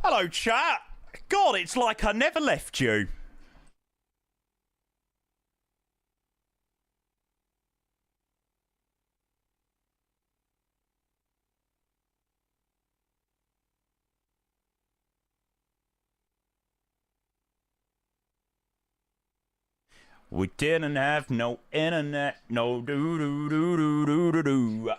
Hello, chat. God, it's like I never left you. We didn't have no internet, no do-do-do-do-do-do-do.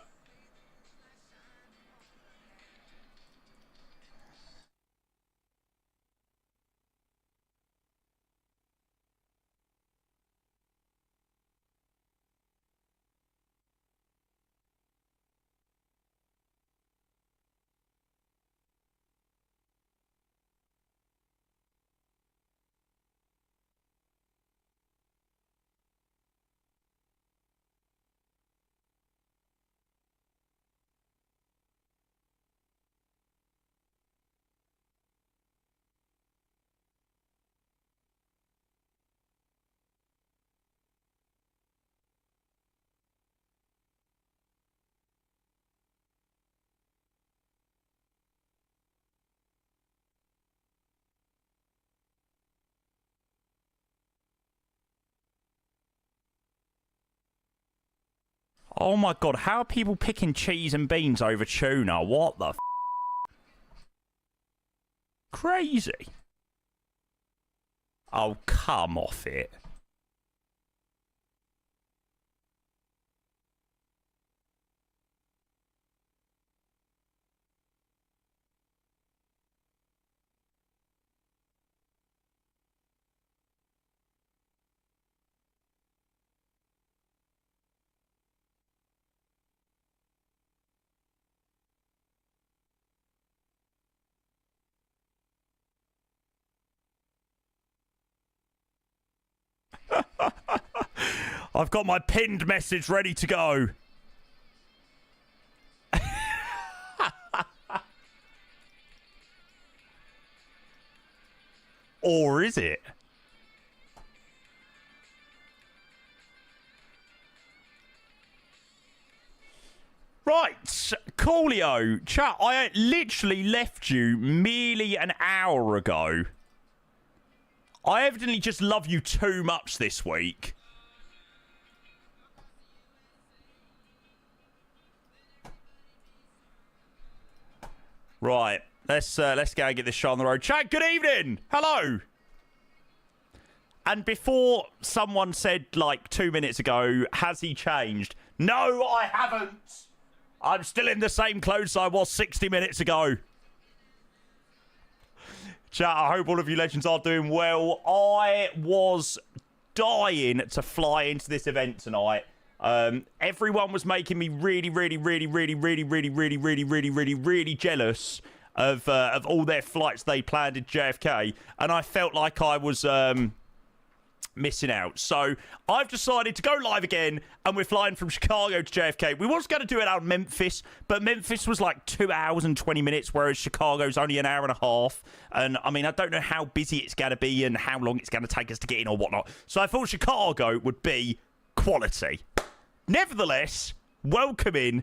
Oh my god, how are people picking cheese and beans over tuna? What the f? Crazy. Oh, come off it. I've got my pinned message ready to go. Or is it? Right, Coolio, chat, I literally left you merely an hour ago. I evidently just love you too much this week. Right, let's go and get this show on the road. Chat, good evening. Hello. And before someone said like 2 minutes ago, has he changed? No, I haven't. I'm still in the same clothes I was 60 minutes ago. Chat, I hope all of you legends are doing well. I was dying to fly into this event tonight. Everyone was making me really jealous of all their flights they planned at JFK, and I felt like I was missing out. So I've decided to go live again, and we're flying from Chicago to JFK. We was going to do it out of Memphis, but Memphis was like 2 hours and 20 minutes, whereas Chicago's only an hour and a half. And I mean, I don't know how busy it's going to be and how long it's going to take us to get in or whatnot. So I thought Chicago would be quality. Nevertheless, welcome in.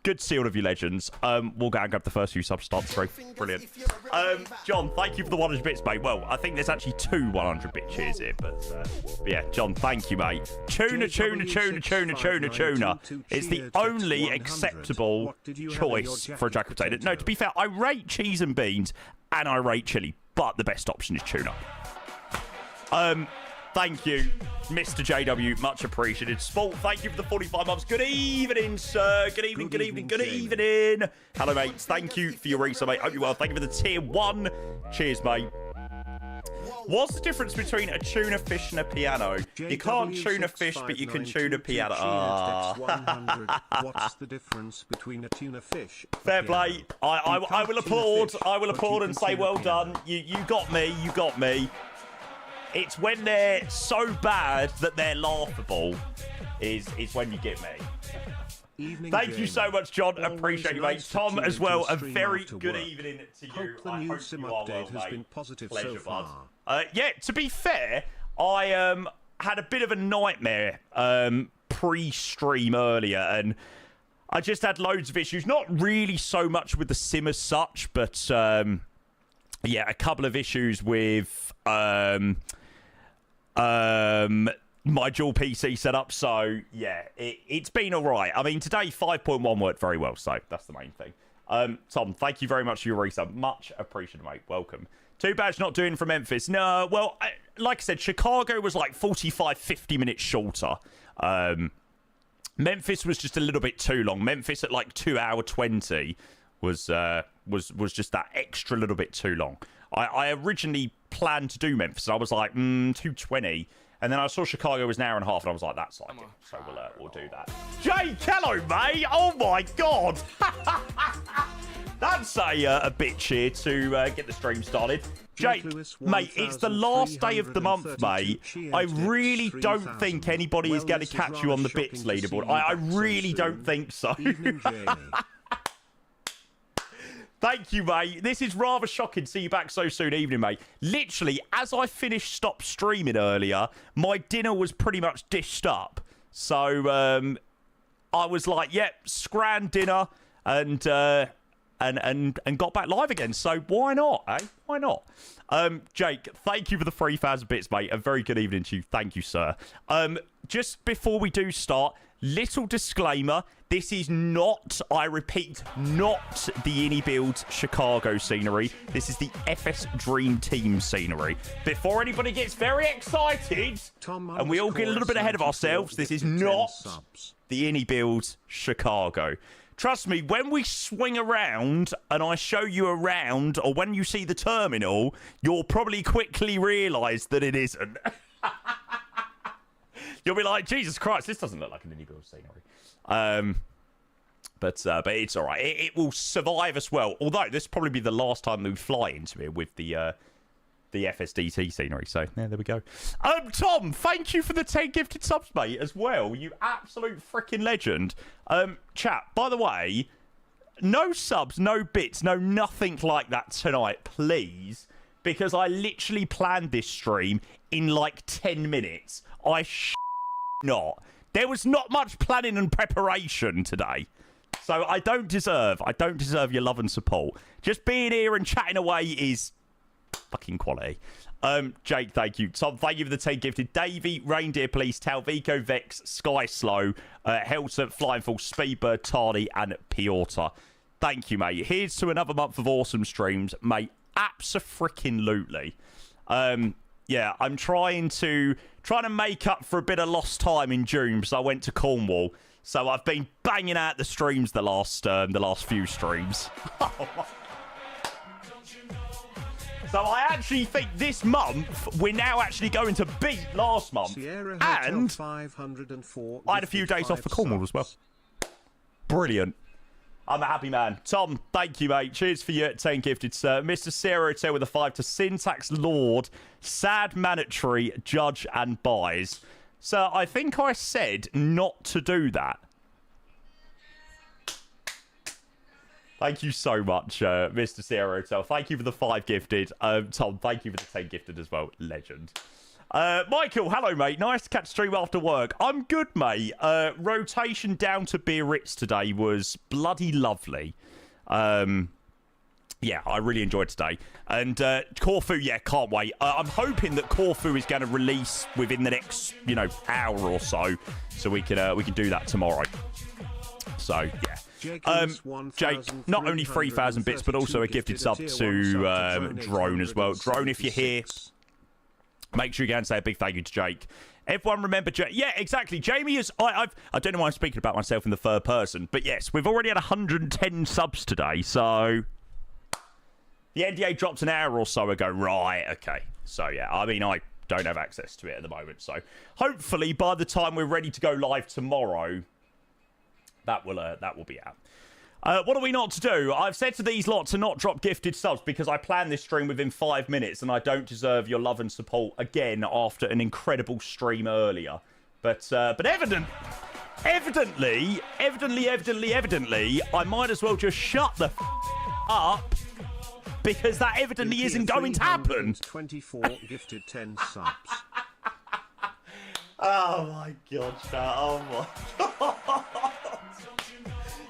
Good to see all of you legends. We'll go and grab the first few substance. Brilliant. John, thank you for the 100 bits, mate. Well, I think there's actually 2 100-bit cheers here, but yeah, John, thank you, mate. Tuna. It's the only acceptable choice for a jack potato. No, to be fair, I rate cheese and beans, and I rate chili, but the best option is tuna. Thank you, Mr. JW. Much appreciated. Sport, thank you for the 45 months. Good evening, sir. Good evening. Hello, mates. Thank you for your resub, mate. Hope you're well. Thank you for the tier 1. Cheers, mate. What's the difference between a tuna fish and a piano? You can't tune a fish, but you can tune a piano. What's the difference between a tuna fish? Fair play. I will applaud. I will applaud and say well done. You got me. You got me. It's when they're so bad that they're laughable is when you get me. Thank you so much, John. Appreciate you, mate. Tom, as well, a very good evening to you. Hope the new sim update has been positive so far. Yeah, to be fair, I had a bit of a nightmare pre-stream earlier, and I just had loads of issues. Not really so much with the sim as such, but yeah, a couple of issues with my dual PC setup. So yeah, it's been all right. I mean, today 5.1 worked very well, so that's the main thing. Tom, thank you very much for your resub. Much appreciated, mate. Welcome. Too bad it's not doing from Memphis. No, well, like I said, Chicago was like 45, 50 minutes shorter. Memphis was just a little bit too long. Memphis at like 2 hour 20 was just that extra little bit too long. I originally planned to do Memphis. I was like, 2:20. And then I saw Chicago was an hour and a half, and I was like, that's like it. So we'll do that. Jake, hello, mate. Oh, my God. That's a bit cheer to get the stream started. Jake, mate, it's the last day of the month, mate. I really don't think anybody is going to catch you on the bits leaderboard. I really don't think so. Thank you, mate. This is rather shocking to see you back so soon. Evening, mate. Literally, as I stopped streaming earlier, my dinner was pretty much dished up. So, I was like, yep, scran dinner and got back live again. So why not, eh? Why not? Jake, thank you for the 3,000 bits, mate. A very good evening to you. Thank you, sir. Just before we do start, little disclaimer. This is not, I repeat, not the Innie Build Chicago scenery. This is the FS Dream Team scenery. Before anybody gets very excited, and we all get a little bit ahead of ourselves, this is not the Innie Build Chicago. Trust me, when we swing around and I show you around, or when you see the terminal, you'll probably quickly realise that it isn't. You'll be like, Jesus Christ, this doesn't look like an Innie Build scenery. But it's all right. It will survive as well. Although this will probably be the last time we fly into it with the FSDT scenery. So there we go. Tom, thank you for the 10 gifted subs, mate, as well. You absolute freaking legend. Chat, by the way, no subs, no bits, no nothing like that tonight, please. Because I literally planned this stream in like 10 minutes. Not. There was not much planning and preparation today. So I don't deserve your love and support. Just being here and chatting away is fucking quality. Jake, thank you. Tom, thank you for the 10 gifted. Davey, Reindeer Police, Talvico, Vex, Sky Slow, Helter, Flying Full, Speedbird, Tardy, and Piotr. Thank you, mate. Here's to another month of awesome streams, mate. Abso-freaking-lutely. Yeah, I'm trying to make up for a bit of lost time in June because I went to Cornwall. So I've been banging out the streams the last few streams. So I actually think this month we're now actually going to beat last month. And I had a few days off for Cornwall as well. Brilliant. I'm a happy man. Tom, thank you, mate. Cheers for your 10 gifted, sir. Mr. Zero Tail with a 5 to Syntax Lord, Sad Mandatory, Judge, and Buys. So I think I said not to do that. Thank you so much, Mr. Zero Tail. Thank you for the 5 gifted. Tom, thank you for the 10 gifted as well. Legend. Michael, hello, mate. Nice to catch stream after work. I'm good, mate. Rotation down to Biarritz today was bloody lovely. Yeah, I really enjoyed today. And Corfu, yeah, can't wait. I'm hoping that Corfu is going to release within the next, hour or so we can do that tomorrow. So, yeah. Jake, not only 3,000 bits, but also a gifted sub to Drone as well. Drone, if you're here, make sure you go and say a big thank you to Jake. Everyone remember Jake. Yeah, exactly. Jamie is... I don't know why I'm speaking about myself in the third person, but yes, we've already had 110 subs today, so... The NDA dropped an hour or so ago. Right, okay. So, yeah, I mean, I don't have access to it at the moment, so... Hopefully, by the time we're ready to go live tomorrow... That will be out. What are we not to do? I've said to these lot to not drop gifted subs because I planned this stream within 5 minutes and I don't deserve your love and support again after an incredible stream earlier. But evidently, I might as well just shut the up because that evidently isn't going to happen. 24 gifted 10 subs. Oh my god, chat. Oh my god.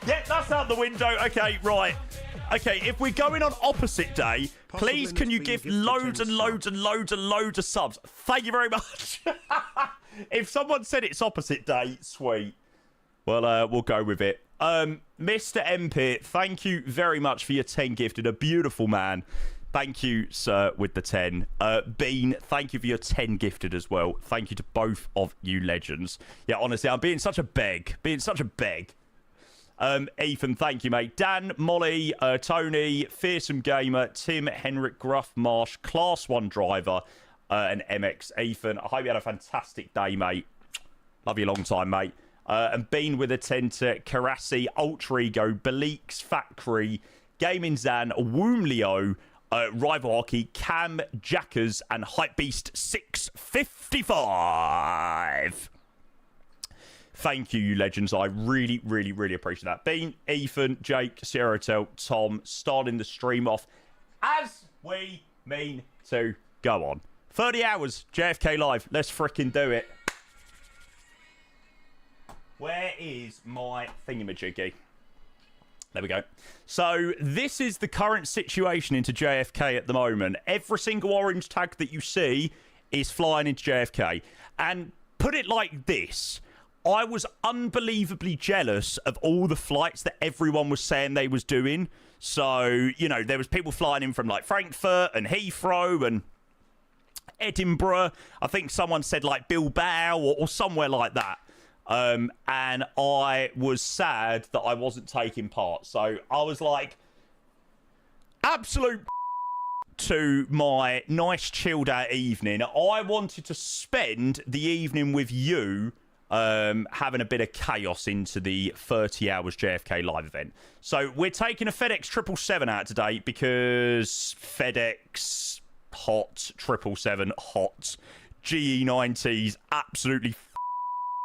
Yeah, that's out the window. Okay, right. Okay, if we're going on opposite day, please can you give loads and loads and loads and loads of subs? Thank you very much. If someone said it's opposite day, sweet. Well, we'll go with it. Mr. Empit, thank you very much for your 10 gifted. A beautiful man. Thank you, sir, with the 10. Bean, thank you for your 10 gifted as well. Thank you to both of you legends. Yeah, honestly, I'm being such a beg. Ethan, thank you, mate. Dan, Molly, Tony, Fearsome Gamer, Tim, Henrik, Gruff, Marsh, Class 1 Driver, and MX. Ethan, I hope you had a fantastic day, mate. Love you a long time, mate. And Bean with a 10 to Karasi, Ultra Ego, Beleeks, Factory, Gaming Zan, Woomleo, Rival Hockey, Cam, Jackers, and Hypebeast 655. Thank you, you legends. I really, really, really appreciate that. Bean, Ethan, Jake, Sierra-Tel, Tom, starting the stream off as we mean to go on. 30 hours, JFK Live. Let's freaking do it. Where is my thingamajiggy? There we go. So this is the current situation into JFK at the moment. Every single orange tag that you see is flying into JFK. And put it like this. I was unbelievably jealous of all the flights that everyone was saying they was doing. So, you know, there was people flying in from like Frankfurt and Heathrow and Edinburgh. I think someone said like Bilbao or somewhere like that. And I was sad that I wasn't taking part. So I was like, absolute to my nice chilled out evening. I wanted to spend the evening with you, having a bit of chaos into the 30 hours JFK live event. So we're taking a FedEx 777 out today because FedEx hot, 777 hot, GE90s absolutely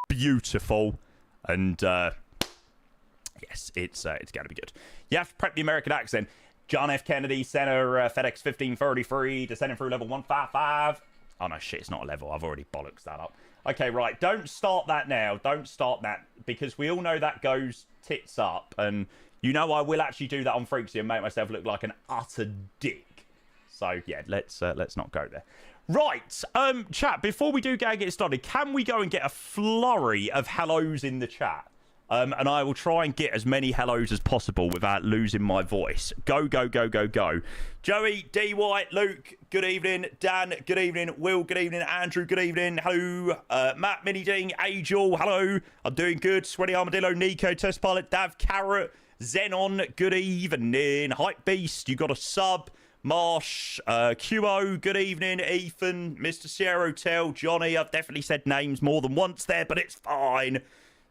beautiful, and yes, it's going to be good. You have to prep the American accent. John F. Kennedy Center, FedEx 1533, descending through level 155. Oh no, shit, it's not a level. I've already bollocks that up. Okay, right, don't start that now. Don't start that, because we all know that goes tits up, and you know I will actually do that on Freaksy and make myself look like an utter dick. So yeah, let's not go there. Right, chat, before we do get started, can we go and get a flurry of hellos in the chat? And I will try and get as many hellos as possible without losing my voice. Go, go, go, go, go. Joey, D. White, Luke, good evening. Dan, good evening. Will, good evening. Andrew, good evening. Hello. Matt, Mini Ding, Angel, hello. I'm doing good. Sweaty Armadillo, Nico, Test Pilot, Dav, Carrot, Xenon, good evening. Hype Beast, you got a sub. Marsh, QO, good evening. Ethan, Mr. Sierra Hotel, Johnny. I've definitely said names more than once there, but it's fine.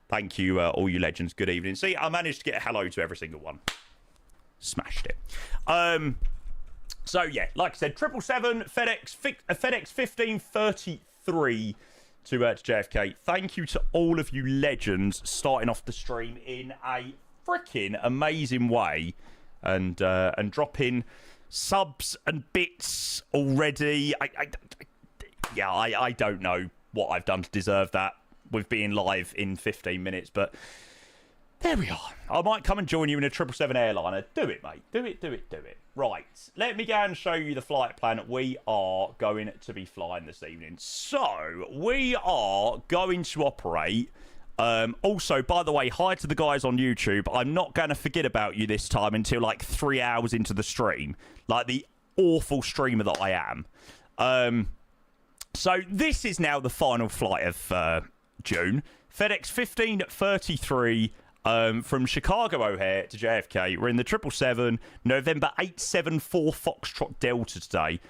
Thank you, all you legends. Good evening. See, I managed to get a hello to every single one. Smashed it. So, yeah, like I said, 777, FedEx 1533 to JFK. Thank you to all of you legends starting off the stream in a freaking amazing way and dropping subs and bits already. I don't know what I've done to deserve that with being live in 15 minutes, but there we are. I might come and join you in a 777 airliner. Do it, mate. Do it. Right, let me go and show you the flight plan we are going to be flying this evening. So we are going to operate. Also, by the way, hi to the guys on YouTube. I'm not going to forget about you this time until like 3 hours into the stream, like the awful streamer that I am. So this is now the final flight of June. FedEx 1533 from Chicago O'Hare to JFK. We're in the 777, November 874 Foxtrot Delta today.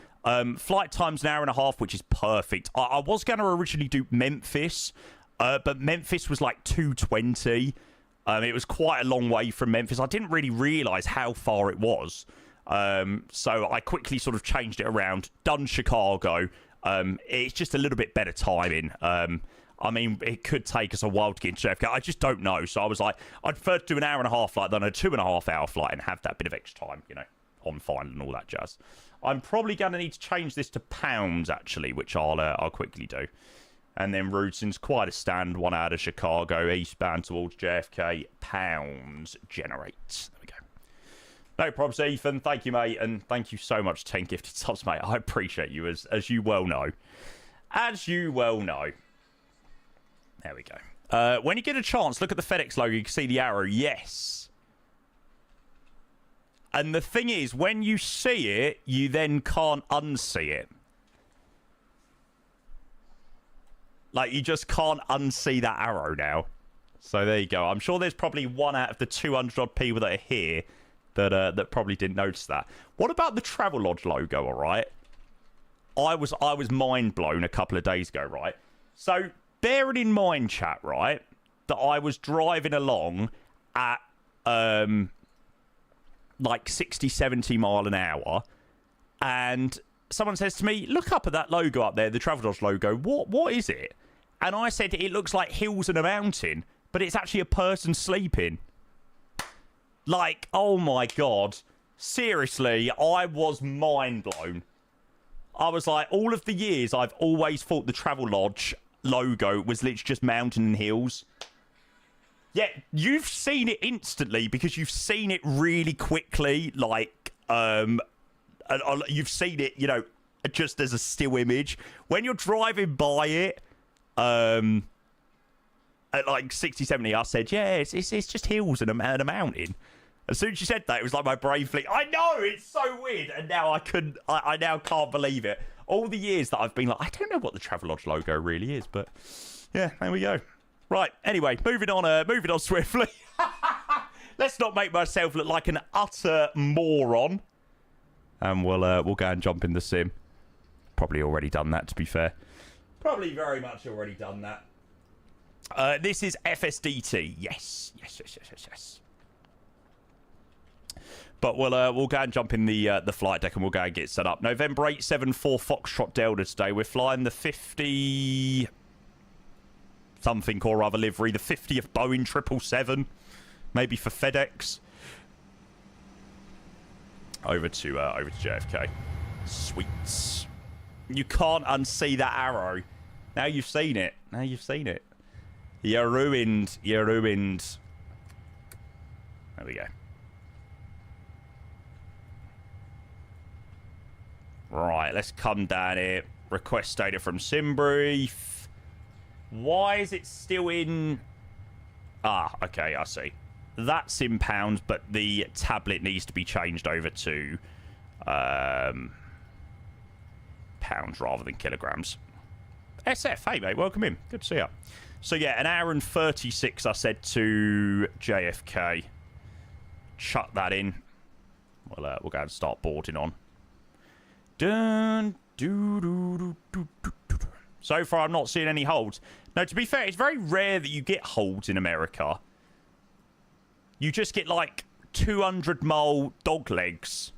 Flight time's an hour and a half, which is perfect. I was going to originally do Memphis, but Memphis was like 220. It was quite a long way from Memphis. I didn't really realise how far it was. So I quickly sort of changed it around. Done Chicago. It's just a little bit better timing. I mean, it could take us a while to get into JFK. I just don't know. So I was like, I'd prefer to do an hour and a half flight than a 2.5 hour flight and have that bit of extra time, you know, on final and all that jazz. I'm probably going to need to change this to pounds, actually, which I'll quickly do. And then routing's quite a standard one out of Chicago, eastbound towards JFK. Pounds generate. There we go. No problems, Ethan. Thank you, mate. And thank you so much, 10 gifted subs, mate. I appreciate you, as you well know. As you well know. There we go. When you get a chance, look at the FedEx logo. You can see the arrow. Yes. And the thing is, when you see it, you then can't unsee it. Like, you just can't unsee that arrow now. So there you go. I'm sure there's probably 1 out of the 200-odd people that are here that probably didn't notice that. What about the Travelodge logo, all right? I was mind blown a couple of days ago, right? So, bearing in mind, chat, right, that I was driving along at, like 60, 70 mile an hour, and someone says to me, look up at that logo up there, the Travelodge logo. What is it? And I said, it looks like hills and a mountain, but it's actually a person sleeping. Like, oh my God. Seriously, I was mind blown. I was like, all of the years, I've always thought the Travelodge logo was literally just mountain and hills. Yeah, you've seen it instantly because you've seen it really quickly. Like, you've seen it, you know, just as a still image. When you're driving by it, at like 60, 70, I said, yeah, it's just hills and a mountain. As soon as you said that, it was like my brain flicked. I know, it's so weird. And now I now can't believe it. All the years that I've been like, I don't know what the Travelodge logo really is, but yeah, there we go. Right, anyway, moving on swiftly. Let's not make myself look like an utter moron. And we'll go and jump in the sim. Probably already done that, to be fair. Probably very much already done that. This is FSDT. Yes. But we'll go and jump in the flight deck and we'll go and get set up. November 874 Foxtrot Delta today. We're flying the 50 something or other livery, the 50th Boeing 777, maybe for FedEx. Over to JFK. Sweets. You can't unsee that arrow. Now you've seen it. You're ruined. There we go. Right, let's come down here. Request data from SimBrief. Why is it still in... Ah, okay, I see. That's in pounds, but the tablet needs to be changed over to pounds rather than kilograms. SF, hey mate, welcome in. Good to see you. So yeah, an hour and 36 I said to JFK. Chuck that in. We'll go and start boarding on. Dun, doo, doo, doo, doo, doo, doo. So far, I'm not seeing any holds. No, to be fair, it's very rare that you get holds in America. You just get like 200-mile dog legs,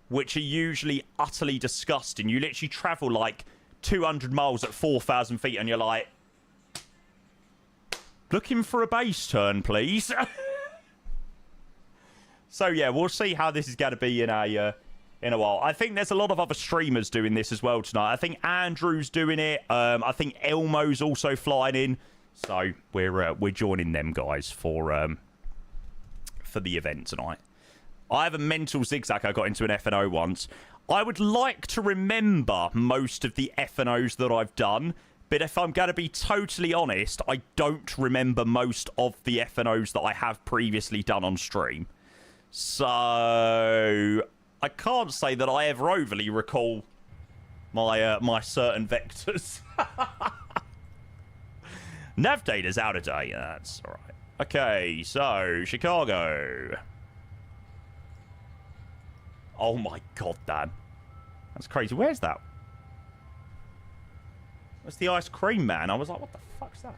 which are usually utterly disgusting. You literally travel like 200 miles at 4,000 feet, and you're like, looking for a base turn, please. So yeah, we'll see how this is going to be in a while. I think there's a lot of other streamers doing this as well tonight. I think Andrew's doing it. I think Elmo's also flying in. So we're joining them guys for the event tonight. I have a mental zigzag. I got into an F&O once. I would like to remember most of the F&Os that I've done, but if I'm going to be totally honest, I don't remember most of the F&Os that I have previously done on stream. So I can't say that I ever overly recall my certain vectors. Nav data's out of date. That's all right. Okay, so Chicago. Oh my God, Dan. That's crazy. Where's that? That's the ice cream man. I was like, what the fuck's that?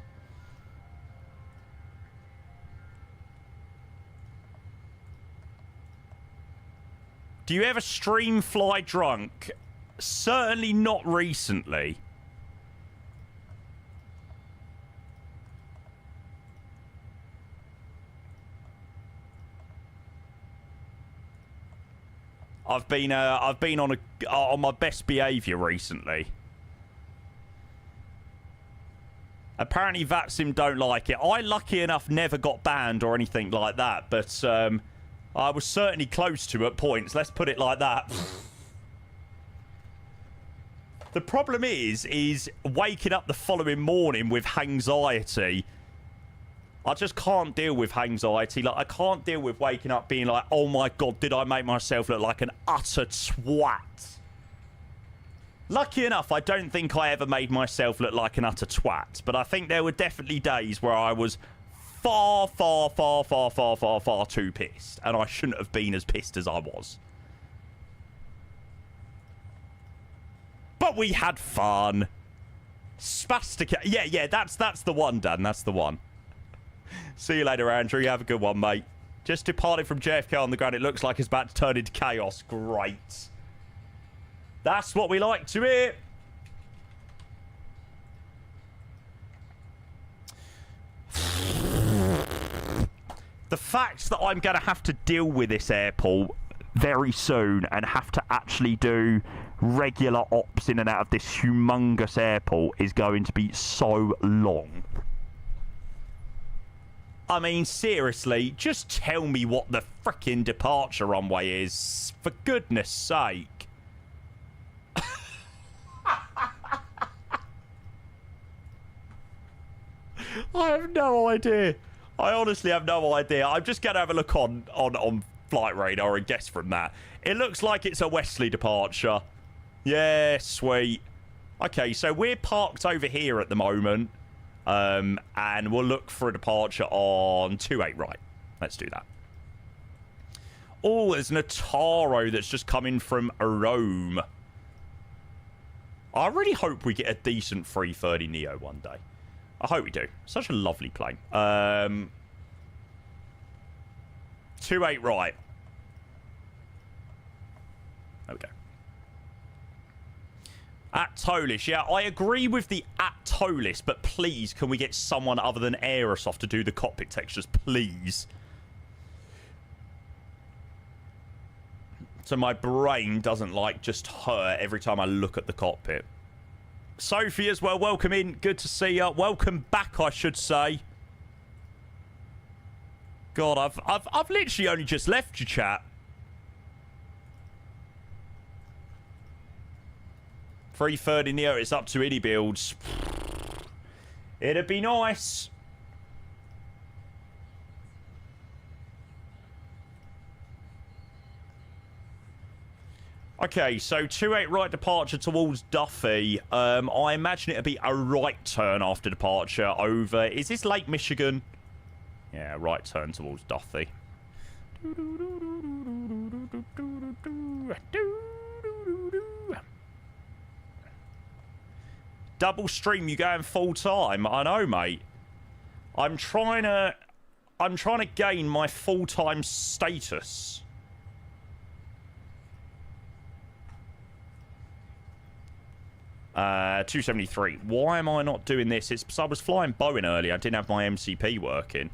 Do you ever stream fly drunk? Certainly not recently. I've been on my best behaviour recently. Apparently VATSIM don't like it. I, lucky enough, never got banned or anything like that. But I was certainly close to at points. Let's put it like that. The problem is waking up the following morning with anxiety. I just can't deal with anxiety. Like, I can't deal with waking up being like, oh my God, did I make myself look like an utter twat? Lucky enough, I don't think I ever made myself look like an utter twat. But I think there were definitely days where I was far too pissed. And I shouldn't have been as pissed as I was. But we had fun. Spastica. Yeah, that's the one, Dan. That's the one. See you later, Andrew. You have a good one, mate. Just departed from JFK on the ground. It looks like it's about to turn into chaos. Great. That's what we like to hear. The fact that I'm going to have to deal with this airport very soon and have to actually do regular ops in and out of this humongous airport is going to be so long. I mean, seriously, just tell me what the frickin' departure runway is, for goodness sake. I have no idea. I honestly have no idea. I'm just going to have a look on Flight Radar and guess from that. It looks like it's a Wesley departure. Yeah, sweet. Okay, so we're parked over here at the moment. And we'll look for a departure on 28 right. Let's do that. Oh, there's an Ataro that's just coming from Rome. I really hope we get a decent 330 Neo one day. I hope we do. Such a lovely plane. 28 right. There we go. At Tolis, yeah, I agree with the at Tolis, but please, can we get someone other than Aerosoft to do the cockpit textures, please? So my brain doesn't, like, just hurt every time I look at the cockpit. Sophie as well, welcome in, good to see you. Welcome back, I should say. God, I've literally only just left you, chat. 330 Neo, it's up to IDI builds. It'd be nice. Okay, so 28 right departure towards Duffy. I imagine it'd be a right turn after departure over... Is this Lake Michigan? Yeah, right turn towards Duffy. Double stream, you going full time? I know, mate. I'm trying to gain my full-time status. Uh, 273. Why am I not doing this? It's because I was flying Boeing earlier. I didn't have my MCP working.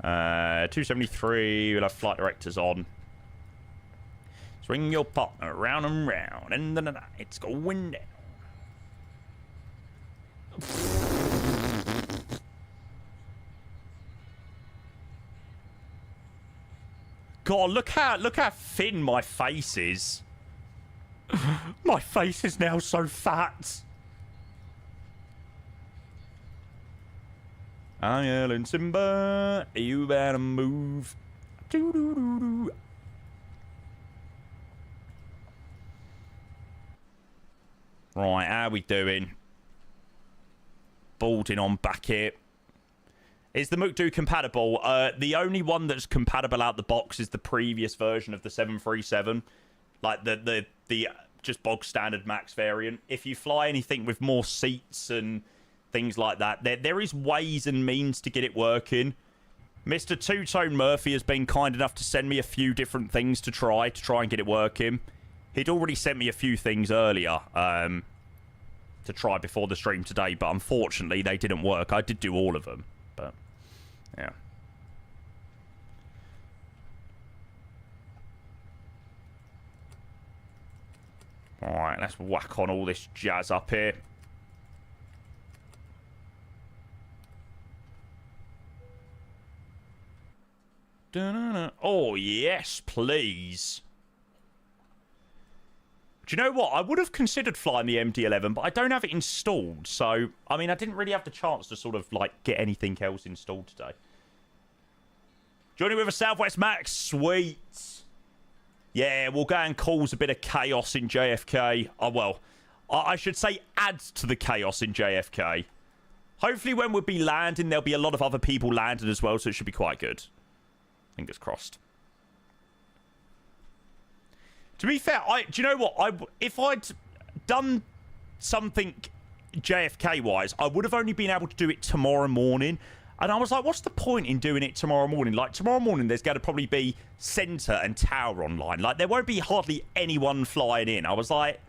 273. We'll have flight directors on. Swing your partner round and round, and the night's going down. God, look how thin my face is. My face is now so fat. I'm yelling, Simba, you better move. Doo-doo-doo-doo. Right, how we doing? Boarding on back here. Is the Mukdu compatible? The only one that's compatible out the box is the previous version of the 737. Like the just bog standard max variant. If you fly anything with more seats and things like that, there is ways and means to get it working. Mr. Two-Tone Murphy has been kind enough to send me a few different things to try and get it working. He'd already sent me a few things earlier to try before the stream today, but unfortunately they didn't work. I did do all of them, but yeah. Alright, let's whack on all this jazz up here. Oh, yes, please. Do you know what? I would have considered flying the MD-11, but I don't have it installed. So, I mean, I didn't really have the chance to sort of, like, get anything else installed today. Johnny with a Southwest Max. Sweet. Yeah, we'll go and cause a bit of chaos in JFK. Oh, well, I should say add to the chaos in JFK. Hopefully when we'll be landing, there'll be a lot of other people landing as well, so it should be quite good. Fingers crossed. To be fair, do you know what? If I'd done something JFK-wise, I would have only been able to do it tomorrow morning. And I was like, what's the point in doing it tomorrow morning? Like, tomorrow morning, there's going to probably be Centre and Tower online. Like, there won't be hardly anyone flying in. I was like,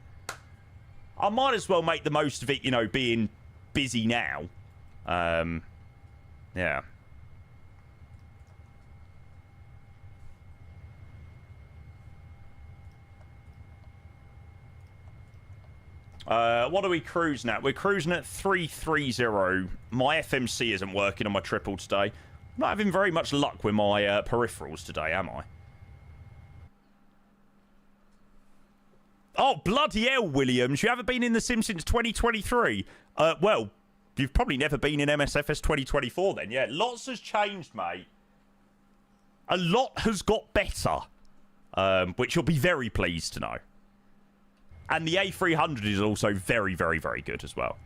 I might as well make the most of it, you know, being busy now. Yeah. What are we cruising at? We're cruising at 330. My FMC isn't working on my triple today. I'm not having very much luck with my peripherals today, am I? Oh, bloody hell, Williams. You haven't been in the Sim since 2023. Well, you've probably never been in MSFS 2024 then. Yeah, lots has changed, mate. A lot has got better, which you'll be very pleased to know. And the A300 is also very, very, very good as well.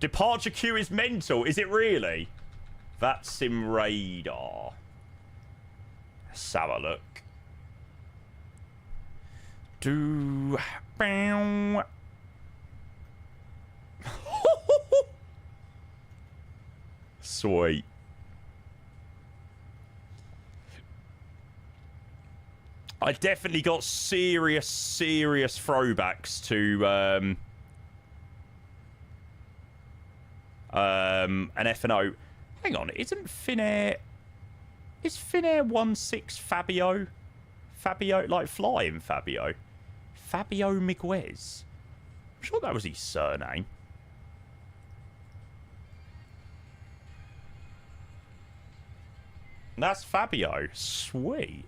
Departure queue is mental. Is it really? VATSIM radar. Let's have a look. Bow. Sweet. I definitely got serious throwbacks to an F&O. Hang on, isn't Finnair... Is Finnair 16 Fabio? Fabio, like flying Fabio? Fabio Miguez? I'm sure that was his surname. That's Fabio. Sweet.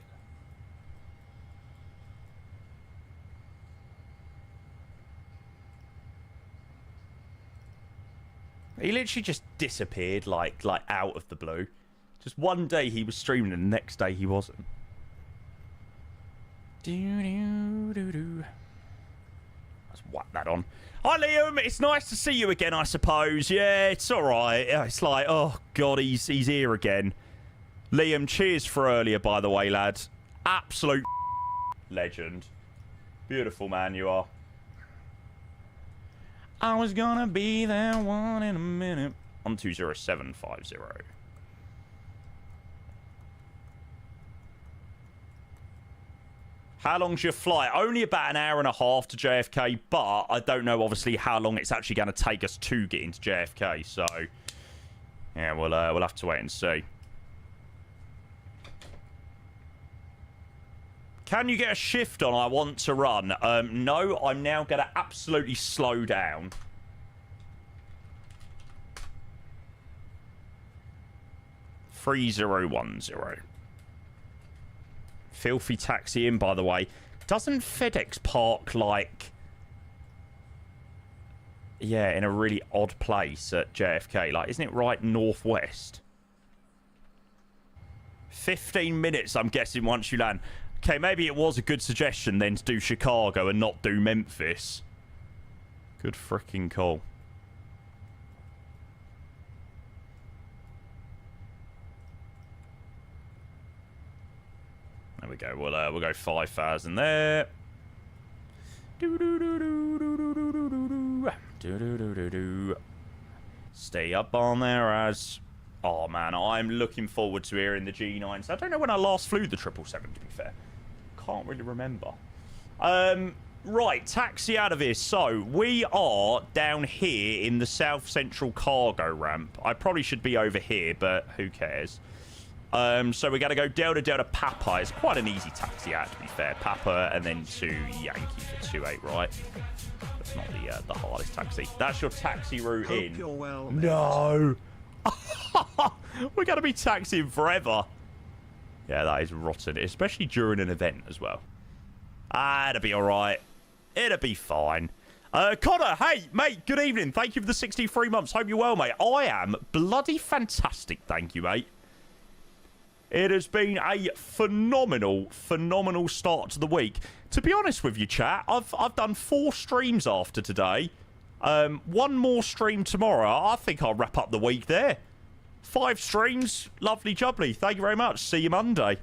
He literally just disappeared, like out of the blue. Just one day he was streaming, and the next day he wasn't. Let's whack that on. Hi, Liam. It's nice to see you again, I suppose. Yeah, it's all right. It's like, oh god, he's here again. Liam, cheers for earlier, by the way, lad. Absolute legend. Beautiful man you are. I was gonna be there one in a minute. 120750. How long's your flight? Only about an hour and a half to JFK, but I don't know, obviously, how long it's actually going to take us to get into JFK. So, yeah, we'll have to wait and see. Can you get a shift on? I want to run. No, I'm now going to absolutely slow down. $3010. Filthy taxi in, by the way. Doesn't FedEx park, like... Yeah, in a really odd place at JFK? Like, isn't it right northwest? 15 minutes, I'm guessing, once you land. Okay, maybe it was a good suggestion then to do Chicago and not do Memphis. Good freaking call. There we go. We'll go 5,000 there. Stay up on there as... Oh man, I'm looking forward to hearing the G9s. I don't know when I last flew the 777, to be fair. Can't really remember. Right, taxi out of here. So, we are down here in the South Central cargo ramp. I probably should be over here, but who cares? So we're going to go Delta Delta Papa. It's quite an easy taxi out, to be fair. Papa and then to Yankee for 28, right? That's not the hardest taxi. That's your taxi route in. Well, no! We're going to be taxiing forever. Yeah, that is rotten, especially during an event as well. Ah, it'll be all right. It'll be fine. Connor, hey, mate, good evening. Thank you for the 63 months. Hope you're well, mate. I am bloody fantastic, thank you, mate. It has been a phenomenal, phenomenal start to the week. To be honest with you, chat, I've done 4 streams after today. 1 more stream tomorrow. I think I'll wrap up the week there. 5 streams. Lovely jubbly. Thank you very much. See you Monday.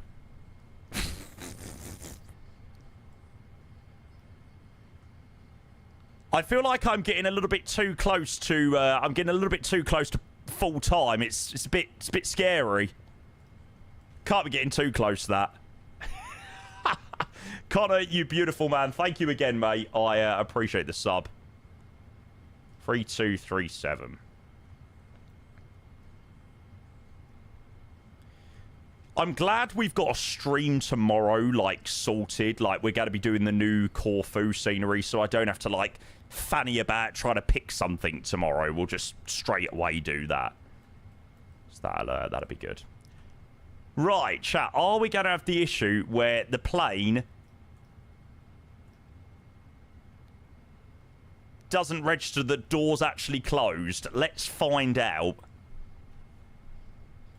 I feel like I'm getting a little bit too close to. I'm getting a little bit too close to full time. It's a bit scary. Can't be getting too close to that. Connor, you beautiful man. Thank you again, mate. I appreciate the sub. 3237. I'm glad we've got a stream tomorrow, like, sorted. Like, we're going to be doing the new Corfu scenery, so I don't have to, like, fanny about trying to pick something tomorrow. We'll just straight away do that. So that'll be good. Right, chat. Are we going to have the issue where the plane doesn't register that doors actually closed? Let's find out.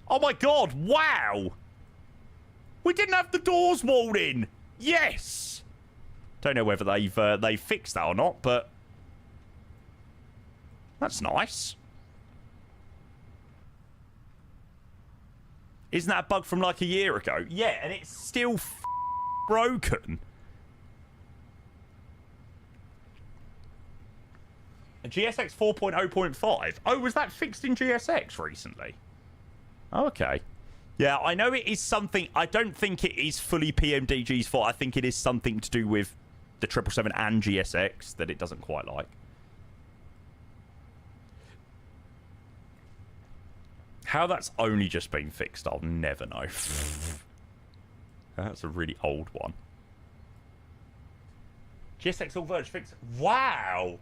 Oh, my God. Wow. We didn't have the doors walled in. Yes. Don't know whether they've fixed that or not, but that's nice. Isn't that a bug from like a year ago? Yeah, and it's still broken. A GSX 4.0.5. Oh, was that fixed in GSX recently? Oh, okay. Yeah, I know it is something. I don't think it is fully PMDG's fault. I think it is something to do with the 777 and GSX that it doesn't quite like. How that's only just been fixed, I'll never know. That's a really old one. GSX All Verge fixed. Wow.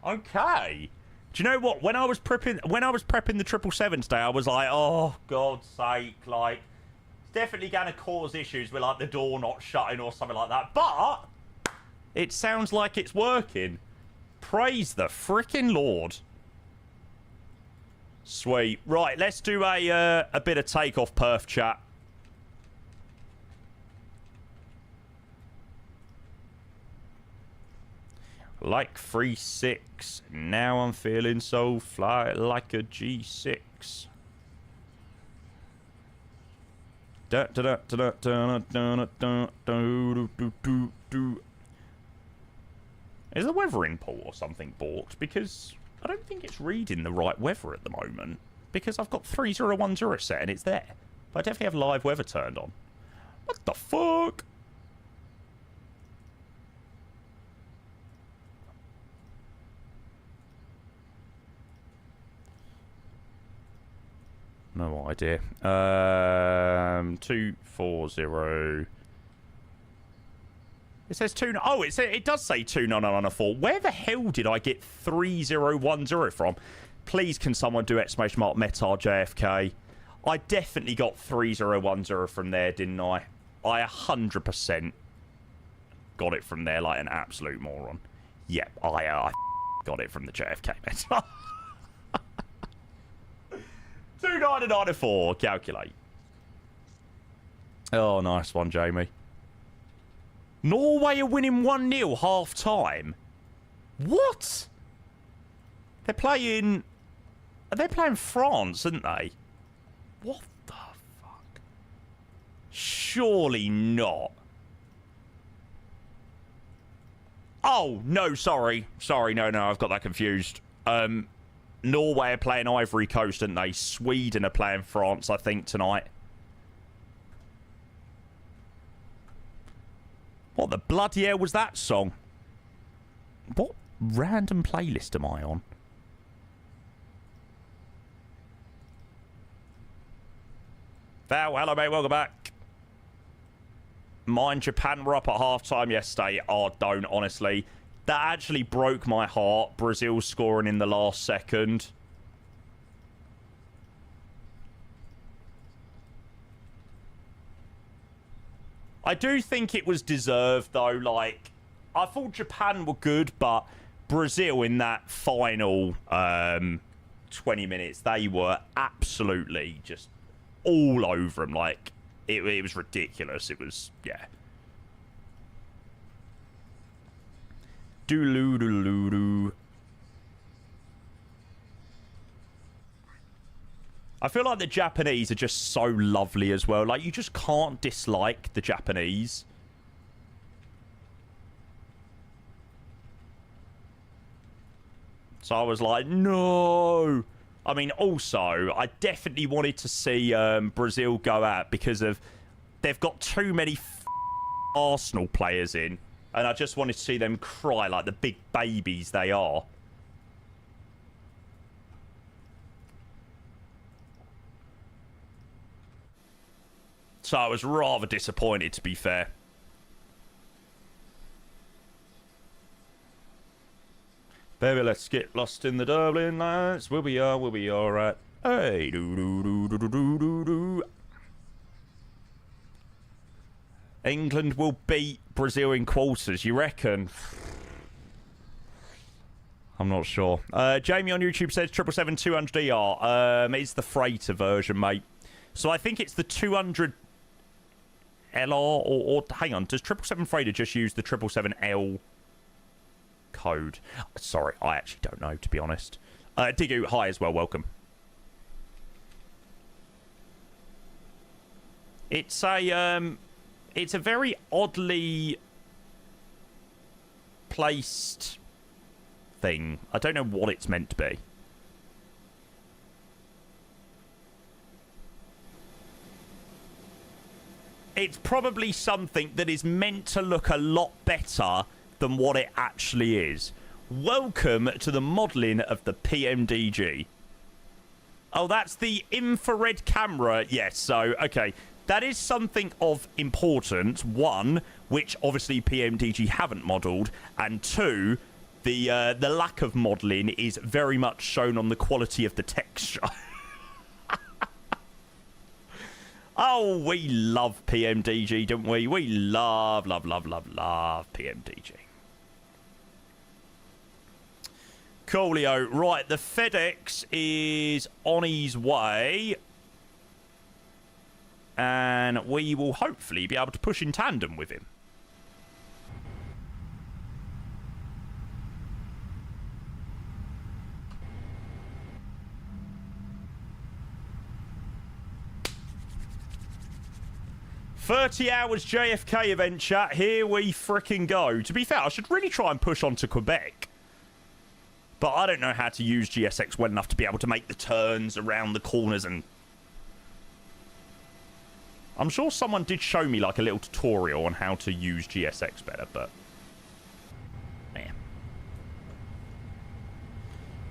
Okay. Do you know what? When I was prepping the 777 today, I was like, oh, God's sake, like, it's definitely going to cause issues with, like, the door not shutting or something like that. But it sounds like it's working. Praise the frickin' Lord. Sweet. Right, let's do a bit of takeoff perf chat. Like 3.6. Now I'm feeling so fly like a G6. Is the weather import or something bought? Because I don't think it's reading the right weather at the moment. Because I've got 3010 set and it's there. But I definitely have live weather turned on. What the fuck? No idea. 240. It says 2. Oh, it does say 29994. Where the hell did I get 3010 from? Please, can someone do exclamation mark Metar JFK? I definitely got 3010 from there, didn't I? I 100% got it from there like an absolute moron. Yep, I got it from the JFK Metar. 29994. Calculate. Oh, nice one, Jamie. Norway are winning 1-0 half time. What? They're playing France, aren't they? What the fuck? Surely not. Oh, no, sorry. Sorry, no, I've got that confused. Norway are playing Ivory Coast, aren't they? Sweden are playing France, I think, tonight. What the bloody hell was that song? What random playlist am I on? Val, hello mate, welcome back. Mind Japan were up at half-time yesterday. Oh, don't, honestly. That actually broke my heart. Brazil scoring in the last second. I do think it was deserved, though. Like, I thought Japan were good, but Brazil in that final 20 minutes, they were absolutely just all over them. Like, it was ridiculous. It was, yeah. Doo-loo-doo-loo-doo. I feel like the Japanese are just so lovely as well. Like, you just can't dislike the Japanese. So I was like, no. I mean, also, I definitely wanted to see Brazil go out because of they've got too many Arsenal players in. And I just wanted to see them cry like the big babies they are. So I was rather disappointed, to be fair. Baby, let's get lost in the Dublin lights. We'll be alright. Hey, do. England will beat Brazil in quarters, you reckon? I'm not sure. Jamie on YouTube says 777 200ER. It's the freighter version, mate. So I think it's the 200 LR or hang on, does 777 freighter just use the 777L code? Sorry, I actually don't know, to be honest. Digu, hi as well, welcome. It's a very oddly placed thing. I don't know what it's meant to be. It's probably something that is meant to look a lot better than what it actually is. Welcome to the modelling of the PMDG. Oh, that's the infrared camera. Yes, so, okay. That is something of importance. One, which obviously PMDG haven't modelled. And two, the lack of modelling is very much shown on the quality of the texture. Oh, we love PMDG, don't we? We love PMDG. Coolio. Right, the FedEx is on his way. And we will hopefully be able to push in tandem with him. Hours JFK event chat. Here we fricking go. To be fair, I should really try and push on to Quebec. But I don't know how to use GSX well enough to be able to make the turns around the corners and... I'm sure someone did show me like a little tutorial on how to use GSX better, but... Man.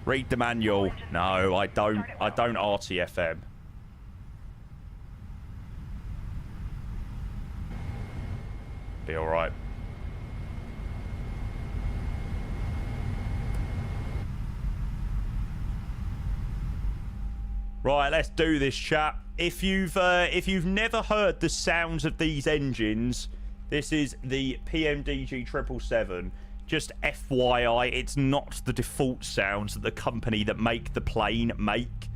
Read the manual. No, I don't RTFM. Be alright. Right, let's do this, chat. If you've never heard the sounds of these engines, this is the PMDG 777. Just FYI, it's not the default sounds that the company that make the plane make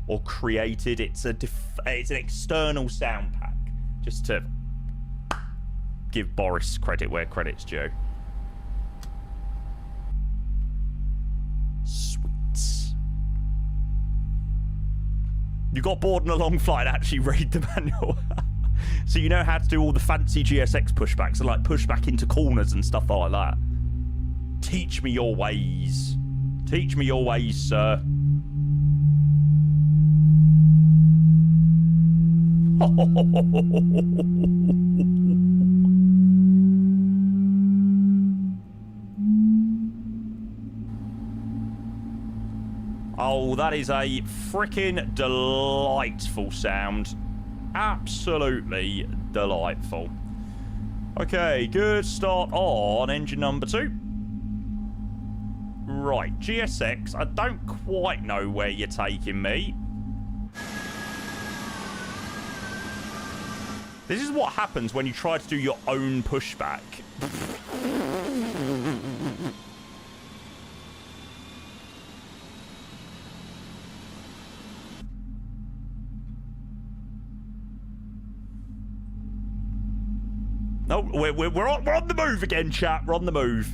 or created. It's an external sound pack. Just to give Boris credit where credit's due. Sweets. You got bored on a long flight, actually read the manual. So you know how to do all the fancy GSX pushbacks and like push back into corners and stuff like that. Teach me your ways. Teach me your ways, sir. Oh, that is a freaking delightful sound. Absolutely delightful. Okay, good start on engine number 2. Right, GSX, I don't quite know where you're taking me. This is what happens when you try to do your own pushback. No, we're on the move again, chat. We're on the move.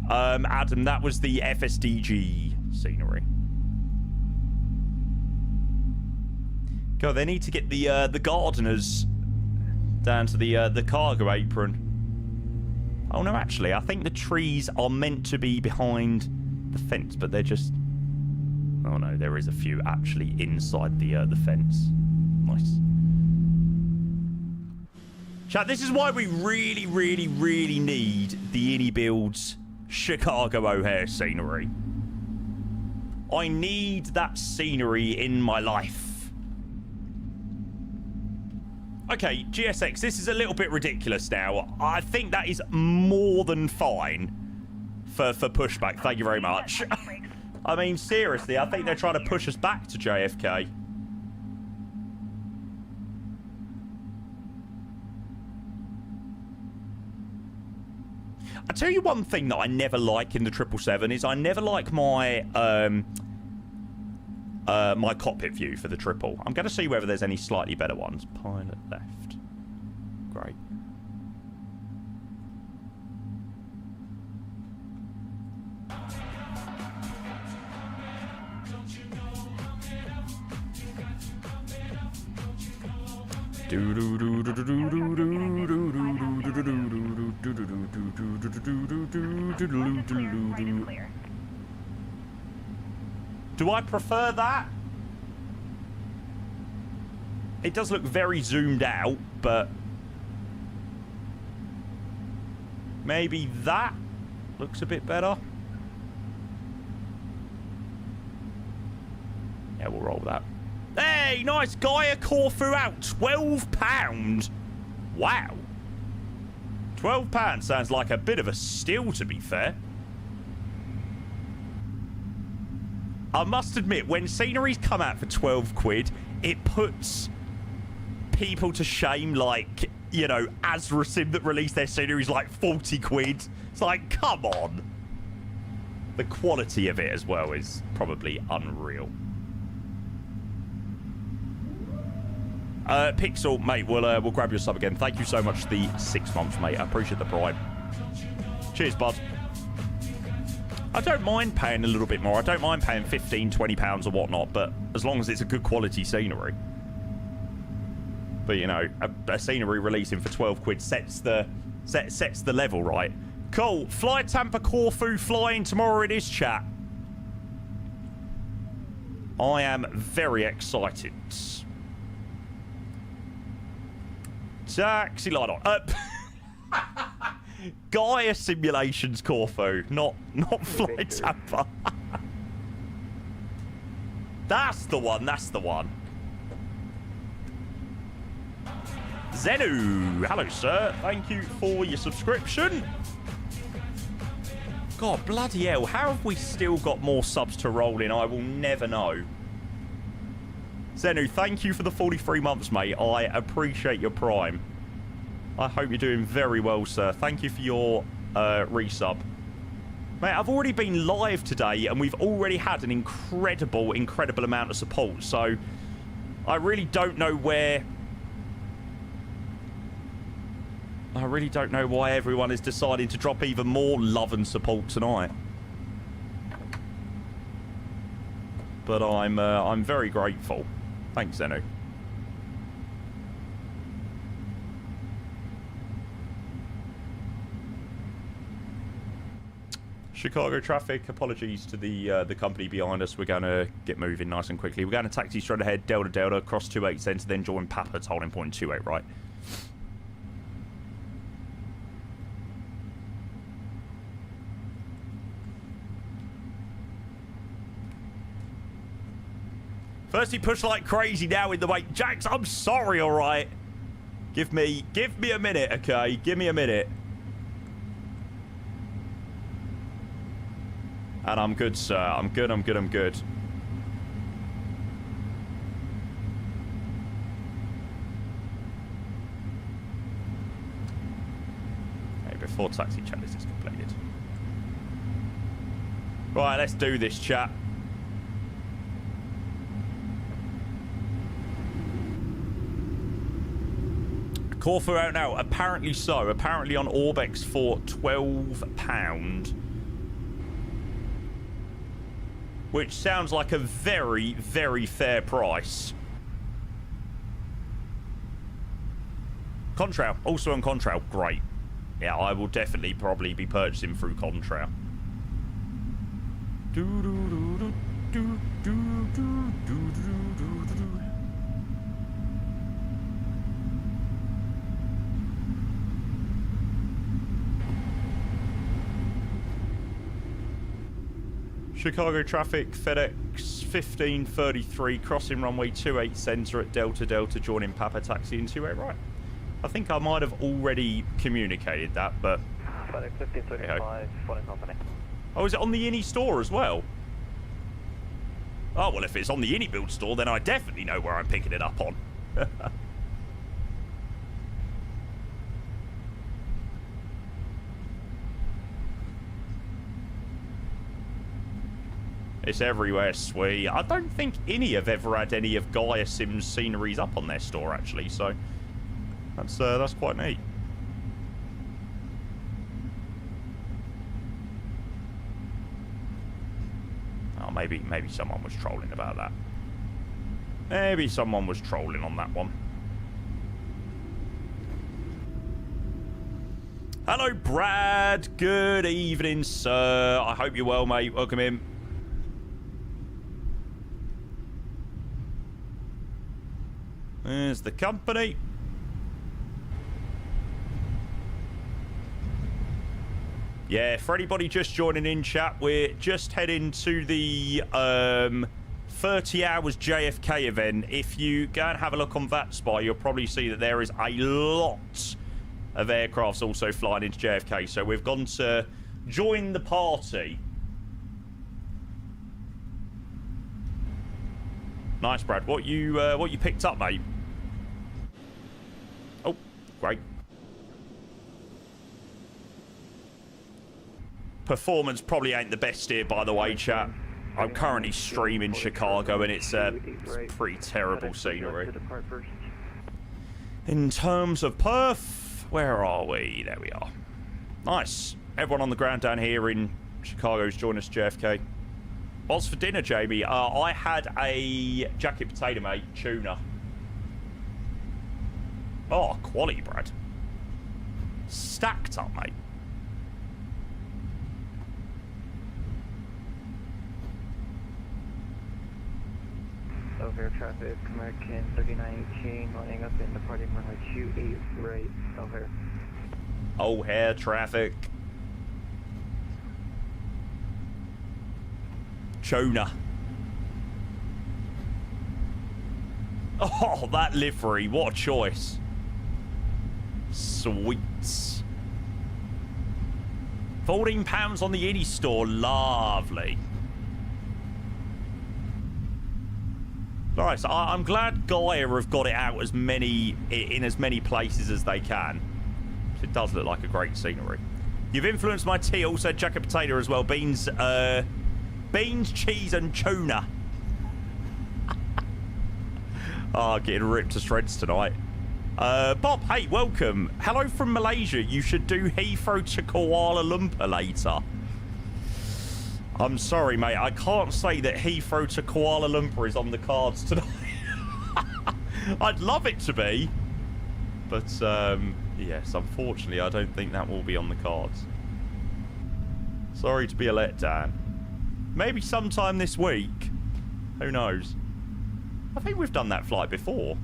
Adam, that was the FSDG scenery. God, they need to get the gardeners down to the cargo apron. Oh no, actually, I think the trees are meant to be behind the fence, but they're just. Oh no, there is a few actually inside the fence. Nice. Chat, this is why we really, really, really need the Innie Builds Chicago O'Hare scenery. I need that scenery in my life. Okay, GSX, this is a little bit ridiculous now. I think that is more than fine for pushback. Thank you very much. I mean, seriously, I think they're trying to push us back to JFK. I tell you one thing that I never like in the 777 is I never like my my cockpit view for the triple. I'm going to see whether there's any slightly better ones. Pilot left. Great. Do I prefer that? It does look very zoomed out, but maybe that looks a bit better. Yeah, we'll roll with that. Hey, nice guy, a Corfu out. £12. Wow. £12 sounds like a bit of a steal, to be fair. I must admit, when sceneries come out for 12 quid, it puts people to shame, like, you know, Azrasim that released their sceneries like 40 quid. It's like, come on. The quality of it as well is probably unreal. Pixel, mate, we'll grab your sub again. Thank you so much for the 6 months, mate. I appreciate the bribe. Cheers, bud. I don't mind paying a little bit more. I don't mind paying 15, 20 pounds or whatnot, but as long as it's a good quality scenery. But, you know, a scenery releasing for 12 quid sets the level, right? Cool. Fly Tampa Corfu flying tomorrow it is, chat. I am very excited. Taxi light on. Gaia Simulations Corfu, not Flight Tampa. That's the one, that's the one. Zenu, hello sir, thank you for your subscription. God, bloody hell, how have we still got more subs to roll in? I will never know. Zenu, thank you for the 43 months, mate. I appreciate your prime. I hope you're doing very well, sir. Thank you for your resub. Mate, I've already been live today, and we've already had an incredible amount of support. So, I really don't know where... I really don't know why everyone is deciding to drop even more love and support tonight. But I'm very grateful. Thanks, Zenu. Chicago traffic, apologies to the company behind us. We're going to get moving nice and quickly. We're going to taxi straight ahead, Delta Delta, cross 28 center, then join Papa's holding point 28, right? First he pushed like crazy, now in the wake. Jax, I'm sorry, all right? Give me a minute, okay? Give me a minute. And I'm good, sir. I'm good. before taxi checklist is completed. Right, let's do this, chat. Corfu out now. Apparently so. Apparently on Orbex for £12. Which sounds like a very, very fair price. Contrail. Also on Contrail. Great. Yeah, I will definitely probably be purchasing through Contrail. Chicago traffic, FedEx 1533, crossing runway 28 center at Delta Delta, joining Papa Taxi in 28 right. I think I might have already communicated that, but... FedEx 1535, Flying Company. Oh, is it on the Innie store as well? Oh, well, if it's on the Innie build store, then I definitely know where I'm picking it up on. It's everywhere, sweet. I don't think Innie have ever had any of Gaia Sim's sceneries up on their store, actually, so that's quite neat. Oh, maybe someone was trolling about that. Maybe someone was trolling on that one. Hello, Brad. Good evening, sir. I hope you're well, mate. Welcome in. There's the company. Yeah, for anybody just joining in, chat, we're just heading to the 30 Hours JFK event. If you go and have a look on VATSIM, you'll probably see that there is a lot of aircrafts also flying into JFK. So we've gone to join the party. Nice, Brad. What you picked up, mate? Oh, great. Performance probably ain't the best here, by the way, chat. I'm currently streaming Chicago, and it's pretty terrible scenery. In terms of perf, where are we? There we are. Nice. Everyone on the ground down here in Chicago's joined us, JFK. What's for dinner, Jamie? I had a jacket potato, mate. Tuna. Oh, quality, Brad. Stacked up, mate. Over traffic, American 3918, lining up in departing runway 28 right. Over. Oh, hair traffic. Chona. Oh, that livery. What a choice. Sweets. £14 on the Innie store. Lovely. Nice. I'm glad Gaia have got it out in as many places as they can. It does look like a great scenery. You've influenced my tea. Also, jacket potato as well. Beans, cheese, and tuna. Oh, getting ripped to shreds tonight. Bob, hey, welcome. Hello from Malaysia. You should do Heathrow to Kuala Lumpur later. I'm sorry, mate. I can't say that Heathrow to Kuala Lumpur is on the cards tonight. I'd love it to be. But, yes, unfortunately, I don't think that will be on the cards. Sorry to be a letdown. Maybe sometime this week. Who knows? I think we've done that flight before.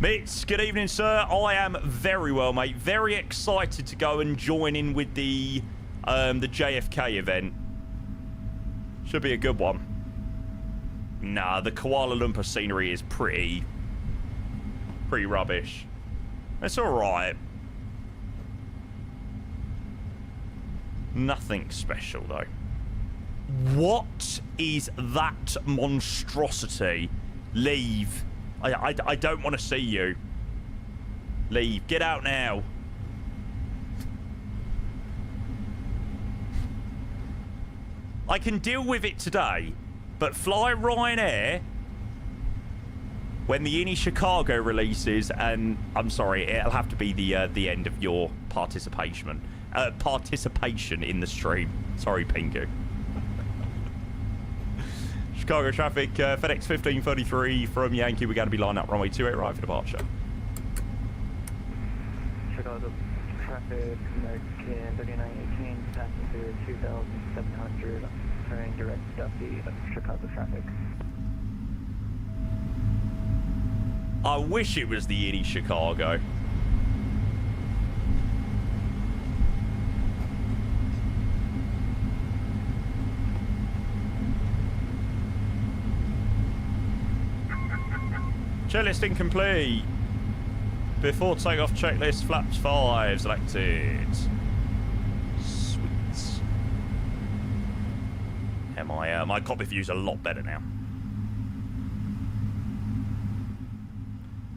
Mitz, good evening, sir. I am very well, mate. Very excited to go and join in with the JFK event. Should be a good one. Nah, the Kuala Lumpur scenery is pretty rubbish. It's alright. Nothing special, though. What is that monstrosity? Leave. I don't want to see you. Leave. Get out now. I can deal with it today, but fly Ryanair when the Innie Chicago releases, and I'm sorry, it'll have to be the end of your participation in the stream. Sorry, Pingu. Chicago traffic, FedEx 1533 from Yankee. We're going to be lining up runway 28 right for departure. Chicago traffic, American 3918, passenger 2700, turning direct Duffy, Chicago traffic. I wish it was the Innie Chicago. Checklist incomplete. Before takeoff checklist, flaps 5 selected. Sweet. Yeah, my cockpit view's a lot better now.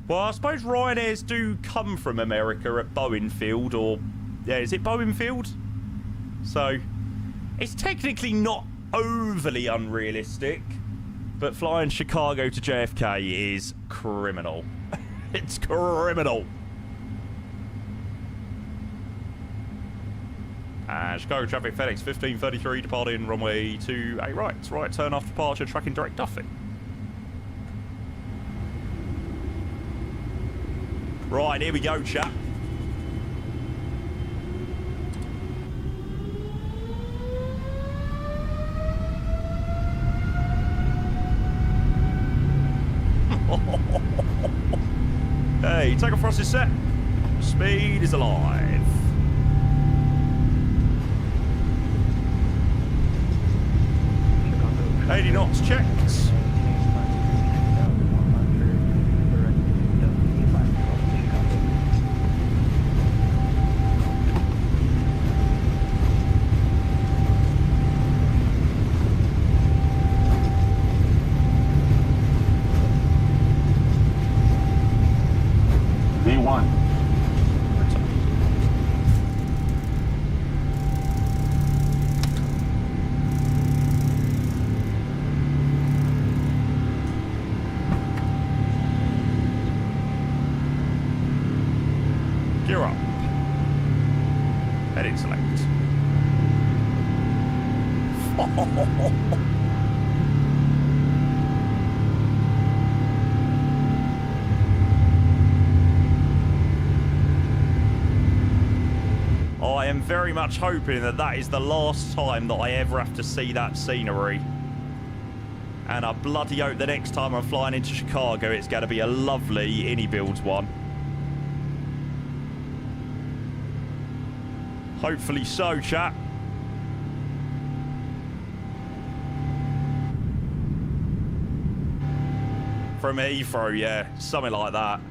Well, I suppose Ryanairs do come from America at Boeing Field, or... Yeah, is it Boeing Field? So, it's technically not overly unrealistic, but flying Chicago to JFK is criminal. It's criminal. Chicago traffic, FedEx 1533, departing runway 28 right. Right, turn off departure, tracking direct Duffy. Right, here we go, chap. Hey, takeoff thrust is set. Speed is alive. Chicago 80 knots checked. Gear up. Heading select. I am very much hoping that that is the last time that I ever have to see that scenery. And I bloody hope the next time I'm flying into Chicago, it's going to be a lovely Innie Builds one. Hopefully so, chat. From Heathrow, yeah. Something like that.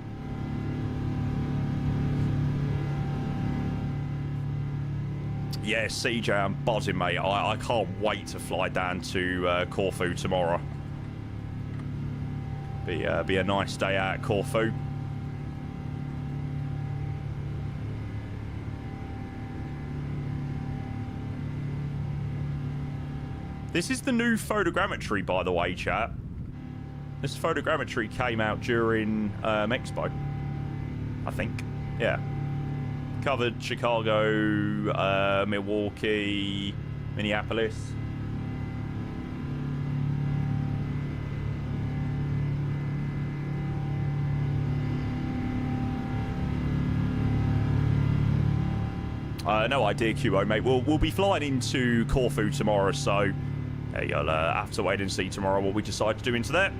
Yeah, CJ, I'm buzzing, mate. I can't wait to fly down to Corfu tomorrow. Be a nice day out at Corfu. This is the new photogrammetry, by the way, chat. This photogrammetry came out during Expo, I think. Yeah. Covered Chicago, Milwaukee, Minneapolis. No idea, QO, mate. We'll be flying into Corfu tomorrow, so you'll have to wait and see tomorrow what we decide to do into that.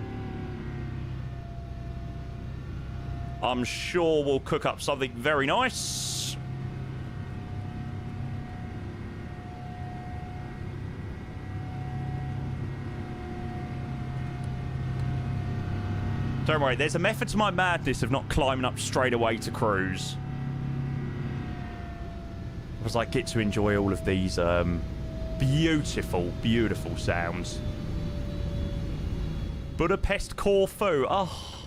I'm sure we'll cook up something very nice. Don't worry, there's a method to my madness of not climbing up straight away to cruise. Because I get to enjoy all of these beautiful, beautiful sounds. Budapest Corfu. Oh,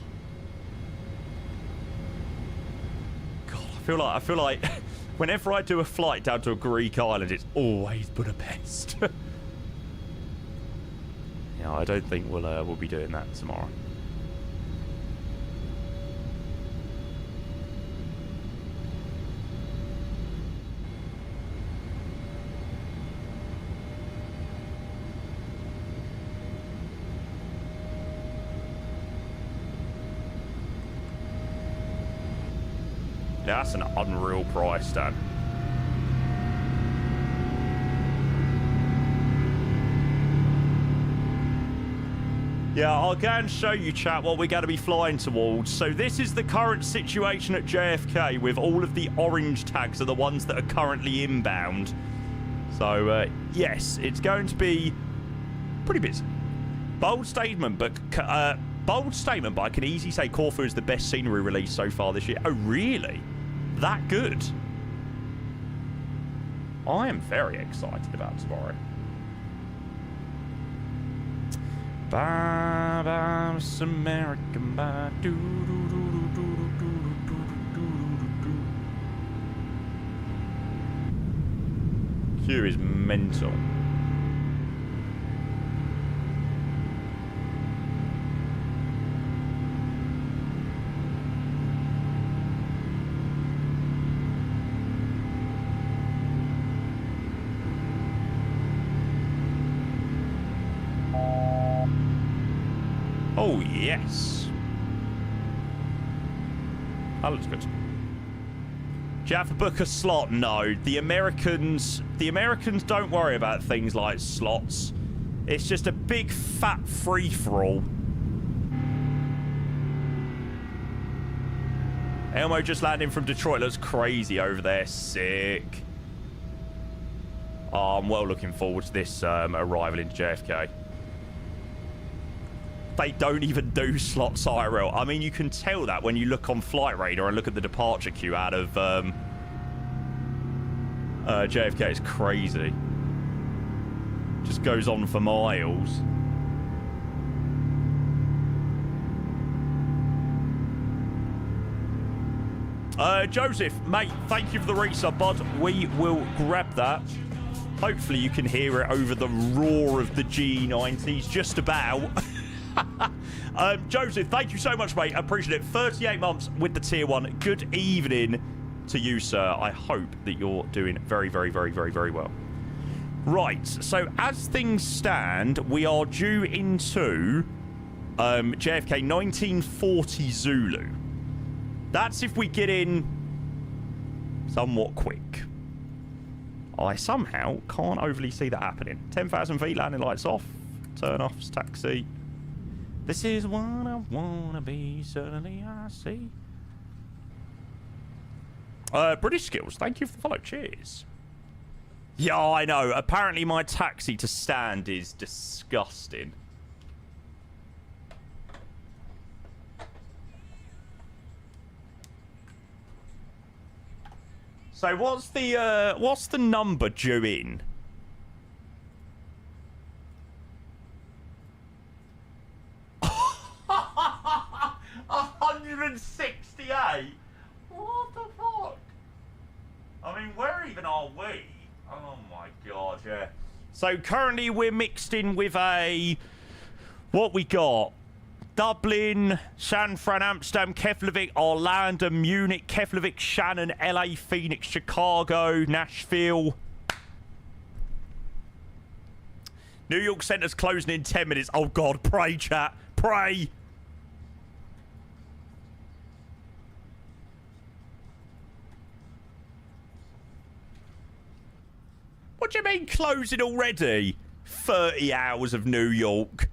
feel like whenever I do a flight down to a Greek island, it's always Budapest. Yeah, I don't think we'll be doing that tomorrow. Yeah, that's an unreal price, Dan. Yeah, I'll go and show you, chat, what we're going to be flying towards. So this is the current situation at JFK with all of the orange tags are the ones that are currently inbound. So, yes, it's going to be pretty busy. Bold statement, but I can easily say Corfu is the best scenery release so far this year. Oh, really? That good? I am very excited about tomorrow. Bye bye, Miss American, bye. Q is mental. Oh, yes. That looks good. Do you have to book a slot? No. The Americans don't worry about things like slots. It's just a big fat free-for-all. Elmo just landing from Detroit. Looks crazy over there. Sick. Oh, I'm well looking forward to this arrival into JFK. They don't even do slots IRL. I mean, you can tell that when you look on Flight Radar and look at the departure queue out of JFK. It's crazy. Just goes on for miles. Joseph, mate, thank you for the resub, bud. We will grab that. Hopefully you can hear it over the roar of the G90s, just about. Joseph, thank you so much, mate. I appreciate it. 38 months with the tier 1. Good evening to you, sir. I hope that you're doing very, very, very, very, very well. Right, so as things stand, we are due into JFK 1940 Zulu. That's if we get in somewhat quick. I somehow can't overly see that happening. 10,000 feet, landing lights off. Turn offs, taxi. This is what I wanna be, certainly I see. British Skills, thank you for the follow. Cheers. Yeah, I know. Apparently my taxi to stand is disgusting. So what's the number due in? $168? What the fuck? I mean, where even are we? Oh my god, yeah. So currently we're mixed in with a... What we got? Dublin, San Fran, Amsterdam, Keflavik, Orlando, Munich, Keflavik, Shannon, LA, Phoenix, Chicago, Nashville. New York Center's closing in 10 minutes. Oh god, pray, chat. Pray. What do you mean closing already? 30 hours of New York.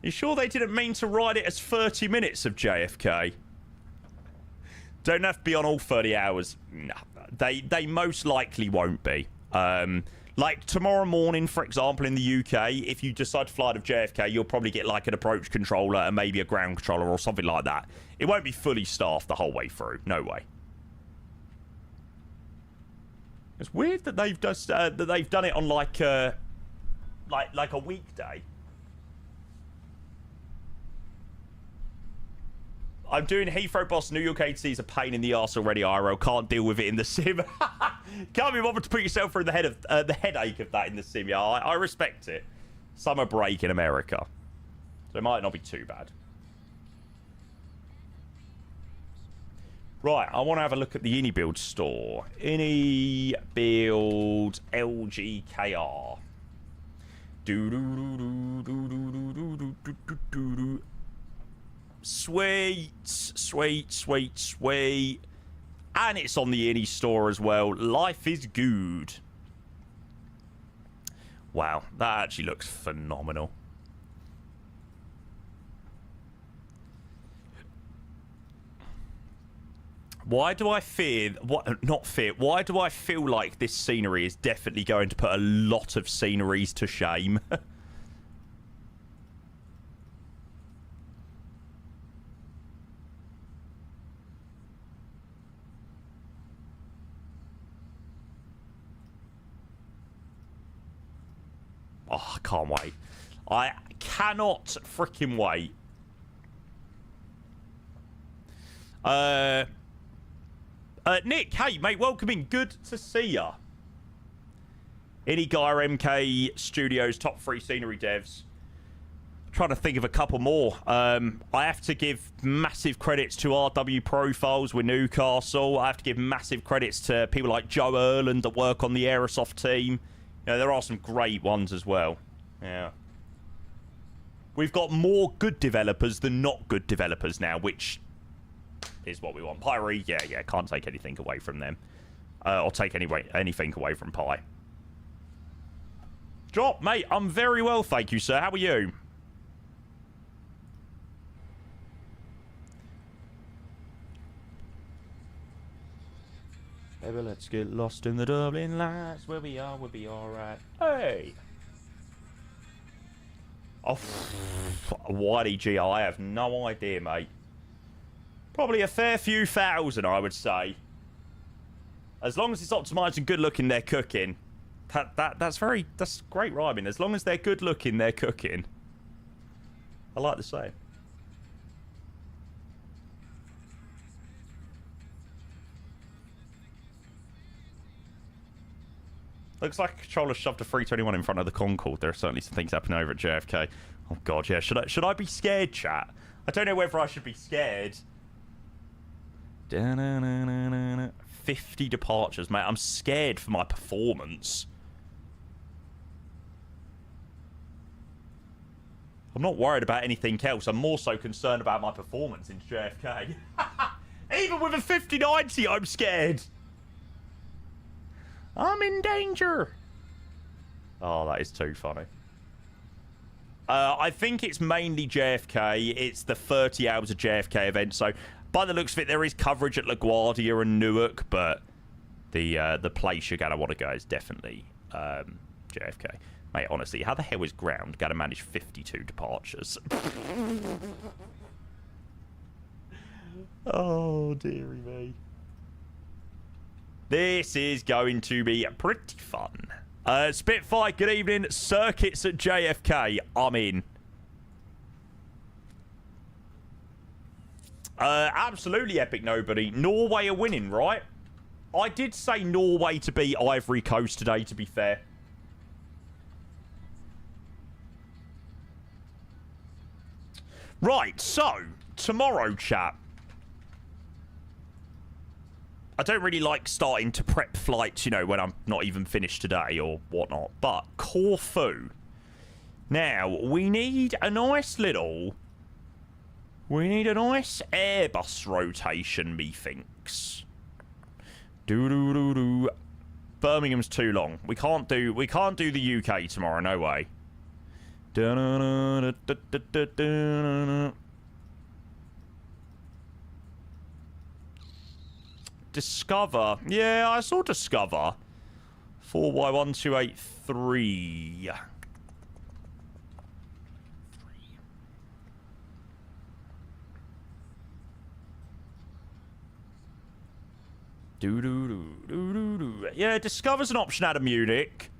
You sure they didn't mean to write it as 30 minutes of JFK? Don't have to be on all 30 hours. No, they most likely won't be. Like tomorrow morning, for example, in the UK, if you decide to fly out of JFK, you'll probably get like an approach controller and maybe a ground controller or something like that. It won't be fully staffed the whole way through. No way. It's weird that they've just that they've done it on like a weekday. I'm doing Heathrow Boss. New York ATC is a pain in the arse already, IRL. Can't deal with it in the sim. Can't be bothered to put yourself through the headache of that in the sim. Yeah, I respect it. Summer break in America. So it might not be too bad. Right, I want to have a look at the InnyBuild store. InnyBuild LGKR. Sweet, sweet, sweet, sweet. And it's on the Inny store as well. Life is good. Wow, that actually looks phenomenal. Why do I fear... Not fear. Why do I feel like this scenery is definitely going to put a lot of sceneries to shame? Oh, I can't wait. I cannot freaking wait. Nick, hey, mate, welcome in. Good to see ya. Any Gaia MK Studios top 3 scenery devs. Trying to think of a couple more. I have to give massive credits to RW Profiles with Newcastle. I have to give massive credits to people like Joe Erland that work on the Aerosoft team. You know, there are some great ones as well. Yeah. We've got more good developers than not good developers now, which is what we want. Pyre, yeah, can't take anything away from them. Or take anything away from Pi. Drop, mate, I'm very well, thank you, sir. How are you? Baby, let's get lost in the Dublin lights. Where we are, we'll be alright. Hey! Oh, YDG, I have no idea, mate. Probably a fair few thousand, I would say. As long as it's optimised and good looking, they're cooking. That's great rhyming. As long as they're good looking, they're cooking. I like the saying. Looks like a controller shoved a 321 in front of the Concorde. There are certainly some things happening over at JFK. Oh god, yeah. Should I be scared, chat? I don't know whether I should be scared. 50 departures, mate. I'm scared for my performance. I'm not worried about anything else. I'm more so concerned about my performance in JFK. Even with a 50-90, I'm scared. I'm in danger. Oh, that is too funny. I think it's mainly JFK. It's the 30 Hours of JFK event. So, by the looks of it, there is coverage at LaGuardia and Newark, but the place you're going to want to go is definitely JFK. Mate, honestly, how the hell is ground going to manage 52 departures? Oh, dearie me. This is going to be pretty fun. Spitfire, good evening. Circuits at JFK. I'm in. Absolutely epic, nobody. Norway are winning, right? I did say Norway to beat Ivory Coast today, to be fair. Right, so, tomorrow, chat. I don't really like starting to prep flights, you know, when I'm not even finished today or whatnot. But Corfu. Now, we need a nice little... We need a nice Airbus rotation, methinks. Do-do-do-do. Birmingham's too long. We can't do the UK tomorrow, no way. Discover. Yeah, I saw Discover. 4Y1283. Yeah, Discover's an option out of Munich.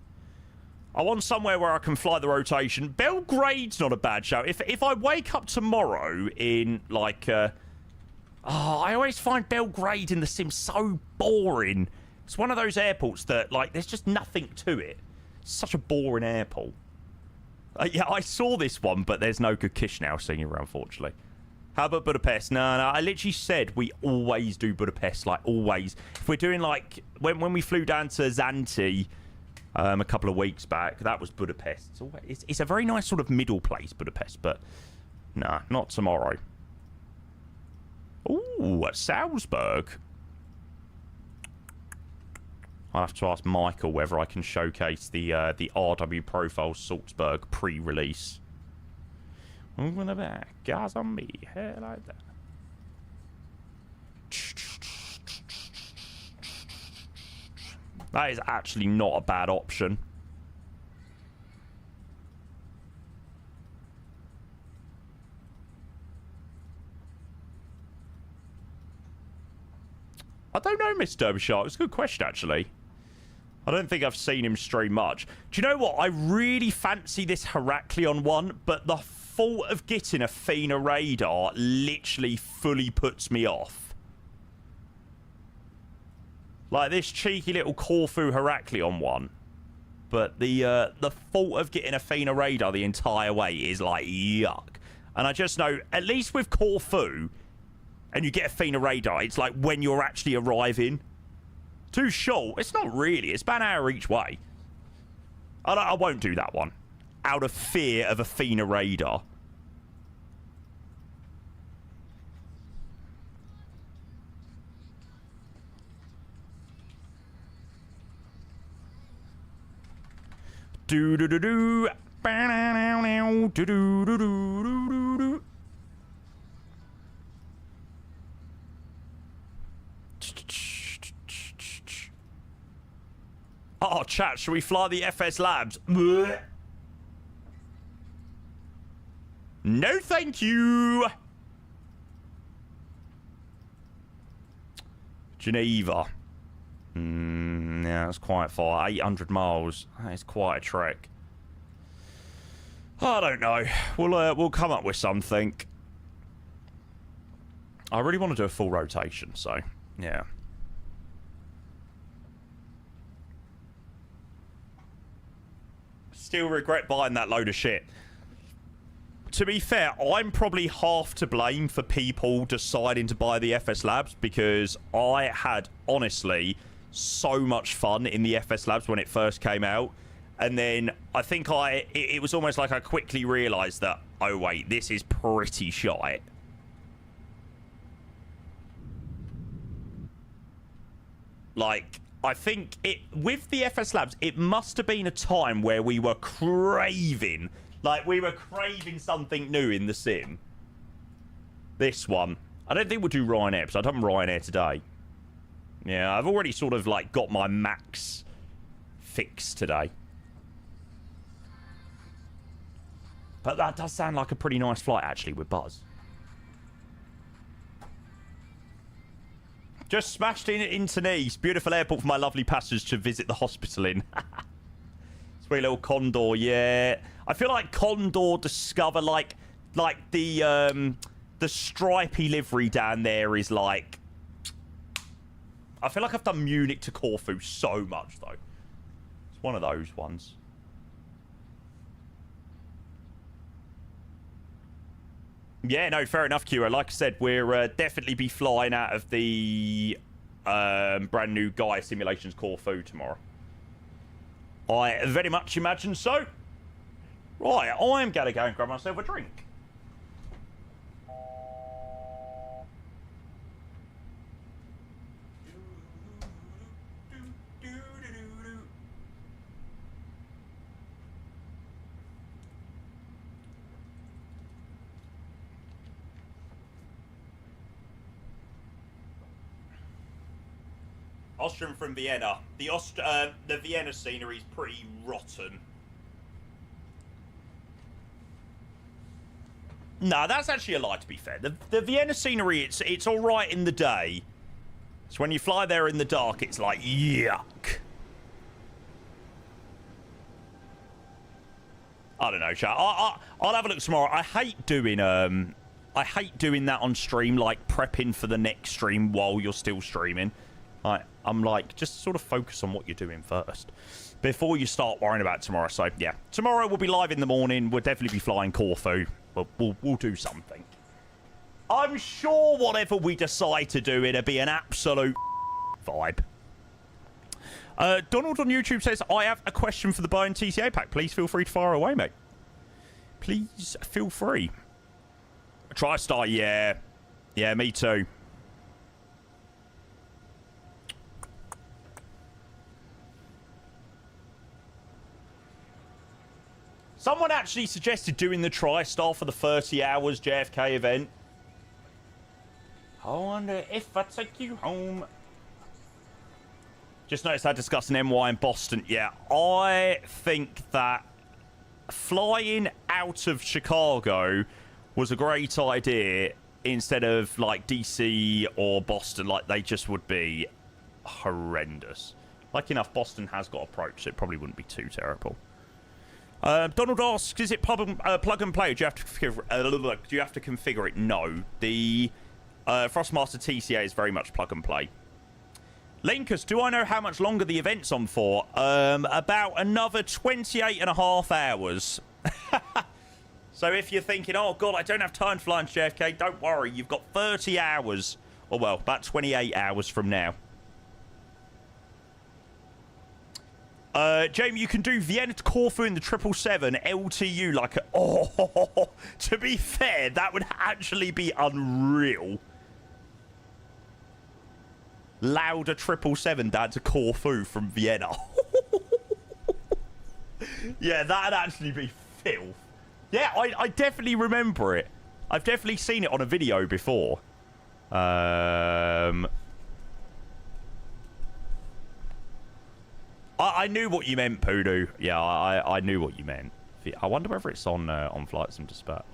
I want somewhere where I can fly the rotation. Belgrade's not a bad shout. If I wake up tomorrow in, like, Oh, I always find Belgrade in the sim so boring. It's one of those airports that, like, there's just nothing to it. It's such a boring airport. Yeah, I saw this one, but there's no good Kishinev singer, unfortunately. How about Budapest? No, I literally said we always do Budapest, like, always. If we're doing, like, when we flew down to Zante a couple of weeks back, that was Budapest. It's a very nice sort of middle place, Budapest, but nah, not tomorrow. Ooh, Salzburg. I'll have to ask Michael whether I can showcase the RW Profile Salzburg pre-release. Moving the back, guys on me, hair like that. That is actually not a bad option. I don't know, Mr. Derbyshire. It's a good question, actually. I don't think I've seen him stream much. Do you know what? I really fancy this Heraklion one, but the thought of getting a Fina radar literally fully puts me off. Like this cheeky little Corfu Heraklion one. But the thought of getting a Fina radar the entire way is like, yuck. And I just know, at least with Corfu, and you get a Fina radar, it's like when you're actually arriving. Too short. It's not really. It's about an hour each way. I won't do that one. Out of fear of a Fina radar. Do-do-do-do. Do-do-do-do-do-do-do-do. Oh, chat, should we fly the FS Labs? Blech. No, thank you. Geneva. Yeah, that's quite far. 800 miles. That is quite a trek. I don't know. We'll come up with something. I really want to do a full rotation, so yeah. Still regret buying that load of shit. To be fair, I'm probably half to blame for people deciding to buy the FS Labs because I had, honestly, so much fun in the FS Labs when it first came out. And then I think it was almost like I quickly realised that, oh wait, this is pretty shite. Like, I think with the FS Labs, it must have been a time where we were craving, like we were craving something new in the sim. This one. I don't think we'll do Ryanair, because I've done Ryanair today. Yeah, I've already sort of like got my max fix today. But that does sound like a pretty nice flight, actually, with Buzz. Just smashed into Nice. Beautiful airport for my lovely passengers to visit the hospital in. Sweet little Condor, yeah. I feel like Condor Discover, like the stripy livery down there is like... I feel like I've done Munich to Corfu so much, though. It's one of those ones. Yeah, no, fair enough, Kira. Like I said, we're definitely be flying out of the brand new Gaia Simulations Corfu tomorrow. I very much imagine so. Right, I'm going to go and grab myself a drink. Austrian from Vienna. The Vienna scenery is pretty rotten. No, that's actually a lie, to be fair. The Vienna scenery, it's all right in the day. So when you fly there in the dark, it's like, yuck. I don't know, chat. I'll have a look tomorrow. I hate doing I hate doing that on stream, like prepping for the next stream while you're still streaming. I'm like, just sort of focus on what you're doing first before you start worrying about tomorrow. So, yeah. Tomorrow we'll be live in the morning. We'll definitely be flying Corfu. But we'll do something. I'm sure whatever we decide to do, it'll be an absolute vibe. Donald on YouTube says, I have a question for the Bayern TCA pack. Please feel free to fire away, mate. Please feel free. TriStar, yeah. Yeah, me too. Someone actually suggested doing the TriStar for the 30 hours JFK event. I wonder if I take you home. Just noticed I discussed an MY in Boston. Yeah, I think that flying out of Chicago was a great idea instead of like DC or Boston. Like, they just would be horrendous. Like enough, Boston has got approach, so it probably wouldn't be too terrible. Donald asks, is it plug and play? Do you have to configure it? No. The Frostmaster TCA is very much plug and play. Linkus, do I know how much longer the event's on for? About another 28.5 hours. So if you're thinking, oh god, I don't have time to fly into JFK, don't worry, you've got 30 hours. Or well, about 28 hours from now. Jamie, you can do Vienna to Corfu in the 777 LTU like a... Oh, to be fair, that would actually be unreal. Lauda 777 down to Corfu from Vienna. Yeah, that'd actually be filth. Yeah, I definitely remember it. I've definitely seen it on a video before. I knew what you meant, Poodoo. Yeah, I knew what you meant. I wonder whether it's on Flight Sim Dispatch.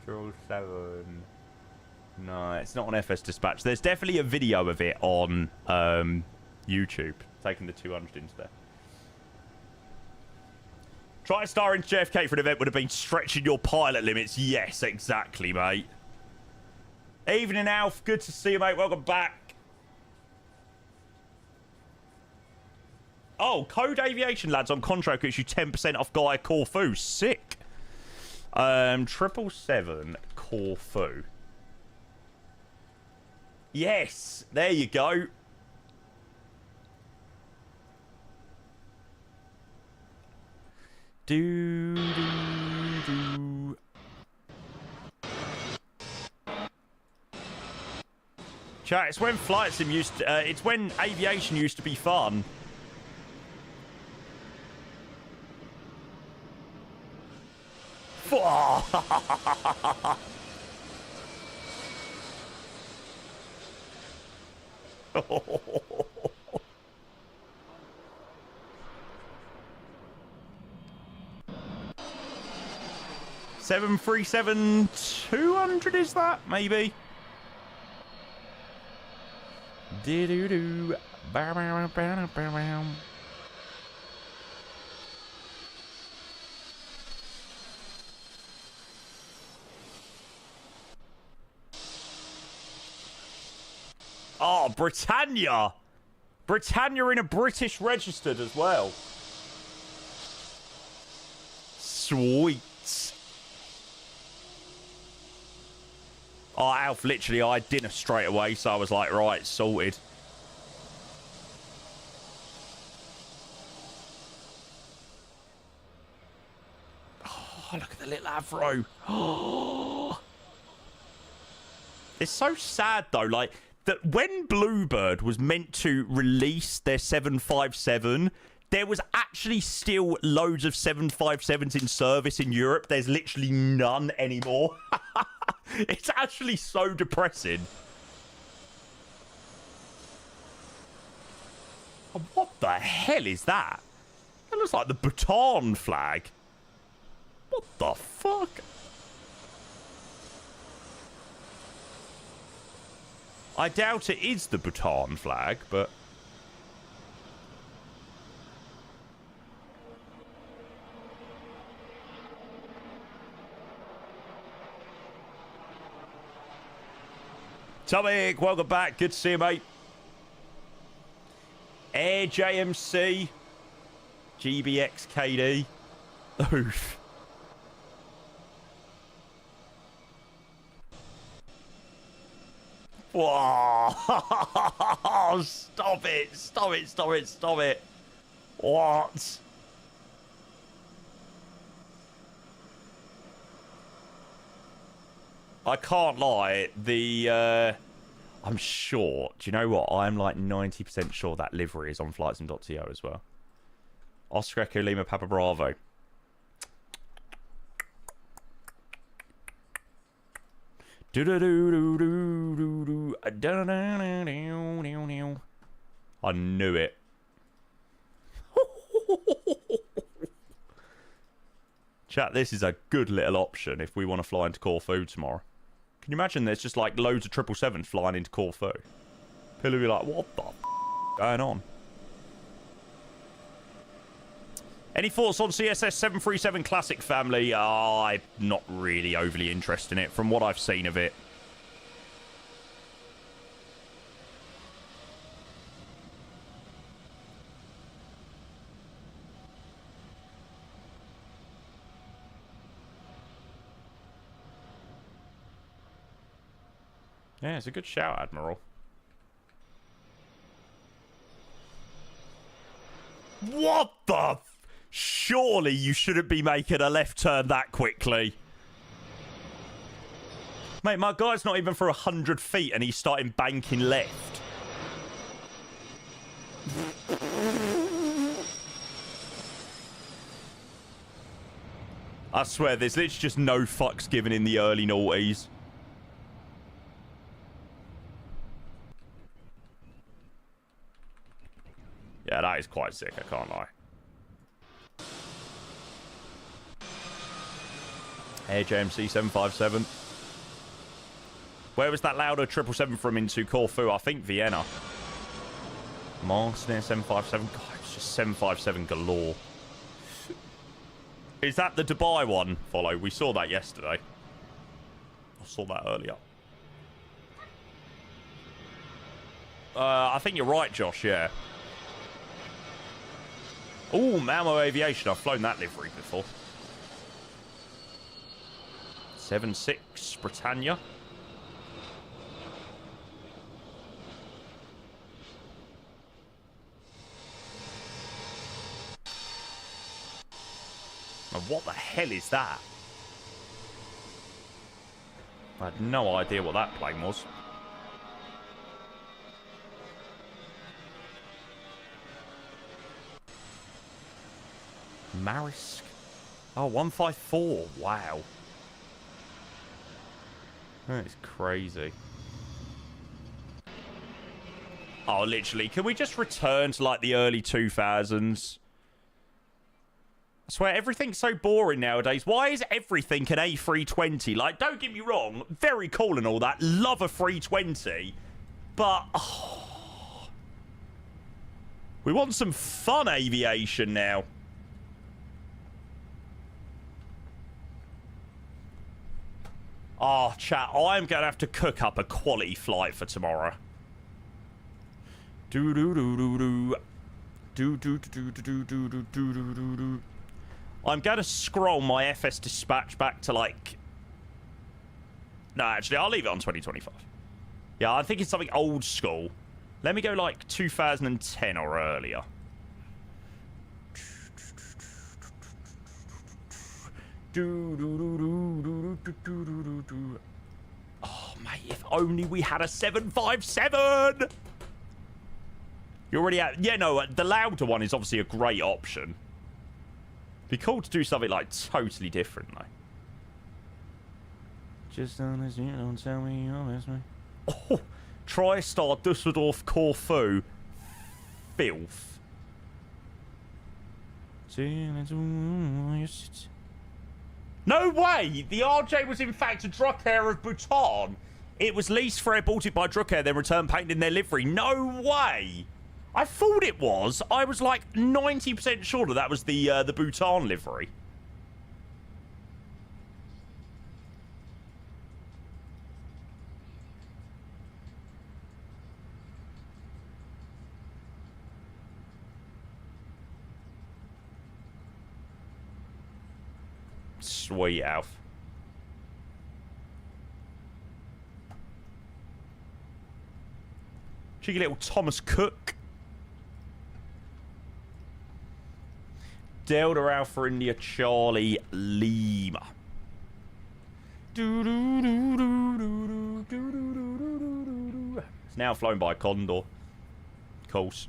Control 7. No, it's not on FS Dispatch. There's definitely a video of it on YouTube, taking the 200 into there. Try star into JFK for an event would have been stretching your pilot limits. Yes, exactly, mate. Evening, Alf. Good to see you, mate. Welcome back. Oh, Code Aviation, lads, on contract gives you 10% off Gaia Corfu. Sick. 777 Corfu. Yes, there you go. Do. Chat, it's when flight sim used to, it's when aviation used to be fun. Seven 737-200 is that? Maybe. Do. Oh, Britannia. Britannia in a British registered as well. Sweet. Oh, Alf, literally, I had dinner straight away, so I was like, right, sorted. Oh, look at the little Avro. Oh. It's so sad, though, like, that when Bluebird was meant to release their 757, there was actually still loads of 757s in service in Europe. There's literally none anymore. It's actually so depressing. What the hell is that? That looks like the Bhutan flag. What the fuck? I doubt it is the Bhutan flag, but... Tomic, welcome back. Good to see you, mate. Air JMC. GBXKD. Oof. Whoa. Stop it. Stop it. Stop it. Stop it. What? I can't lie. I'm sure. Do you know what? I'm like 90% sure that livery is on flightsim.to as well. Oscar Echo Lima Papa Bravo. I knew it. Chat, this is a good little option if we want to fly into Corfu tomorrow. Can you imagine there's just like loads of 777s flying into Corfu? People will be like, what the going on? Any thoughts on CSS 737 Classic family? I'm not really overly interested in it from what I've seen of it. Yeah, it's a good shout, Admiral. What the... Surely you shouldn't be making a left turn that quickly. Mate, my guy's not even for 100 feet and he's starting banking left. I swear, there's literally just no fucks given in the early noughties. Yeah, that is quite sick, I can't lie. Air JMC 757. Where was that louder 777 from into Corfu? I think Vienna. Marston 757. God, it's just 757 galore. Is that the Dubai one, Follow? We saw that yesterday. I saw that earlier. I think you're right, Josh, yeah. Oh, Malmo Aviation. I've flown that livery before. 7-6 Britannia. Now, what the hell is that? I had no idea what that plane was. Marisk. Oh, 154. Wow. That is crazy. Oh, literally. Can we just return to, like, the early 2000s? I swear, everything's so boring nowadays. Why is everything an A320? Like, don't get me wrong. Very cool and all that. Love a 320. But, oh, we want some fun aviation now. Oh, chat, I'm going to have to cook up a quality flight for tomorrow. I'm going to scroll my FS dispatch back to, like... No, actually, I'll leave it on 2025. Yeah, I think it's something old school. Let me go, like, 2010 or earlier. Oh, mate, if only we had a 757! You already have... Yeah, no, the louder one is obviously a great option. Be cool to do something, like, totally different, though. Just honest, you don't tell me you'll miss me. Oh, TriStar Dusseldorf Corfu. Filth. No way! The RJ was in fact a Druckair of Bhutan. It was leased for Air Baltic by Druckair, then returned painted in their livery. No way! I thought it was. I was like 90% sure that was the Bhutan livery. Sweet, Alf. Cheeky little Thomas Cook. Delta Alpha India Charlie Lima. It's now flown by Condor. Of course.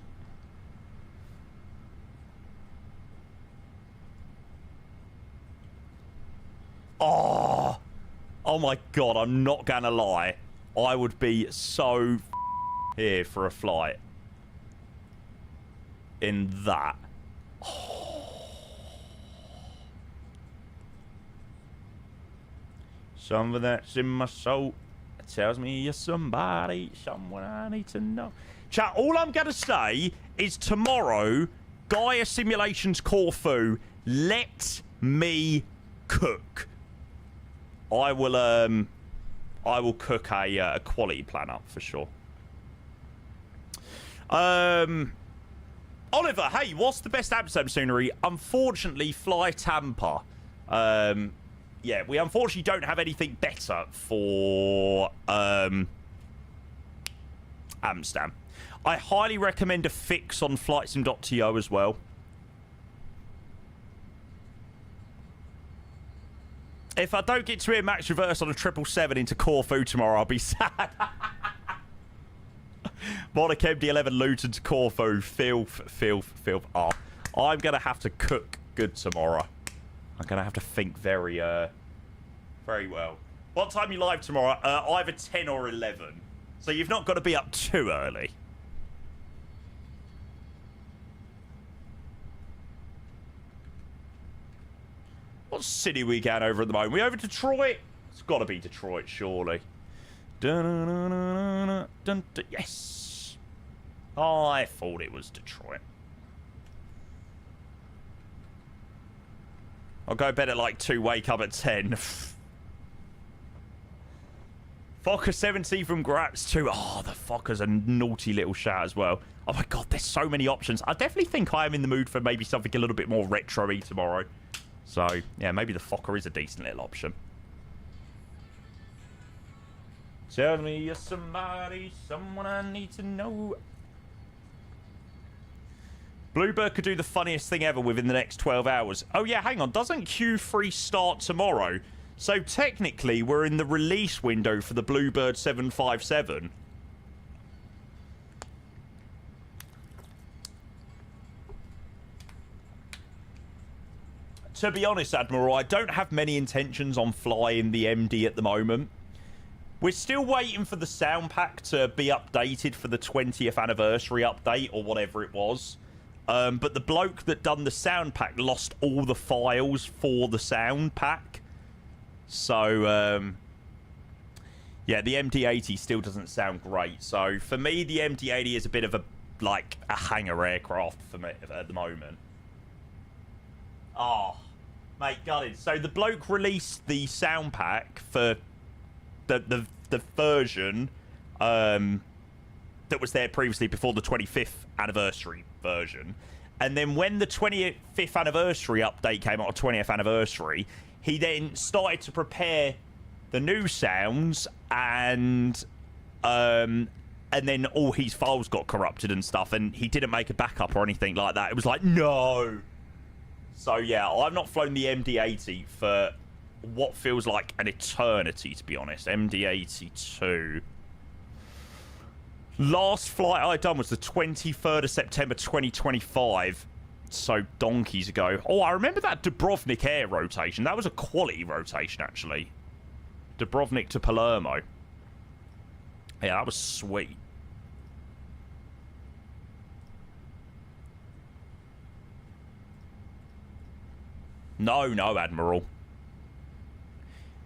Oh my god, I'm not gonna lie. I would be so here for a flight in that. Something that's in my soul tells me you're somebody, someone I need to know. Chat, all I'm going to say is tomorrow, Gaia Simulations Corfu, let me cook. I will cook a quality plan up for sure. Oliver, hey, what's the best Amsterdam scenery? Unfortunately, Fly Tampa. Yeah, we unfortunately don't have anything better for Amsterdam. I highly recommend a fix on flightsim.to as well. If I don't get to hear Max Reverse on a 777 into Corfu tomorrow, I'll be sad. Monarch MD-11 Luton to Corfu. Filth. Oh, I'm going to have to cook good tomorrow. I'm going to have to think very well. What time are you live tomorrow? Either 10 or 11. So you've not got to be up too early. What city are we going over at the moment? We over Detroit? It's got to be Detroit, surely. Yes. I thought it was Detroit. I'll go bed at like 2, wake up at 10. Fokker 70 from Grats 2. Oh, the Fokker's a naughty little shout as well. Oh my god, there's so many options. I definitely think I am in the mood for maybe something a little bit more retro-y tomorrow. So, yeah, maybe the Fokker is a decent little option. Tell me you're somebody, someone I need to know. Bluebird could do the funniest thing ever within the next 12 hours. Oh, yeah, hang on. Doesn't Q3 start tomorrow? So, technically, we're in the release window for the Bluebird 757. To be honest, Admiral, I don't have many intentions on flying the MD at the moment. We're still waiting for the sound pack to be updated for the 20th anniversary update or whatever it was. But the bloke that done the sound pack lost all the files for the sound pack. So, yeah, the MD-80 still doesn't sound great. So, for me, the MD-80 is a bit of a hangar aircraft for me at the moment. Oh, mate, gutted. So, the bloke released the sound pack for the version that was there previously before the 25th anniversary version. And then when the 25th anniversary update came out, or 20th anniversary, he then started to prepare the new sounds, and then all his files got corrupted and stuff, and he didn't make a backup or anything like that. It was like, no. So yeah, I've not flown the MD-80 for what feels like an eternity, to be honest. MD-82. Last flight I done was the 23rd of September 2025. So donkeys ago. Oh, I remember that Dubrovnik Air rotation. That was a quality rotation, actually. Dubrovnik to Palermo. Yeah, that was sweet. No, Admiral.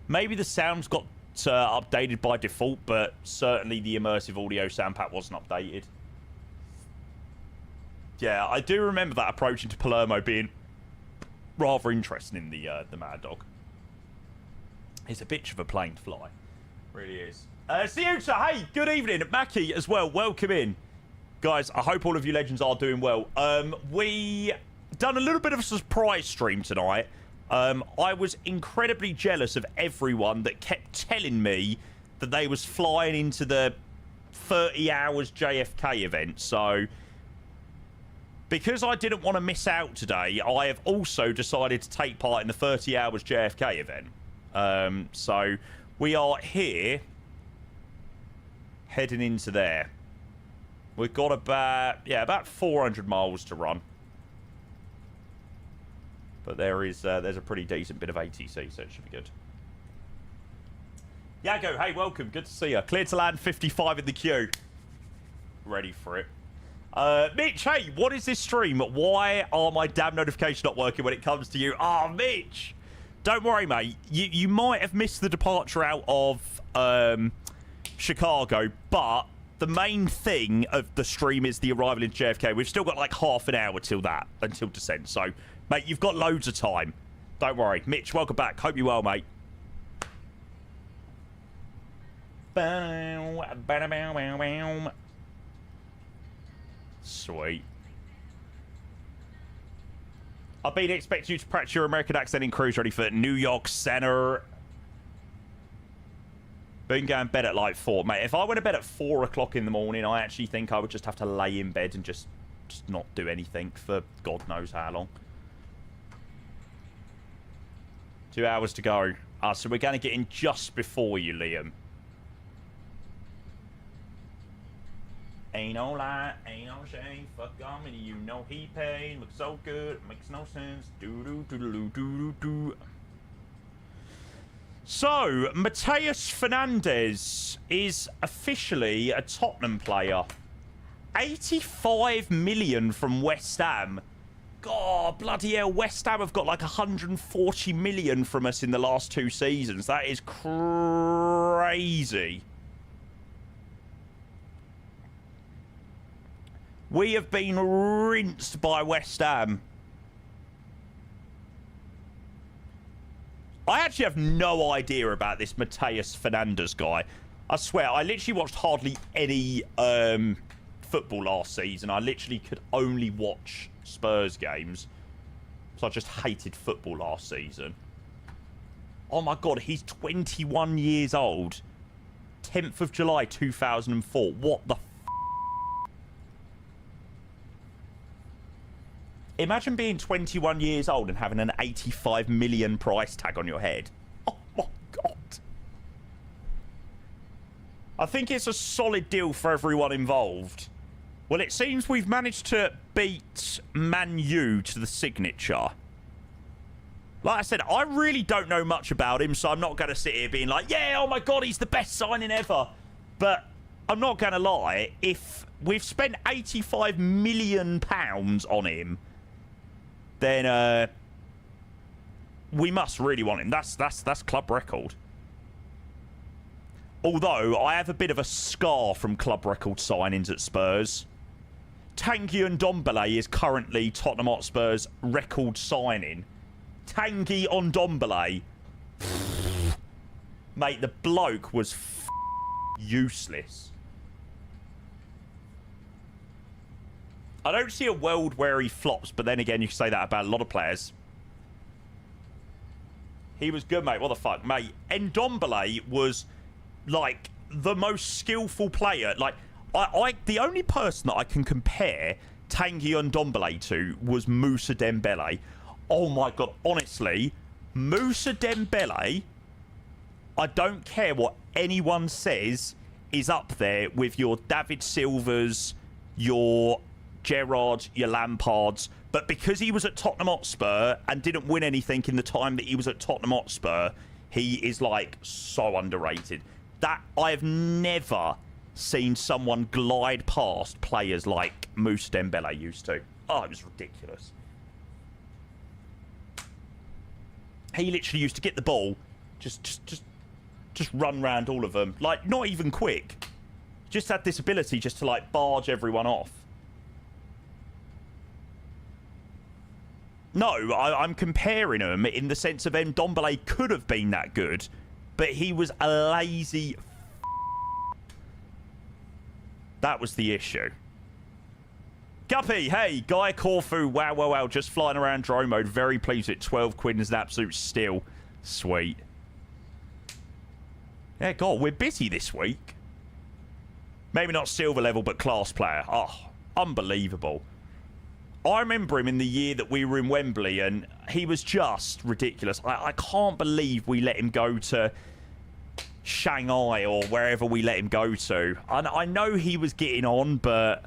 Maybe the sounds got updated by default, but certainly the immersive audio sound pack wasn't updated. Yeah, I do remember that approach into Palermo being rather interesting in the Mad Dog. It's a bitch of a plane to fly. Really is. Siuta, hey, good evening. Mackie as well, welcome in. Guys, I hope all of you legends are doing well. We done a little bit of a surprise stream tonight. I was incredibly jealous of everyone that kept telling me that they was flying into the 30 Hours JFK event. So, because I didn't want to miss out today, I have also decided to take part in the 30 Hours JFK event. So, we are here, heading into there. We've got about 400 miles to run. But there's a pretty decent bit of ATC, so it should be good. Yago, hey, welcome. Good to see you. Clear to land 55 in the queue. Ready for it. Mitch, hey, what is this stream? Why are my damn notifications not working when it comes to you? Oh, Mitch. Don't worry, mate. You might have missed the departure out of Chicago, but the main thing of the stream is the arrival in JFK. We've still got like half an hour till descent. So, mate, you've got loads of time. Don't worry. Mitch, welcome back. Hope you're well, mate. Sweet. I've been expecting you to practice your American accent in cruise ready for New York Center. Been going to bed at like 4. Mate, if I went to bed at 4 o'clock in the morning, I actually think I would just have to lay in bed and just not do anything for God knows how long. 2 hours to go. So we're going to get in just before you, Liam. Ain't no lie, ain't no shame. Fuck on me, you know he paid. Looks so good, it makes no sense. Do. So, Mateus Fernandes is officially a Tottenham player. 85 million from West Ham. God, bloody hell, West Ham have got like 140 million from us in the last 2 seasons. That is crazy. We have been rinsed by West Ham. I actually have no idea about this Mateus Fernandes guy. I swear, I literally watched hardly any football last season. I literally could only watch Spurs games. So I just hated football last season. Oh my God, he's 21 years old. 10th of July 2004. What the f? Imagine being 21 years old and having an 85 million price tag on your head. Oh my God. I think it's a solid deal for everyone involved. Well, it seems we've managed to beat Man U to the signature. Like I said, I really don't know much about him, so I'm not going to sit here being like, yeah, oh my God, he's the best signing ever. But I'm not going to lie, if we've spent £85 million on him, then we must really want him. That's club record. Although I have a bit of a scar from club record signings at Spurs. Tanguy Ndombele is currently Tottenham Hotspur's record signing. Tanguy Ndombele, mate, the bloke was useless. I don't see a world where he flops, but then again, you can say that about a lot of players. He was good, mate. What the fuck, mate? Ndombele was, like, the most skillful player. Like, the only person that I can compare Tanguy Ndombele to was Moussa Dembele. Oh, my God. Honestly, Moussa Dembele, I don't care what anyone says, is up there with your David Silvas, your Gerrard, your Lampards, but because he was at Tottenham Hotspur and didn't win anything in the time that he was at Tottenham Hotspur, he is like so underrated. That I have never seen someone glide past players like Moussa Dembele used to. Oh, it was ridiculous. He literally used to get the ball, just run round all of them, like not even quick. Just had this ability just to like barge everyone off. No, I'm comparing him in the sense of Ndombele could have been that good, but he was a lazy That was the issue. Guppy, hey, Guy Corfu, wow, wow, wow, just flying around drone mode. Very pleased with 12 quid is an absolute steal. Sweet. Yeah, God, we're busy this week. Maybe not silver level, but class player. Oh, unbelievable. I remember him in the year that we were in Wembley, and he was just ridiculous. I can't believe we let him go to Shanghai or wherever we let him go to. I know he was getting on, but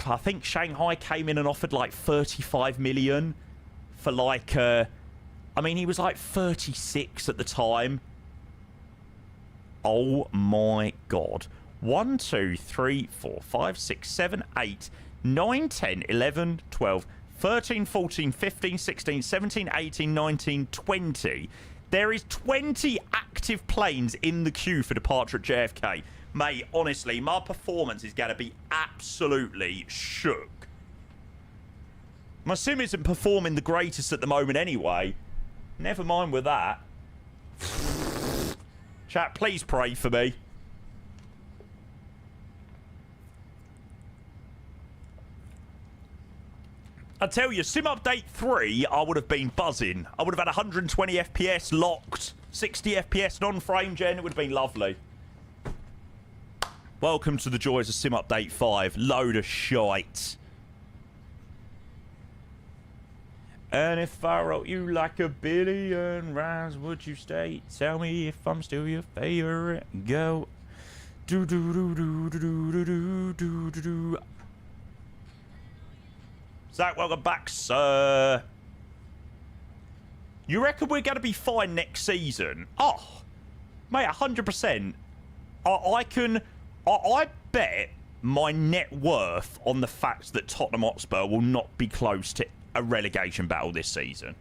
I think Shanghai came in and offered like 35 million for like, I mean, he was like 36 at the time. Oh my God. 1, 2, 3, 4, 5, 6, 7, 8, 9, 10, 11, 12, 13, 14, 15, 16, 17, 18, 19, 20. There is 20 active planes in the queue for departure at JFK. Mate, honestly, my performance is going to be absolutely shook. My sim isn't performing the greatest at the moment anyway. Never mind with that. Chat, please pray for me. I tell you, Sim Update 3, I would have been buzzing. I would have had 120 FPS locked, 60 FPS non-frame gen. It would have been lovely. Welcome to the joys of Sim Update 5. Load of shite. And if I wrote you like a billion rhymes, would you stay? Tell me if I'm still your favorite. Go. Do do do do do do do do do do. Zach, welcome back, sir. You reckon we're going to be fine next season? Oh, mate, 100%. I bet my net worth on the fact that Tottenham Hotspur will not be close to a relegation battle this season.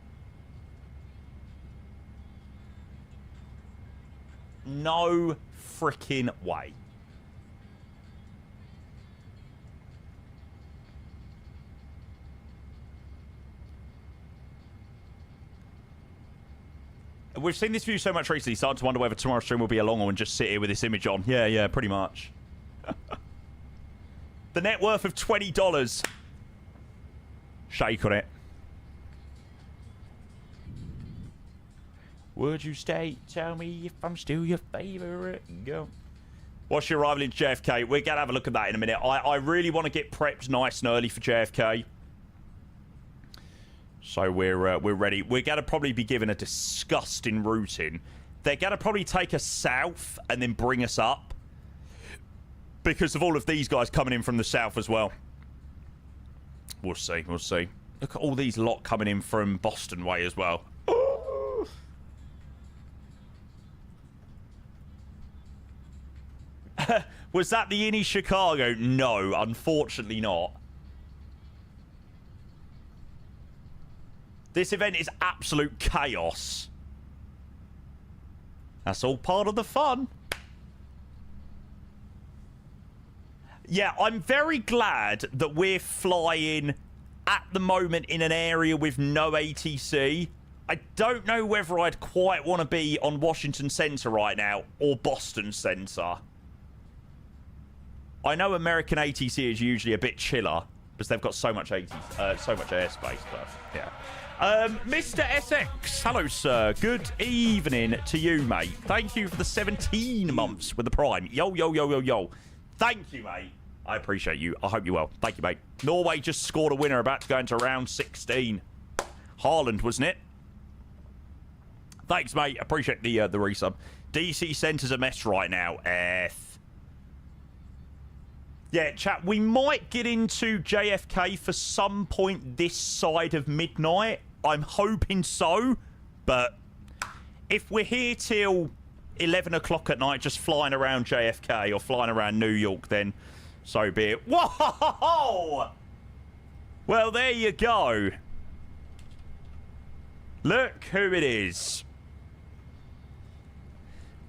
No freaking way. We've seen this view so much recently, starting to wonder whether tomorrow's stream will be a long one and just sit here with this image on. Yeah, pretty much. The net worth of $20. Shake on it. Would you stay? Tell me if I'm still your favourite. Go. What's your arrival in JFK? We're going to have a look at that in a minute. I really want to get prepped nice and early for JFK. So we're ready. We're going to probably be given a disgusting routing. They're going to probably take us south and then bring us up. Because of all of these guys coming in from the south as well. We'll see, we'll see. Look at all these lot coming in from Boston way as well. Ooh. Was that the Innie Chicago? No, unfortunately not. This event is absolute chaos. That's all part of the fun. Yeah, I'm very glad that we're flying at the moment in an area with no ATC. I don't know whether I'd quite want to be on Washington Center right now or Boston Center. I know American ATC is usually a bit chiller because they've got so much so much airspace, but yeah. Mr. SX, hello, sir. Good evening to you, mate. Thank you for the 17 months with the Prime. Yo, yo, yo, yo, yo. Thank you, mate. I appreciate you. I hope you're well. Thank you, mate. Norway just scored a winner, about to go into round 16. Haaland, wasn't it? Thanks, mate. Appreciate the resub. DC Centre's a mess right now. Yeah, chat, we might get into JFK for some point this side of midnight. I'm hoping so, but if we're here till 11 o'clock at night just flying around JFK or flying around New York, then so be it. Whoa! Well, there you go. Look who it is.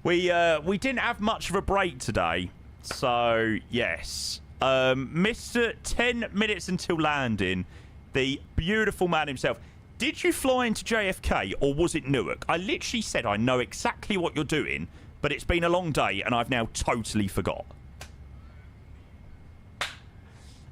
We didn't have much of a break today. So, yes. Mr. 10 minutes until landing, the beautiful man himself. Did you fly into JFK or was it Newark? I literally said I know exactly what you're doing, but it's been a long day and I've now totally forgot.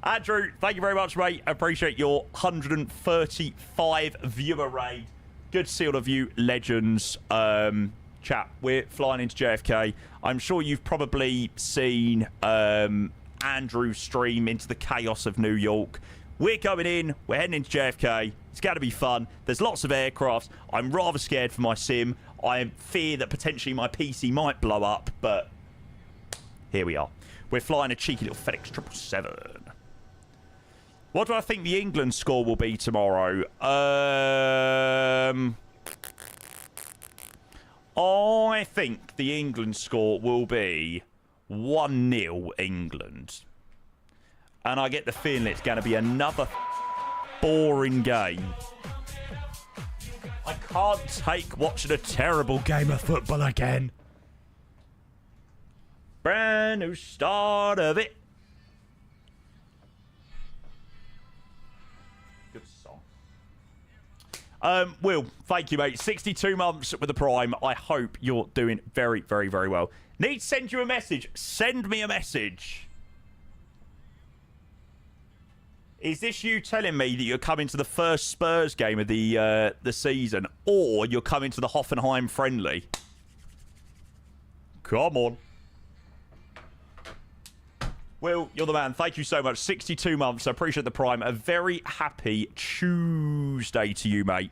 Andrew, thank you very much, mate. I appreciate your 135 viewer raid. Good to see all of you legends. Chat, we're flying into JFK. I'm sure you've probably seen Andrew's stream into the chaos of New York. We're going in. We're heading into JFK. It's going to be fun. There's lots of aircrafts. I'm rather scared for my sim. I fear that potentially my PC might blow up, but here we are. We're flying a cheeky little FedEx 777. What do I think the England score will be tomorrow? I think the England score will be 1-0 England. And I get the feeling it's going to be another boring game. I can't take watching a terrible game of football again. Brand new start of it. Good song. Will, thank you, mate. 62 months with the Prime. I hope you're doing very, very, very well. Need to send you a message. Send me a message. Is this you telling me that you're coming to the first Spurs game of the season, or you're coming to the Hoffenheim friendly? Come on. Will, you're the man. Thank you so much. 62 months. I appreciate the Prime. A very happy Tuesday to you, mate.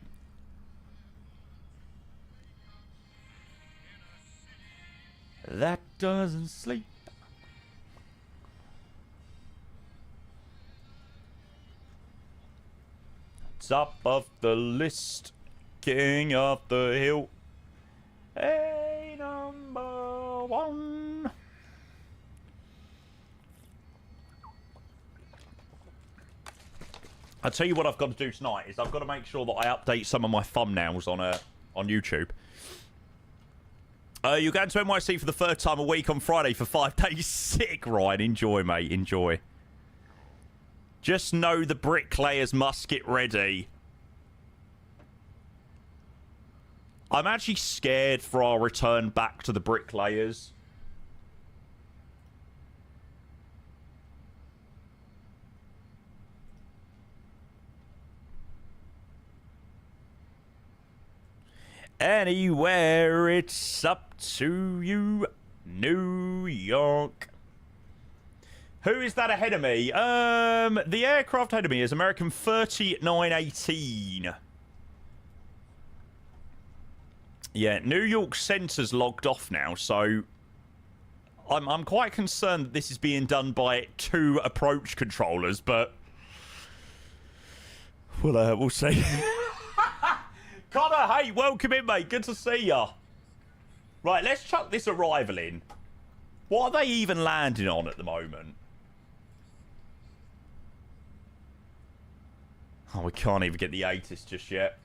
That doesn't sleep. Top of the list, king of the hill. Hey, number one. I'll tell you what I've got to do tonight is I've got to make sure that I update some of my thumbnails on YouTube. You're going to NYC for the third time a week on Friday for 5 days. Sick, Ryan. Enjoy, mate. Enjoy. Just know the bricklayers must get ready. I'm actually scared for our return back to the bricklayers. Anywhere, it's up to you, New York. Who is that ahead of me? The aircraft ahead of me is American 3918. Yeah, New York Centre's logged off now, so I'm quite concerned that this is being done by 2 approach controllers, but we'll see. Connor, hey, welcome in, mate. Good to see ya. Right, let's chuck this arrival in. What are they even landing on at the moment? Oh, we can't even get the ATIS just yet.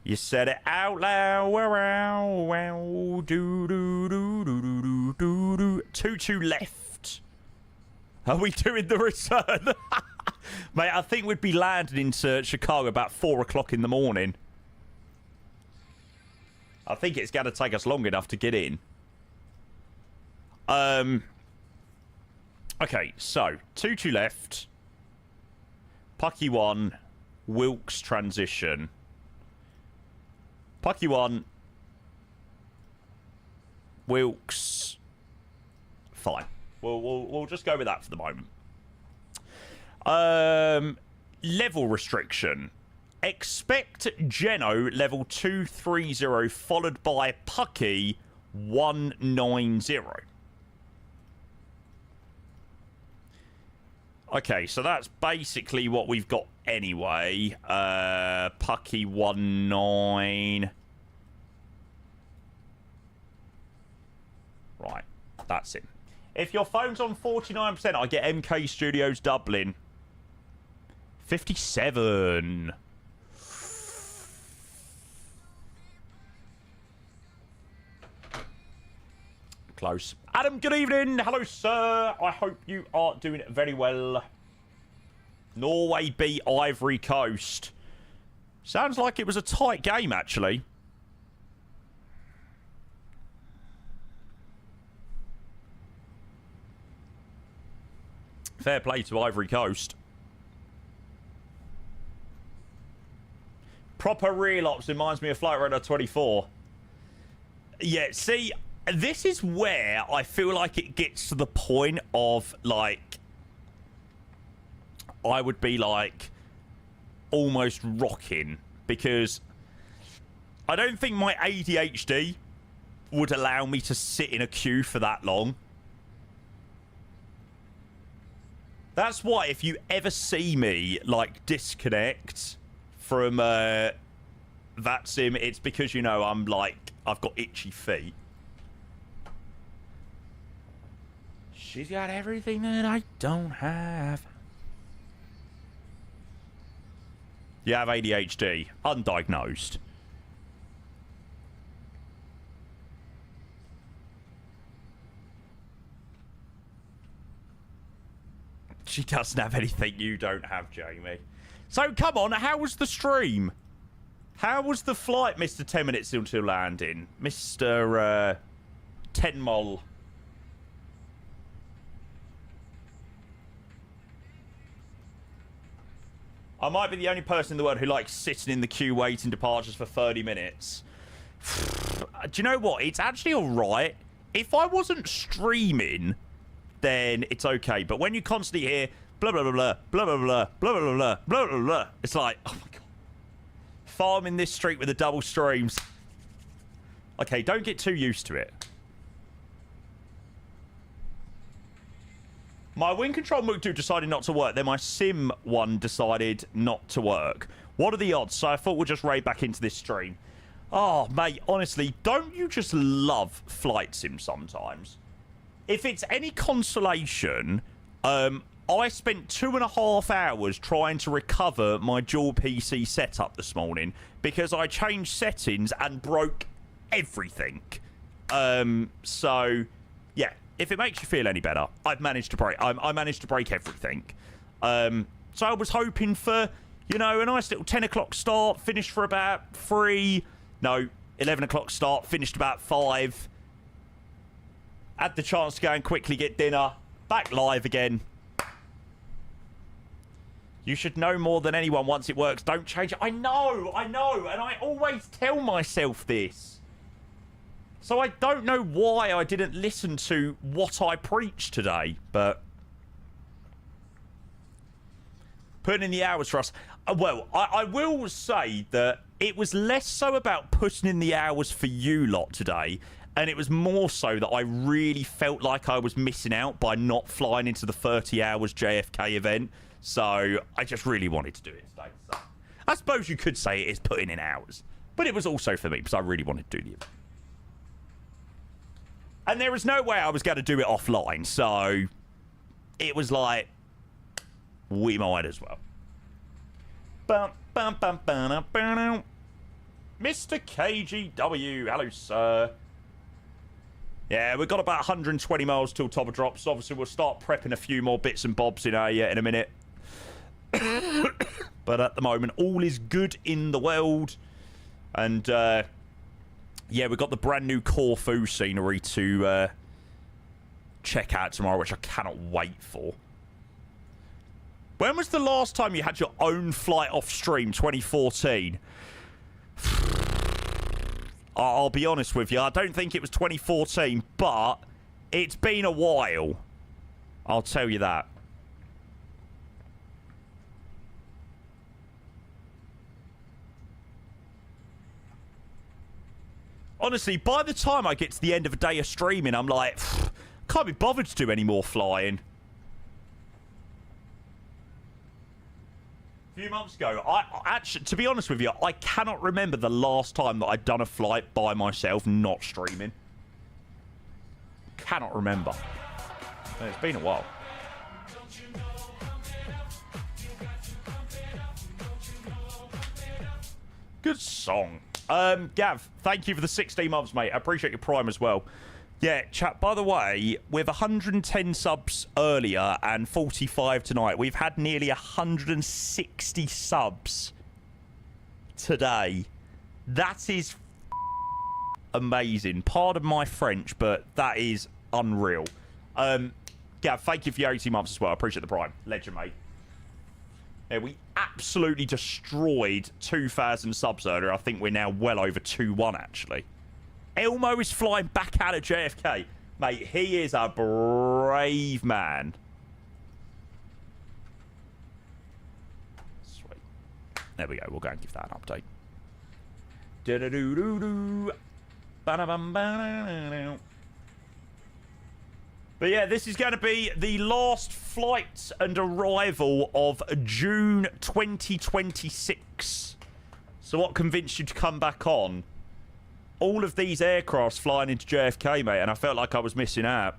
You said it out loud. Wow, wow, do do do do do do do. 2-2 left. Are we doing the return? Mate, I think we'd be landing into Chicago about 4 o'clock in the morning. I think it's going to take us long enough to get in. Okay, so 2-2 left. Pucky 1, Wilkes transition. Pucky 1, Wilkes. Fine. We'll just go with that for the moment. Level restriction. Expect Geno level 230 followed by Pucky 190. Okay, so that's basically what we've got anyway. Pucky 19. Right, that's it. If your phone's on 49%, I get MK Studios Dublin. 57. Close. Adam, good evening. Hello, sir. I hope you are doing very well. Norway beat Ivory Coast. Sounds like it was a tight game, actually. Fair play to Ivory Coast. Proper real ops reminds me of Flight Radar 24. Yeah, see, this is where I feel like it gets to the point of, like, I would be, like, almost rocking. Because I don't think my ADHD would allow me to sit in a queue for that long. That's why if you ever see me, like, disconnect from VATSIM, it's because, you know, I'm, like, I've got itchy feet. She's got everything that I don't have. You have ADHD. Undiagnosed. She doesn't have anything you don't have, Jamie. So, come on, how was the stream? How was the flight, Mr. 10 minutes until landing? Mr. 10 mol. I might be the only person in the world who likes sitting in the queue waiting departures for 30 minutes. Do you know what? It's actually alright. If I wasn't streaming, then it's okay. But when you constantly hear blah, blah, blah, blah, blah, blah, blah, blah, blah, blah, blah, blah, blah, it's like, oh my god. Farming this street with the double streams. Okay, don't get too used to it. My wing control Mook 2 decided not to work. Then my sim one decided not to work. What are the odds? So I thought we'll just raid back into this stream. Oh, mate, honestly, don't you just love flight sim sometimes? If it's any consolation, I spent 2.5 hours trying to recover my dual PC setup this morning because I changed settings and broke everything. So, yeah. If it makes you feel any better, I've managed to break. I managed to break everything. So I was hoping for, you know, a nice little 10 o'clock start, finished for about 3. No, 11 o'clock start, finished about 5. Had the chance to go and quickly get dinner. Back live again. You should know more than anyone once it works. Don't change it. I know. And I always tell myself this. So I don't know why I didn't listen to what I preached today, but putting in the hours for us. Well, I will say that it was less so about putting in the hours for you lot today, and it was more so that I really felt like I was missing out by not flying into the 30 hours JFK event. So I just really wanted to do it today. So I suppose you could say it is putting in hours, but it was also for me because I really wanted to do the event. And there was no way I was going to do it offline, so it was like, we might as well. Mr. KGW, hello, sir. Yeah, we've got about 120 miles till Topper drops. Obviously, we'll start prepping a few more bits and bobs in a minute. But at the moment, all is good in the world. And, yeah, we've got the brand new Corfu scenery to check out tomorrow, which I cannot wait for. When was the last time you had your own flight off stream? 2014. I'll be honest with you. I don't think it was 2014, but it's been a while. I'll tell you that. Honestly, by the time I get to the end of a day of streaming, I'm like, can't be bothered to do any more flying. A few months ago, I actually, to be honest with you, I cannot remember the last time that I'd done a flight by myself, not streaming. Cannot remember. It's been a while. Good song. Gav, thank you for the 16 months, mate. I appreciate your Prime as well. Yeah, chat, by the way, with 110 subs earlier and 45 tonight, we've had nearly 160 subs today. That is amazing. Pardon my French, but that is unreal. Gav, thank you for your 18 months as well. I appreciate the prime. Legend, mate. Yeah, we absolutely destroyed 2,000 subs earlier. I think we're now well over 2-1, actually. Elmo is flying back out of JFK. Mate, he is a brave man. Sweet. There we go. We'll go and give that an update. Do-do-do-do-do. Ba-da-bum-ba-da-da-da. But yeah, this is going to be the last flight and arrival of June 2026. So what convinced you to come back on? All of these aircrafts flying into JFK, mate, and I felt like I was missing out.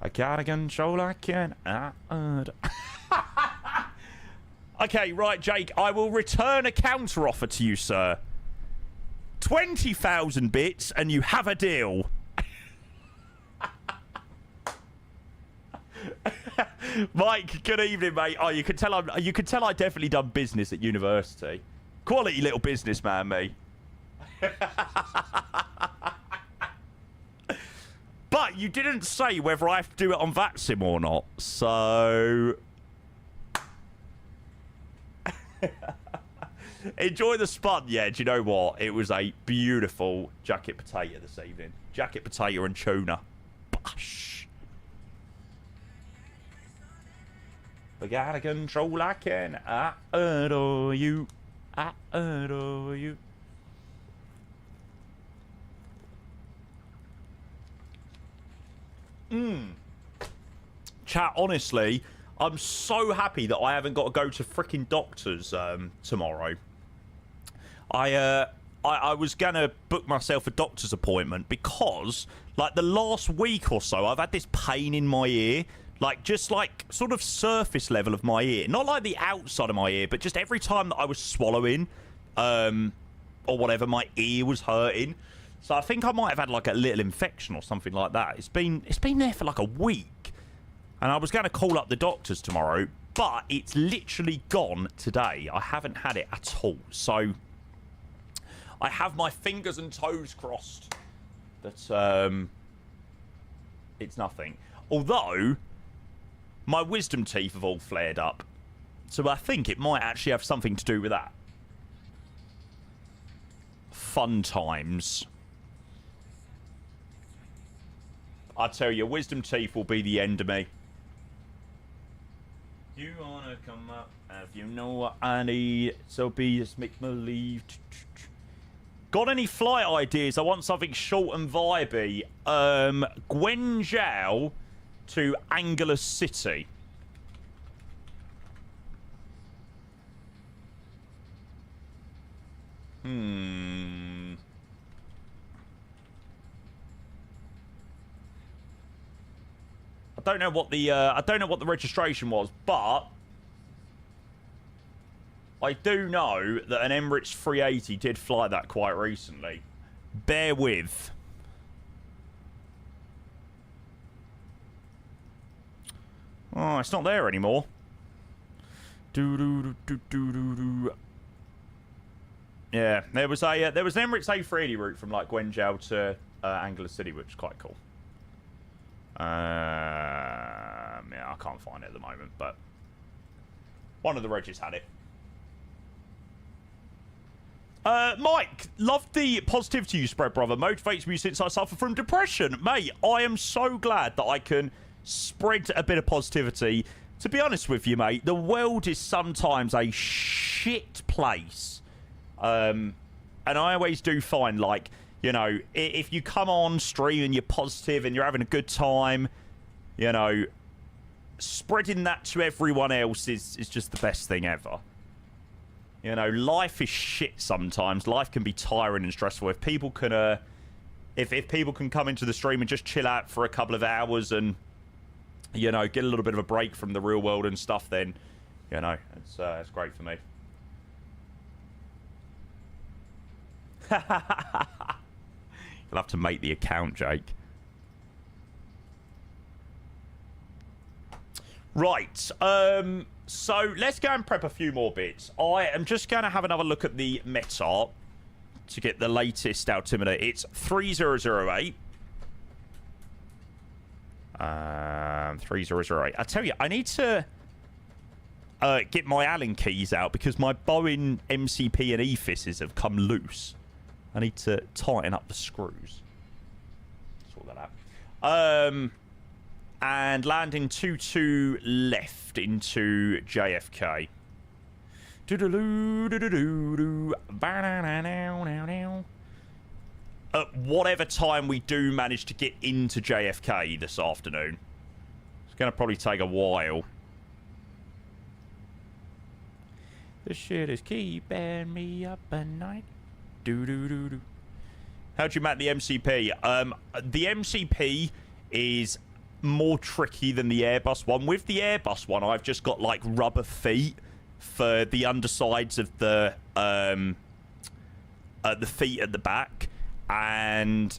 I gotta control I can. Okay, right, Jake. I will return a counter offer to you, sir. 20,000 bits, and you have a deal. Mike, good evening, mate. Oh, you can tell I definitely done business at university. Quality little businessman, me. But you didn't say whether I have to do it on VATSIM or not, so enjoy the spun. Yeah, do you know what? It was a beautiful jacket potato this evening. Jacket potato and tuna. Bush. I gotta control I can. I adore you. I adore you. Chat, honestly, I'm so happy that I haven't got to go to freaking doctors tomorrow. I was gonna book myself a doctor's appointment because, like, the last week or so, I've had this pain in my ear. Like, just, like, sort of surface level of my ear. Not like the outside of my ear, but just every time that I was swallowing, or whatever, my ear was hurting. So I think I might have had, like, a little infection or something like that. It's been there for, like, a week. And I was going to call up the doctors tomorrow, but it's literally gone today. I haven't had it at all. So I have my fingers and toes crossed that it's nothing. Although my wisdom teeth have all flared up. So I think it might actually have something to do with that. Fun times. I tell you, wisdom teeth will be the end of me. You wanna come up, if you know what I need, so be just make me leave. Got any flight ideas? I want something short and vibey. Guangzhou to Angeles City. I don't know what the registration was, but I do know that an Emirates 380 did fly that quite recently. Bear with. Oh, it's not there anymore. Yeah, there was an Emirates A380 route from, like, Guangzhou to Angeles City, which is quite cool. Yeah, I can't find it at the moment, but one of the Regis had it. Mike, love the positivity you spread, brother. Motivates me since I suffer from depression. Mate, I am so glad that I can spread a bit of positivity. To be honest with you, mate, the world is sometimes a shit place. And I always do find, like, you know, if you come on stream and you're positive and you're having a good time, you know, spreading that to everyone else is just the best thing ever. You know, life is shit sometimes. Life can be tiring and stressful. If people can, if people can come into the stream and just chill out for a couple of hours and, you know, get a little bit of a break from the real world and stuff, then, you know, it's great for me. You'll have to make the account, Jake. Right. So let's go and prep a few more bits. I am just going to have another look at the meta to get the latest altimeter. It's 3008. 3008. I tell you, I need to get my Allen keys out because my Boeing MCP and EFISs have come loose. I need to tighten up the screws. Sort that out. And landing 22 left into JFK. At whatever time we do manage to get into JFK this afternoon. It's going to probably take a while. This shit is keeping me up at night. How'd you mount the MCP? The MCP is more tricky than the Airbus one. With the Airbus one, I've just got like rubber feet for the undersides of the feet at the back, and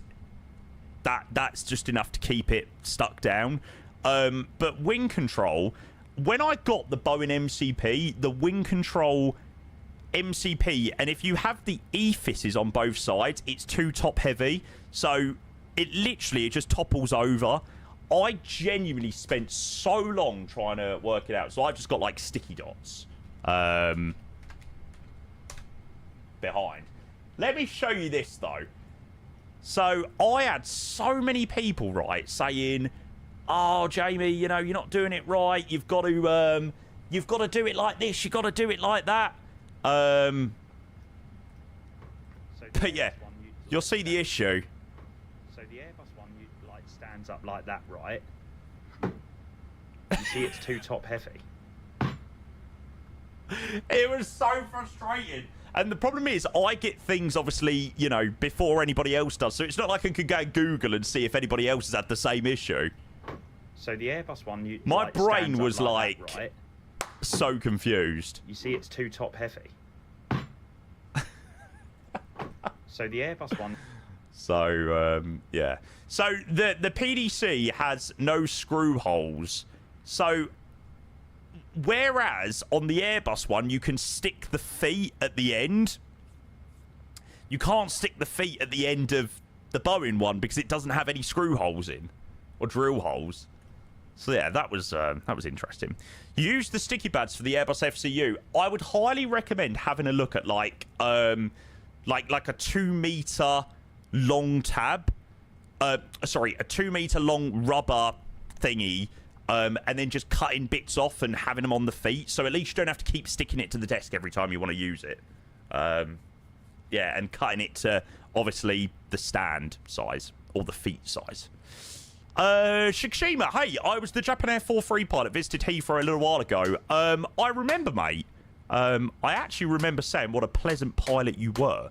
that's just enough to keep it stuck down. But wing control, when I got the Boeing MCP, the wing control MCP, and if you have the EFISs on both sides, it's too top heavy, so it just topples over. I genuinely spent so long trying to work it out, so I've just got like sticky dots behind. Let me show you this though. So I had so many people, right, saying, "Oh, Jamie, you know, you're not doing it right. You've got to do it like this. You've got to do it like that." But yeah, you'll see the issue. So the Airbus one, like stands up like that, right? You see, it's too top heavy. It was so frustrating. And the problem is, I get things, obviously, you know, before anybody else does. So it's not like I could go and Google and see if anybody else has had the same issue. So the Airbus one, my brain was like that, right? So confused. You see, it's too top heavy. So the Airbus one. So yeah. So the PDC has no screw holes. So whereas on the Airbus one you can stick the feet at the end, you can't stick the feet at the end of the Boeing one because it doesn't have any screw holes in or drill holes. So yeah, that was interesting. You use the sticky pads for the Airbus FCU. I would highly recommend having a look at like a 2 meter long tab. Sorry, a 2 meter long rubber thingy. And then just cutting bits off and having them on the feet, so at least you don't have to keep sticking it to the desk every time you want to use it. Yeah, and cutting it to obviously the stand size or the feet size. Shikishima, hey, I was the Japan Air 43 pilot, visited Heathrow a little while ago. I remember, mate. I actually remember saying what a pleasant pilot you were.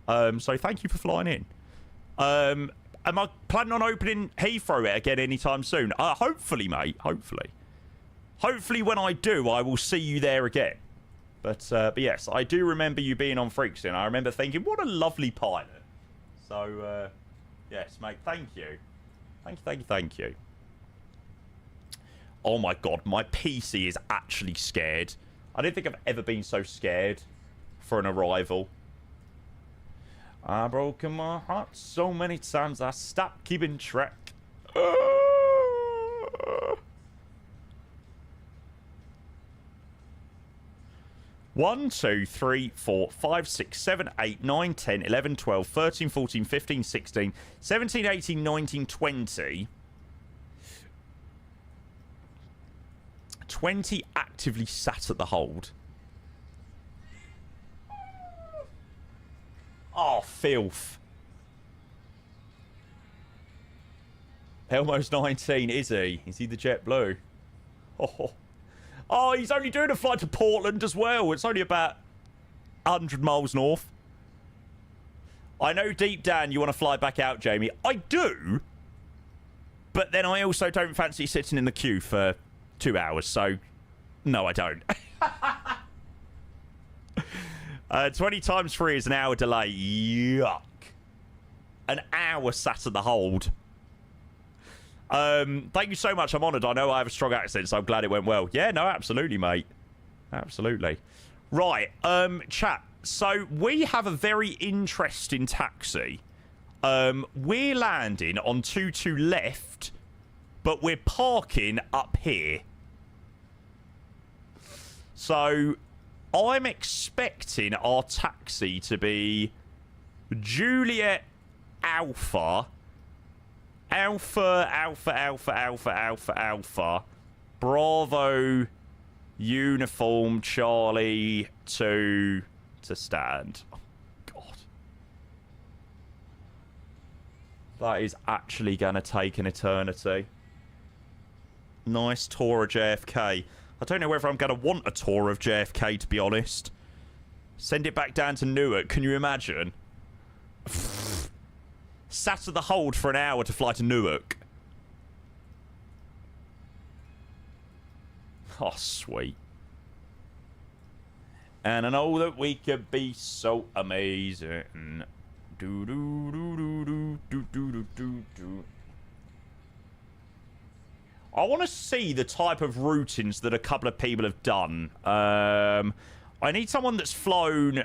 So thank you for flying in. Am I planning on opening Heathrow again anytime soon? Hopefully, mate. Hopefully. Hopefully when I do, I will see you there again. But yes, I do remember you being on Freaks, and I remember thinking, what a lovely pilot. So, yes, mate, thank you. Thank you. Oh my god, my PC is actually scared. I don't think I've ever been so scared for an arrival. I've broken my heart so many times I stopped keeping track. 1, 2, 3, 4, 5, 6, 7, 8, 9, 10, 11, 12, 13, 14, 15, 16, 17, 18, 19, 20. 20 actively sat at the hold. Oh, filth. Elmo's 19, is he? Is he the JetBlue? Oh, he's only doing a flight to Portland as well. It's only about 100 miles north. I know deep down you want to fly back out, Jamie. I do. But then I also don't fancy sitting in the queue for 2 hours. So, no, I don't. 20 times 3 is an hour delay. Yuck. An hour sat at the hold. Thank you so much. I'm honoured. I know I have a strong accent, so I'm glad it went well. Yeah, no, absolutely, mate. Absolutely. Right. Chat. So we have a very interesting taxi. We're landing on 22 left, but we're parking up here. So I'm expecting our taxi to be Juliet Alpha, Alpha, Alpha, Alpha, Alpha, Alpha, Alpha, Bravo, Uniform, Charlie, 2 to stand. Oh, God. That is actually going to take an eternity. Nice tour of JFK. I don't know whether I'm going to want a tour of JFK, to be honest. Send it back down to Newark. Can you imagine? Sat at the hold for an hour to fly to Newark. Oh, sweet. And I know that we could be so amazing. Do do do do do do do do do. I want to see the type of routings that a couple of people have done. I need someone that's flown.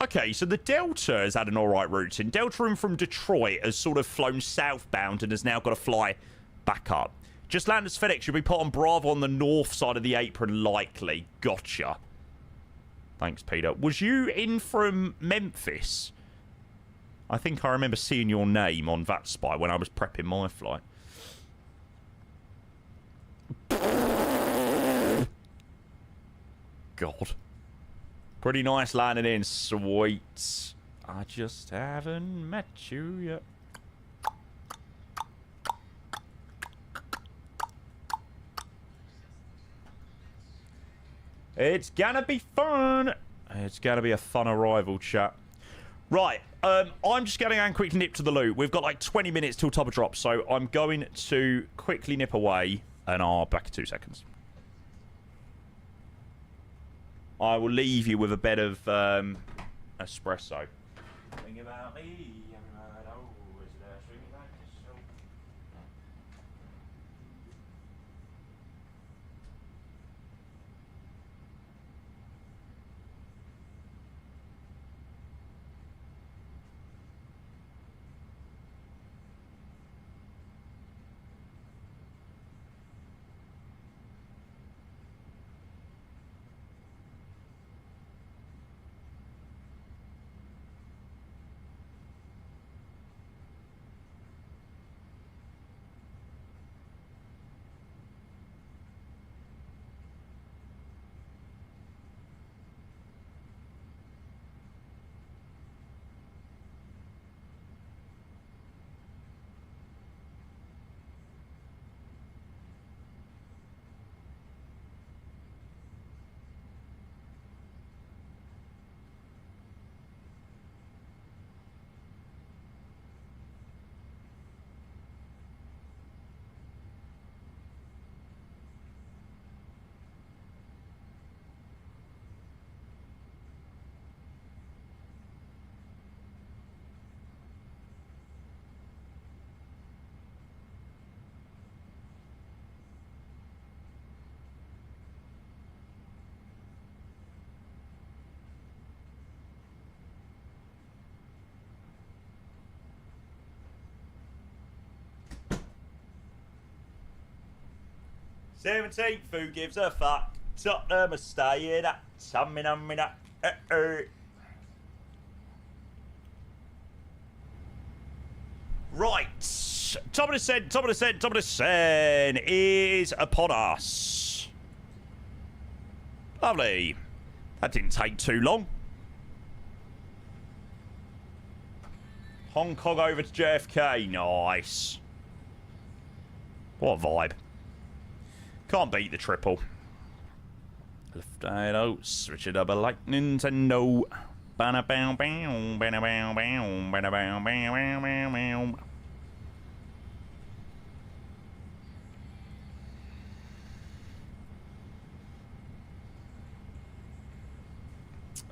Okay, so the Delta has had an alright routing. Delta in from Detroit has sort of flown southbound and has now got to fly back up. Just landed as FedEx. You'll be put on Bravo on the north side of the apron, likely. Gotcha. Thanks, Peter. Was you in from Memphis? I think I remember seeing your name on VATSPY when I was prepping my flight. God. Pretty nice landing in, sweet. I just haven't met you yet. It's gonna be fun. It's gonna be a fun arrival, chat. Right, I'm just gonna go and quickly nip to the loot. We've got like 20 minutes till top of drop, so I'm going to quickly nip away, and I'll back in 2 seconds. I will leave you with a bit of espresso. Think about me. "17th, who gives a fuck? Tottenham are staying up. Summing on me up. Right. Top of the scent, top of the scent, top of the scent is upon us. Lovely. That didn't take too long. Hong Kong over to JFK. Nice. What a vibe. Can't beat the triple. Left eye out, switch it up like Nintendo.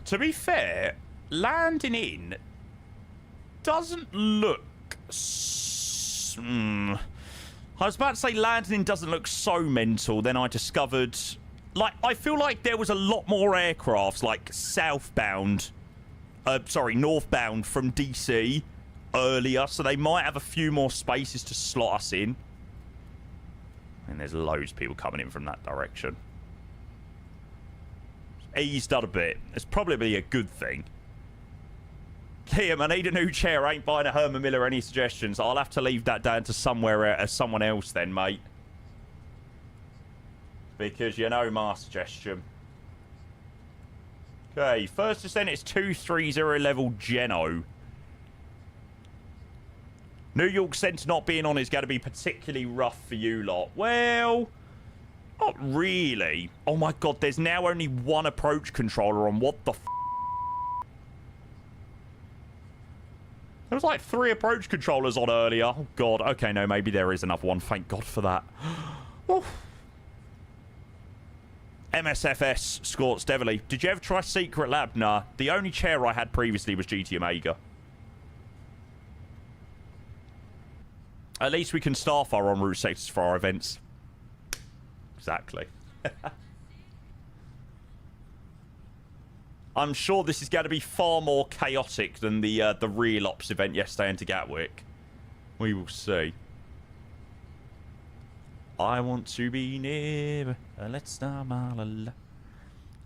To be fair, landing in doesn't look... I was about to say landing in doesn't look so mental, then I discovered like, I feel like there was a lot more aircrafts, like, southbound, northbound from DC earlier, so they might have a few more spaces to slot us in. And there's loads of people coming in from that direction. Eased up a bit. It's probably a good thing. Liam, I need a new chair. I ain't buying a Herman Miller. Any suggestions? I'll have to leave that down to someone else then, mate. Because you know my suggestion. Okay, first descent is 230 level Geno. New York Centre not being on is going to be particularly rough for you lot. Well, not really. Oh my god, there's now only one approach controller on. What the f? There was like 3 approach controllers on earlier. Oh god, okay, no, maybe there is another one. Thank god for that. MSFS Scorts Devilly. Did you ever try Secret Lab? Nah. The only chair I had previously was GT Omega. At least we can staff our en route sectors for our events. Exactly. I'm sure this is going to be far more chaotic than the real ops event yesterday into Gatwick. We will see. I want to be near. Let's start.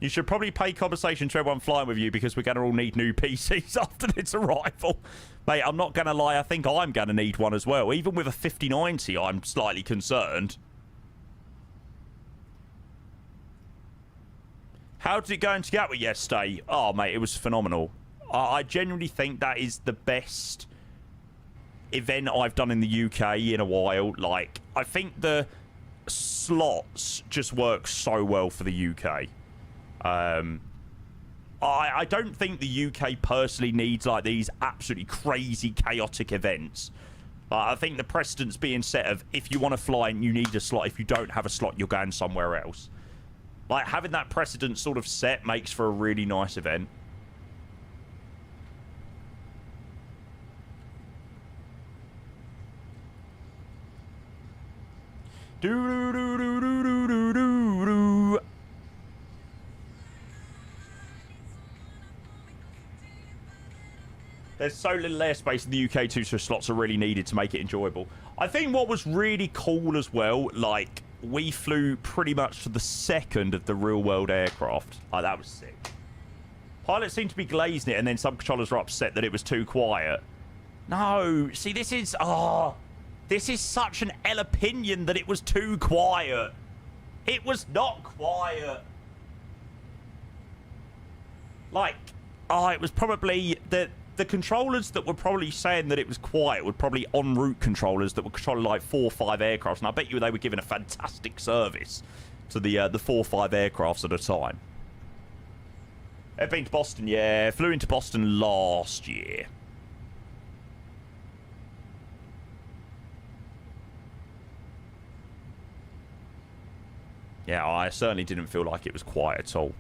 You should probably pay compensation to everyone flying with you because we're going to all need new PCs after its arrival. Mate, I'm not going to lie. I think I'm going to need one as well. Even with a 5090, I'm slightly concerned. How did it go into Gatwick yesterday? Oh, mate, it was phenomenal. I genuinely think that is the best event I've done in the UK in a while. Like, I think the slots just work so well for the UK. I don't think the UK personally needs like these absolutely crazy chaotic events. I think the precedent's being set of if you want to fly and you need a slot, if you don't have a slot, you're going somewhere else. Like, having that precedent sort of set makes for a really nice event. Do-do-do-do-do-do-do-do. There's so little airspace in the UK too, so slots are really needed to make it enjoyable. I think what was really cool as well, like, we flew pretty much to the second of the real-world aircraft. Oh, that was sick. Pilots seemed to be glazing it, and then some controllers were upset that it was too quiet. No, see, this is... Oh, this is such an L opinion that it was too quiet. It was not quiet. Like, oh, it was probably... The controllers that were probably saying that it was quiet were probably en route controllers that were controlling like 4 or 5 aircrafts, and I bet you they were giving a fantastic service to the 4 or 5 aircrafts at a time. I've been to Boston, yeah. Flew into Boston last year. Yeah, I certainly didn't feel like it was quiet at all.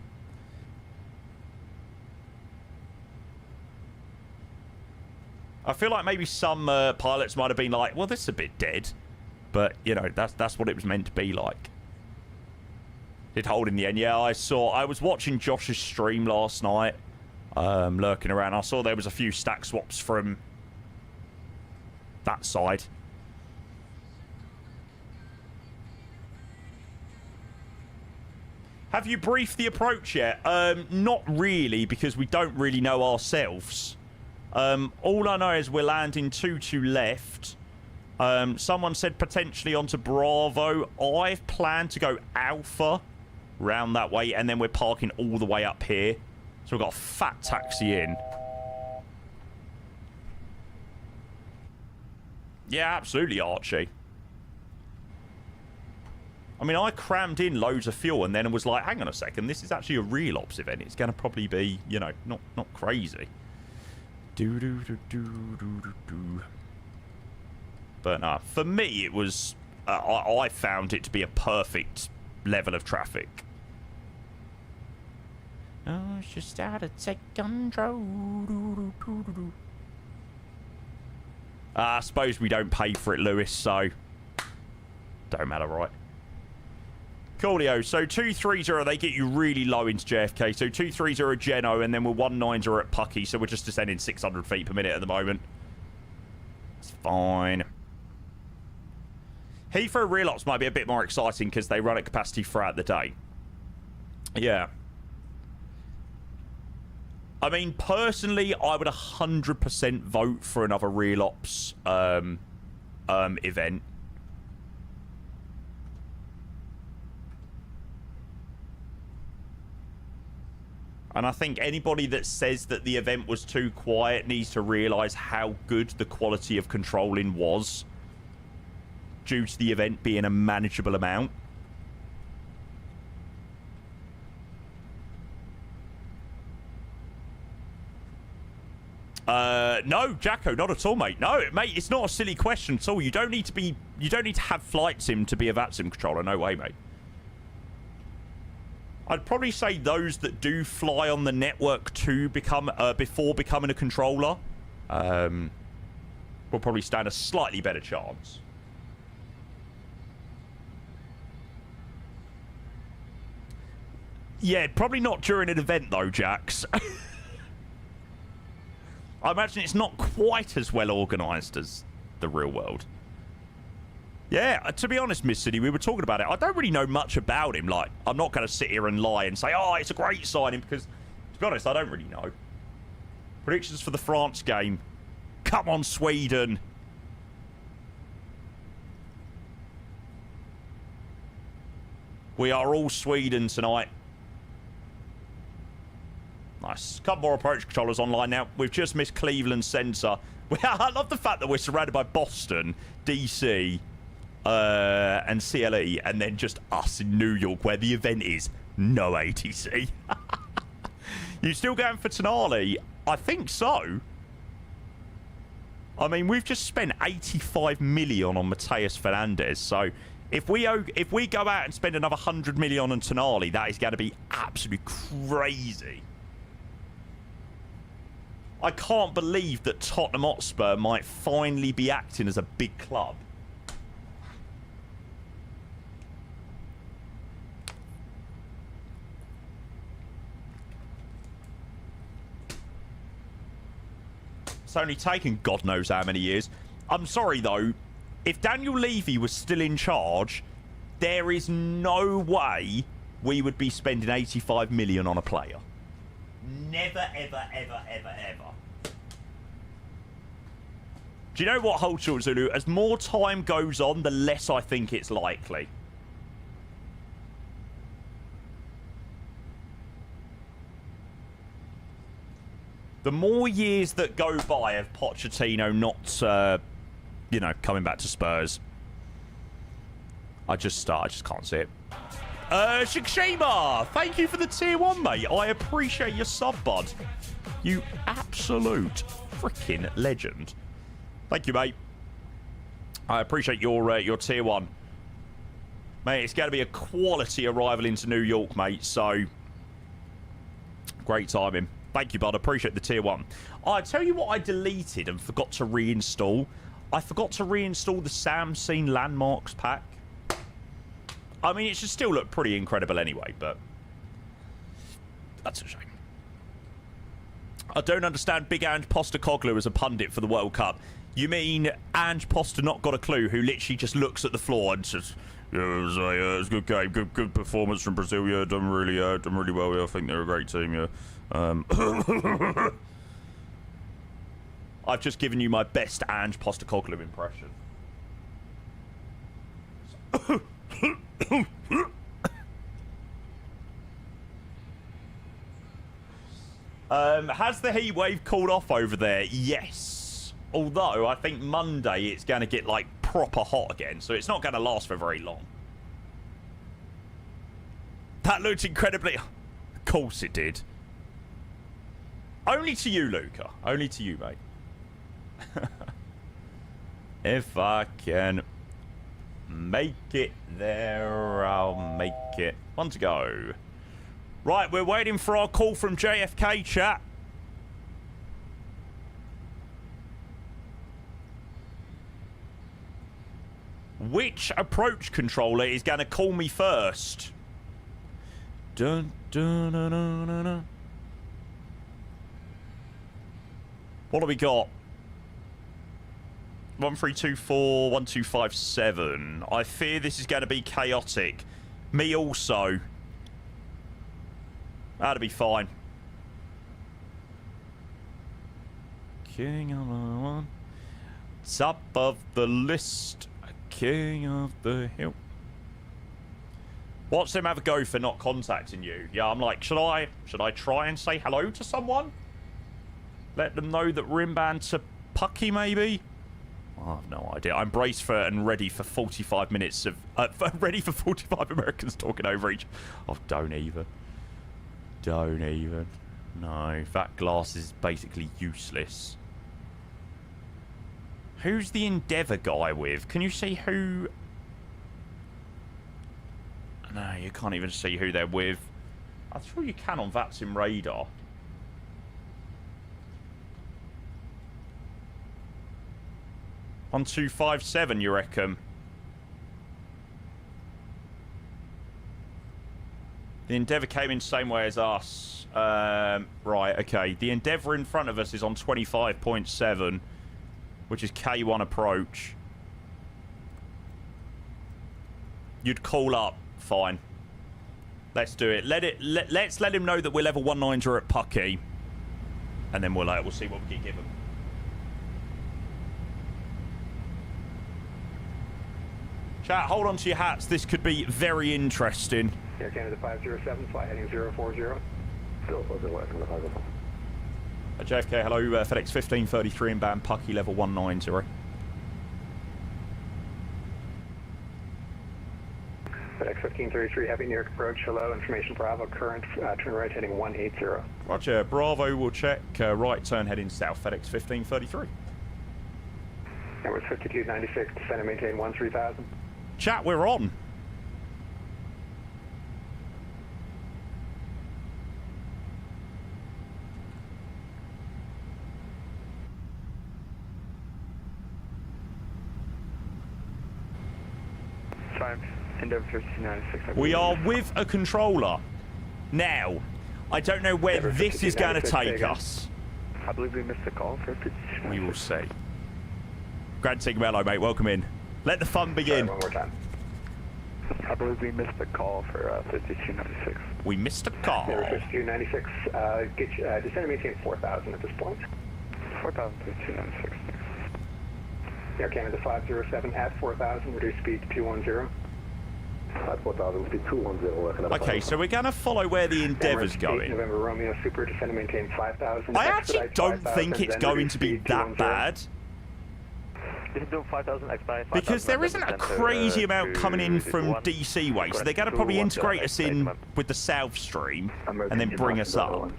I feel like maybe some pilots might have been like, well, this is a bit dead. But, you know, that's what it was meant to be like. Did hold in the end. Yeah, I was watching Josh's stream last night, lurking around. I saw there was a few stack swaps from that side. Have you briefed the approach yet? Not really, because we don't really know ourselves. All I know is we're landing 2-2 left. Someone said potentially onto Bravo. I've planned to go Alpha round that way, and then we're parking all the way up here. So we've got a fat taxi in. Yeah, absolutely, Archie. I mean, I crammed in loads of fuel and then was like, hang on a second, this is actually a real ops event. It's going to probably be, you know, not crazy. But no, for me, it was... I found it to be a perfect level of traffic. Oh, it's just out of take control. I suppose we don't pay for it, Lewis, so... Don't matter, right? Coolio. So 230, they get you really low into JFK. So 230 Geno, and then we're 190 at Pucky. So we're just descending 600 feet per minute at the moment. It's fine. Heathrow real ops might be a bit more exciting because they run at capacity throughout the day. Yeah. I mean, personally, I would 100% vote for another real ops event. And I think anybody that says that the event was too quiet needs to realise how good the quality of controlling was due to the event being a manageable amount. No, Jacko, not at all, mate. No, mate, it's not a silly question at all. You don't need to have flight sim to be a VATSIM controller. No way, mate. I'd probably say those that do fly on the network to become before becoming a controller will probably stand a slightly better chance. Yeah, probably not during an event though, Jax. I imagine it's not quite as well organised as the real world. Yeah, to be honest, Miss City, we were talking about it. I don't really know much about him. Like, I'm not going to sit here and lie and say, oh, it's a great signing, because, to be honest, I don't really know. Predictions for the France game. Come on, Sweden. We are all Sweden tonight. Nice. Couple more approach controllers online now. We've just missed Cleveland Center. I love the fact that we're surrounded by Boston, DC, and CLE, and then just us in New York, where the event is no ATC. You still going for Tonali? I think so. I mean, we've just spent 85 million on Mateus Fernandez, so if we go out and spend another 100 million on Tonali, that is going to be absolutely crazy. I can't believe that Tottenham Hotspur might finally be acting as a big club. It's only taken God knows how many years. I'm sorry, though. If Daniel Levy was still in charge, there is no way we would be spending 85 million on a player. Never, ever, ever, ever, ever. Do you know what, Hold Short Zulu? As more time goes on, the less I think it's likely. The more years that go by of Pochettino not, you know, coming back to Spurs, I just can't see it. Shikshima, thank you for the tier 1, mate. I appreciate your sub, bud. You absolute freaking legend. Thank you, mate. I appreciate your tier 1. Mate, it's going to be a quality arrival into New York, mate, so great timing. Thank you, bud. I appreciate the tier 1. I tell you what I deleted and forgot to reinstall. I forgot to reinstall the Samsung Landmarks pack. I mean, it should still look pretty incredible anyway, but that's a shame. I don't understand Big Ange Postecoglou as a pundit for the World Cup. You mean Ange Poster not got a clue, who literally just looks at the floor and says, yeah, it was a good game, good performance from Brazil, yeah, done really well, yeah, I think they're a great team, yeah. I've just given you my best Ange Postecoglou impression. Has the heat wave cooled off over there? Yes. Although, I think Monday it's going to get, like, proper hot again. So it's not going to last for very long. That looked incredibly... Of course it did. Only to you, Luca. Only to you, mate. If I can make it there, I'll make it. One to go. Right, we're waiting for our call from JFK, chat. Which approach controller is going to call me first? Dun, dun, dun, dun, dun, dun. What do we got? 1324, 1257. I fear this is going to be chaotic. Me also. That'll be fine. King of the one. Top of the list. King of the hill. Watch them have a go for not contacting you. Yeah, I'm like, should I try and say hello to someone? Let them know that we're inbound to Pucky, maybe? I have no idea. I'm braced for and ready for 45 minutes of... ready for 45 Americans talking over each... Oh, don't even. Don't even. No, that glass is basically useless. Who's the Endeavour guy with? Can you see who... No, you can't even see who they're with. I'm sure you can on VATSIM radar. On 257, you reckon? The Endeavour came in the same way as us. Right, okay. The Endeavour in front of us is on 25.7, which is K1 approach. You'd call up. Fine. Let's do it. Let's let him know that we're level 19 at Pucky. And then we'll see what we can give him. Chat, hold on to your hats. This could be very interesting. Air Canada 507, fly heading 040. Still closing away from the 507. JFK, hello, FedEx 1533 inbound Pucky level 190. FedEx 1533, heavy New York approach, hello, information Bravo, current, turn right heading 180. Roger, Bravo will check, right turn heading south, FedEx 1533. Numbers 5296, descend and maintain 13,000. Chat, we're on. Endeavour 5296. We are with a controller. Now, I don't know where this is going to take us. I believe we missed the call for 5296. We will see. Grand Sigmello, mate, welcome in. Let the fun begin. Sorry, one more time. I believe we missed the call for 5296. We missed a call. Endeavour 5296, descend and maintain 4,000 at this point. 4,000, 5296. Air Canada 507 at 4,000, reduce speed to 210. 4,000, speed 210. Okay, so we're going to follow where the Endeavour's going. November Romeo Super, descend and maintain 5,000. I actually don't think it's going to be that bad. Because there isn't a crazy amount coming in from DC way, so they're going to probably integrate us in with the South Stream and then bring us up.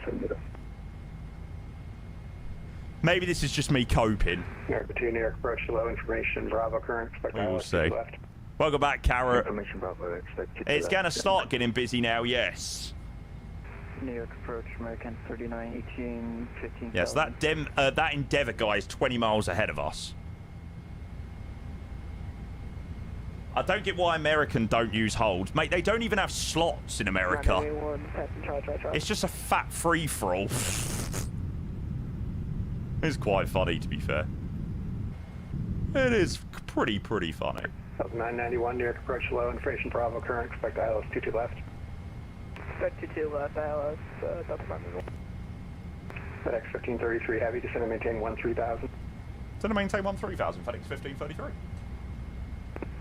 Maybe this is just me coping. New York 2, New York approach to low information, Bravo current, expect We will see. left. Welcome back, Carrot. Information Bravo, expect It's going to start getting busy now, yes. New York approach, American 3918, 15. Yes, that Endeavour guy is 20 miles ahead of us. I don't get why American don't use holds. Mate, they don't even have slots in America. It's just a fat free-for-all. It's quite funny, to be fair. It is pretty funny. 991, New York approach low, information Bravo current, expect ILS 22 left. Expect 22 left, ILS, double FedEx 1533 heavy, descend and maintain 13,000. Descend and maintain 13,000, FedEx 1533.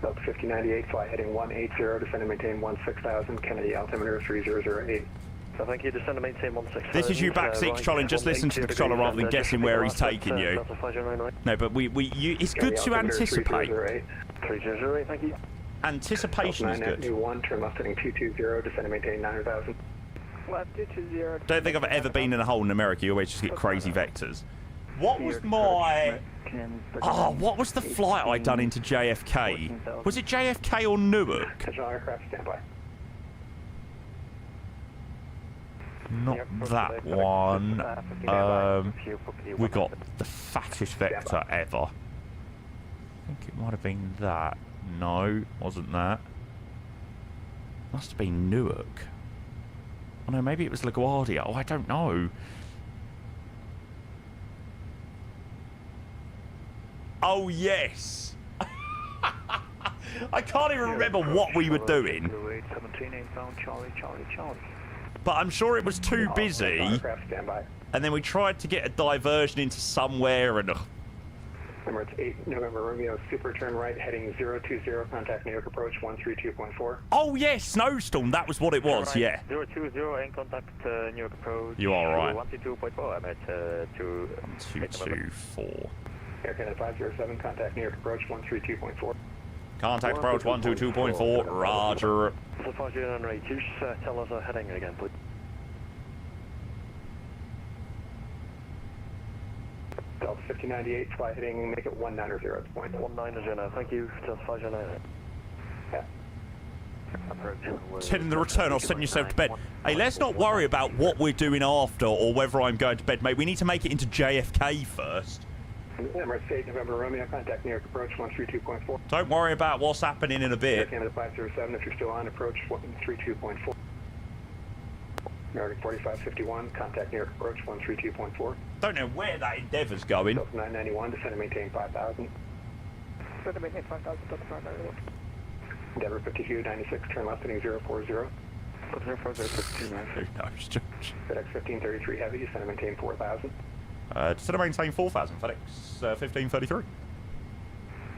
Delta 5098, fly heading 180, descend and maintain 16,000, Kennedy altimeter 3008. So thank you, descend and maintain 16,000. This is you back six trolling, just listen to the controller rather than guessing where he's taking you. No, but it's good to anticipate. 3008, thank you. Anticipation is good. 991, turn left heading 220, descend and maintain 9,000. Left 220. Don't think I've ever been in a hole in America. You always just get crazy vectors. What was my... Oh, what was the flight I done into JFK? Was it JFK or Newark? Attention aircraft, standby. Not that one. We got the fattest vector ever. I think it might have been that. No, wasn't that. Must have been Newark. Oh no, maybe it was LaGuardia. Oh, I don't know. Oh, yes. I can't even remember what we were doing. But I'm sure it was too busy. And then we tried to get a diversion into somewhere and... Number, it's 8 November Romeo, super turn right, heading 020, contact New York approach 132.4. Oh, yes, snowstorm, that was what it was, right, yeah. 020 and contact New York approach. You are right. 122.4, I'm at 224. Air Canada 507, contact New York approach 132.4. Contact approach 122.4, roger. So far, you're on rate, just tell us our heading again, please. Delta 5098, fly heading, make it 190 at this point. 190 now, thank you, Delta 509. Yeah. Sending the return or sending yourself to bed. Hey, let's not worry about what we're doing after or whether I'm going to bed, mate. We need to make it into JFK first. Number 8 November Romeo, contact New York approach 132.4. Don't worry about what's happening in a Air bit. Canada 507, if you're still on, approach 132.4. American 4551, contact New York approach 132.4. Don't know where that Endeavour's going. Delta 991, descend and maintain 5,000. Descend and maintain 5,000, Delta 991. Endeavour 5296, turn left heading 040. Who knows, George? FedEx 1533 heavy, descend and maintain 4,000. Descend and maintain 4,000, FedEx 1533.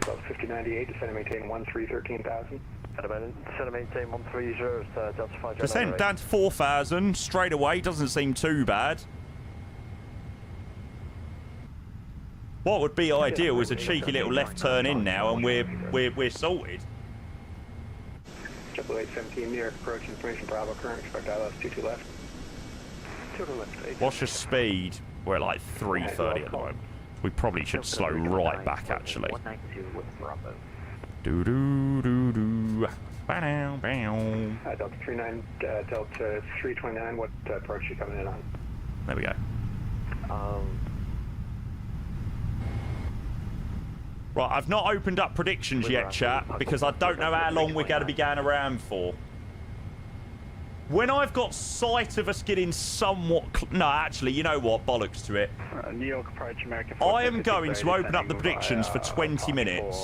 Delta 5098, descend and maintain 13,000. Descend and maintain 130, Delta 509. Descent down to 4,000 straight away, doesn't seem too bad. What would be ideal is a cheeky little left turn in now, and we're sorted. 817 New York approach, information Bravo current, expect ILS 22 left. 2 to left. What's your speed? We're at like 330 at the moment. We probably should slow right back, actually. 192 with Bravo. Do do do do. Bow bow. Delta 39, Delta 329, what approach are you coming in on? There we go. Right, I've not opened up predictions yet, chat, because I don't know how long we're going to be going around for. When I've got sight of us getting somewhat... No, actually, you know what? Bollocks to it. New York approach, American I am going to open up the predictions for 20 minutes.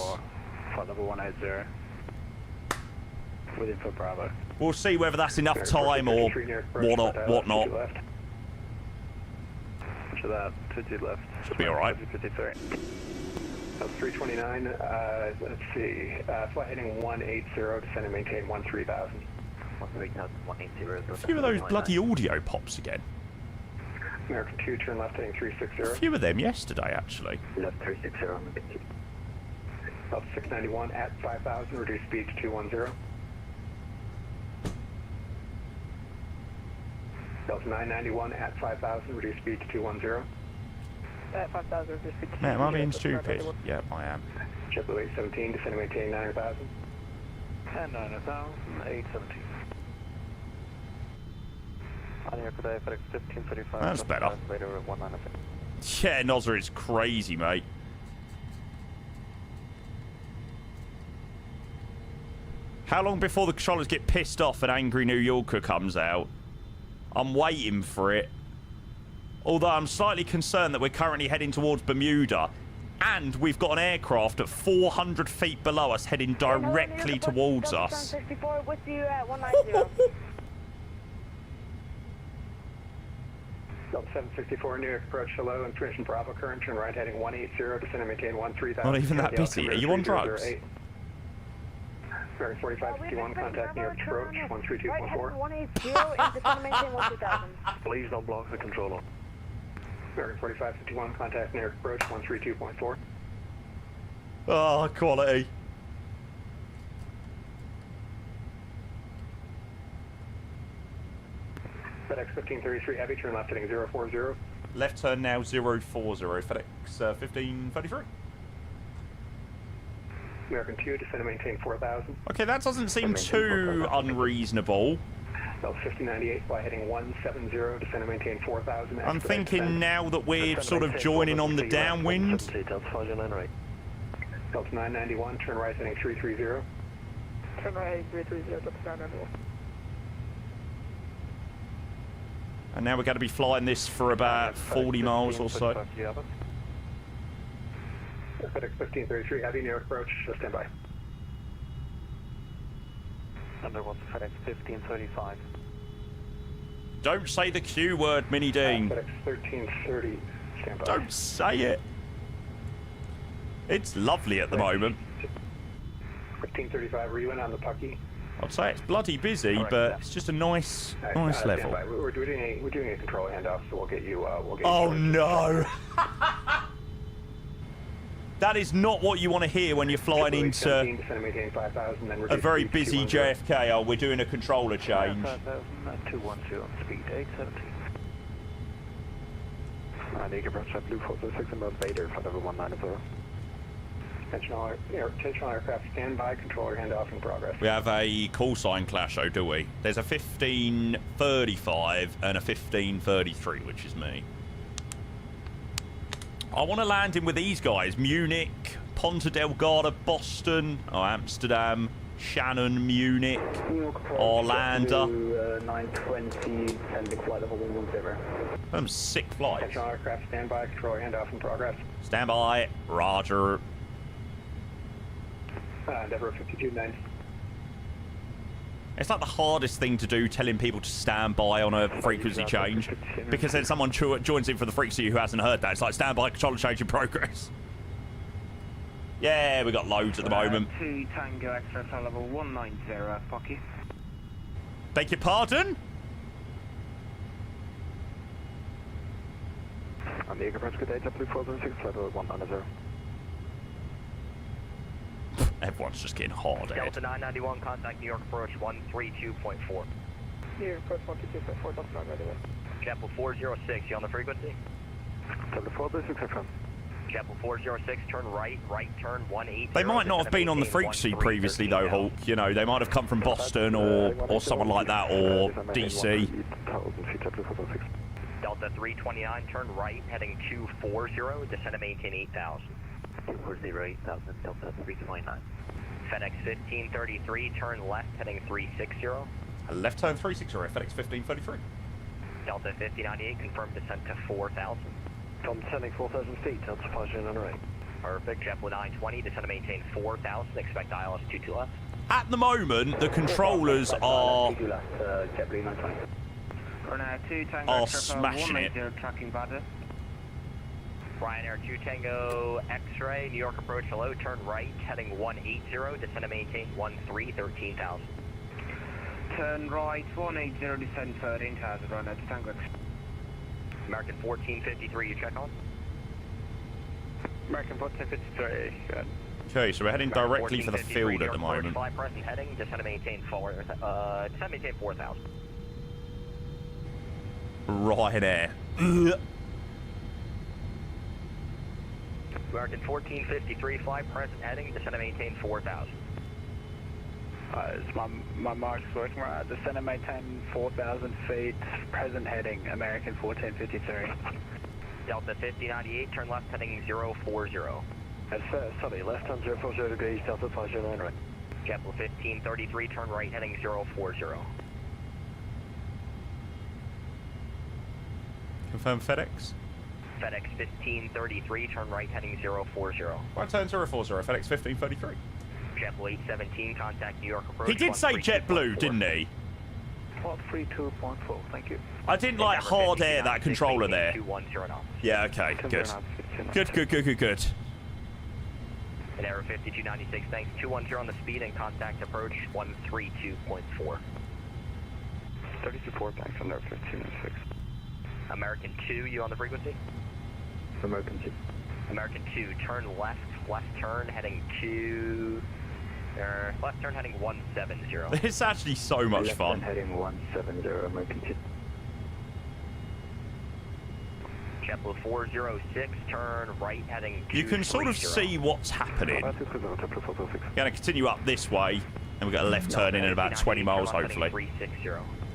Flight level 180. Within for Bravo. We'll see whether that's enough time or whatnot. After that, 22 left. Should be alright. 53. That's 329. Let's see. Flight heading 180, descend and maintain 13,000. 180. A few of those bloody audio pops again. American 2, turn left heading 360. A few of them yesterday, actually. Left 360 on the big 691 at 5,000, reduce speed to 210. Delta 991 at 5,000, reduce speed to 210. At 5,000, reduce speed to 210. Man, am I being stupid? Yeah, I am. JetBlue 817, descend and maintain 9,000. And 9,000, 817. On here today, FedEx 1535. That's better. Later at 195. Yeah, Nozzer is crazy, mate. How long before the controllers get pissed off and Angry New Yorker comes out? I'm waiting for it. Although I'm slightly concerned that we're currently heading towards Bermuda. And we've got an aircraft at 400 feet below us heading directly towards us. 64 with you at 190. Delta 764, New York approach hello, information Bravo current, turn right heading 180, descend and maintain 13,000. Not even that busy. Are you on drugs? American 4551, contact New York approach 132.4. 180 and descend and maintain 13,000. Please don't block the controller. American 4551, contact New York approach 132.4. Oh, quality. FedEx 1533 heavy, turn left heading 040. Left turn now 040, FedEx 1533. American 2, descend and maintain 4,000. Okay, that doesn't seem too unreasonable. Delta 5098, fly heading 170, descend and maintain 4,000. I'm thinking now that we're sort of joining on the downwind. Delta 991, turn right heading 330. Turn right heading 330, Delta 991. And now we're going to be flying this for about 40 miles or so. FedEx 1533, heavy New York approach, just stand by. Number 1 FedEx 1535. Don't say the Q word, Mini Dean. FedEx 1330, stand by. Don't say it. It's lovely at the moment. 1535, were you in on the Pucky? I'd say it's bloody busy, but it's just a nice level. We're doing a control handoff, so we'll get you. Oh no! That is not what you want to hear when you're flying into a very busy JFK. Oh, we're doing a controller change. 210 on speed 870. Naked approach at Blue 406 and mode Vader for level 190. Attention aircraft, stand by, controller handoff in progress. We have a call sign clash, oh, do we? There's a 1535 and a 1533, which is me. I want to land in with these guys. Munich, Ponta Delgada, Boston, Amsterdam, Shannon, Munich, Orlando. 920 and flight level 110. Some sick flights. Attention aircraft, stand by, controller handoff in progress. Stand by, roger. Endeavour 5290. It's like the hardest thing to do, telling people to stand by on a frequency change, because then someone joins in for the frequency who hasn't heard that. It's like stand by, controller change in progress. Yeah, we got loads at the moment. 2 Tango Extra flight level 190, Pocky. Beg your pardon? On the approach, good day, Blue 406, flight level 190. Everyone's just getting hard at Delta it. 991, contact New York approach 132.4. New York approach 122.4, Delta 991. JetBlue 406, you on the frequency? Delta 406 affirm. JetBlue 406, turn right turn 180. They might not have been on the frequency previously though, Hulk. You know, they might have come from Boston or someone like that, or DC. Delta 329, turn right, heading 240, descend and maintain 8,000. 240, 8,000, Delta 329. FedEx 1533, turn left, heading 360. A left turn 360, FedEx 1533. Delta 5098, confirm descent to 4,000. Tom descending 4,000 feet, Delta 509. Perfect, JetBlue 920, descend and maintain 4,000, expect ILS 22 left. At the moment, the controllers are JetBlue 920. For now, 2 Tango Oh, Extra smashing it. 190, tracking badger. Ryanair 2 Tango X-ray, New York approach, hello, turn right, heading 180, descend and maintain 13,000. Turn right, 180, descend 13,000, Ryanair 2 Tango Extra. American 1453, you check on? American 1453, good. Okay, so we're heading directly for the field at the moment. Fly present heading, descend and maintain 4,000. Ryanair. American 1453, fly present heading, descend and maintain 4,000. My mark's working right. Descend and maintain 4,000 feet, present heading, American 1453. Delta 5098, turn left heading 040. Sorry, left on 040 degrees, Delta 509 right. JetBlue 1533, turn right heading 040. Confirm FedEx. FedEx 1533, turn right heading 040. Right turn 040, FedEx 1533. JetBlue 817, contact New York approach. He did say JetBlue, didn't he? 432.4, thank you. I didn't like hard air that controller there. 210 knots. Yeah, okay, good. Good. At error 5296, thanks. 210 on the speed and contact approach 132.4. 32.4, thanks, on 1506. American 2, you on the frequency? American 2. American 2, turn left turn heading left turn heading 170. It's actually so much left fun. turn heading 170, American 2. JetBlue 406, turn right heading 230. You can sort of see what's happening. We're going to continue up this way, and we've got a left turn in at about 20 miles, hopefully. 360.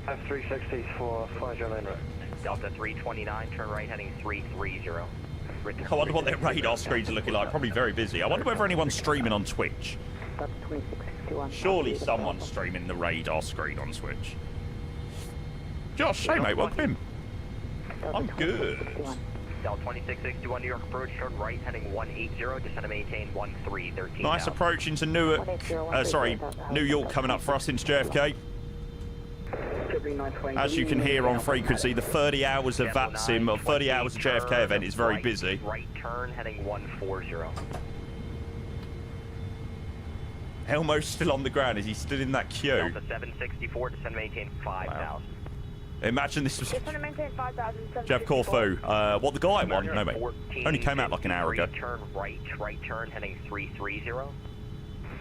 F360 for 509 right. Delta 329, turn right heading 330. I wonder what their radar screens are looking like. Probably very busy. I wonder whether anyone's streaming on Twitch. Surely someone's streaming the radar screen on Twitch. Josh, hey mate, welcome in. I'm good. Delta 2661 New York approach, turn right, heading 180, descend and maintain 1313. Nice approach into Newark. New York coming up for us into JFK. As you can hear on frequency, the 30 hours of VATSIM, or 30 hours of JFK event is very busy. Right turn, heading 140. Elmo's still on the ground. Is he still in that queue? Delta 764, descend and maintain 5000. Wow. Imagine this was Descend and maintain 5,000. Jeff Corfu. What the guy won? No, mate. Only came out like an hour ago. Turn right turn, heading 330.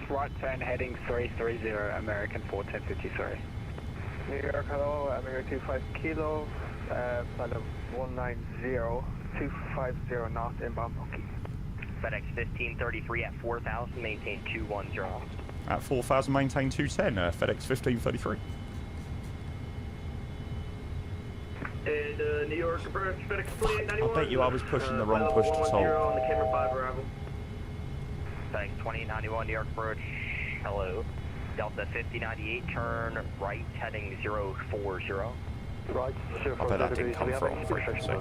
Right turn heading 330, American 41053. New York, hello, American 25 Kilo, flight of 190-250 knot, inbound Monkey. FedEx 1533 at 4000, maintain 210. At 4,000, maintain 210. FedEx 1533. And New York approach, FedEx 2891. I bet you I was pushing the wrong push to talk. On the camera 5 arrival. FedEx 2891, New York approach, hello. Delta 5098, turn right, heading 040. Right, I bet that didn't come from frequency.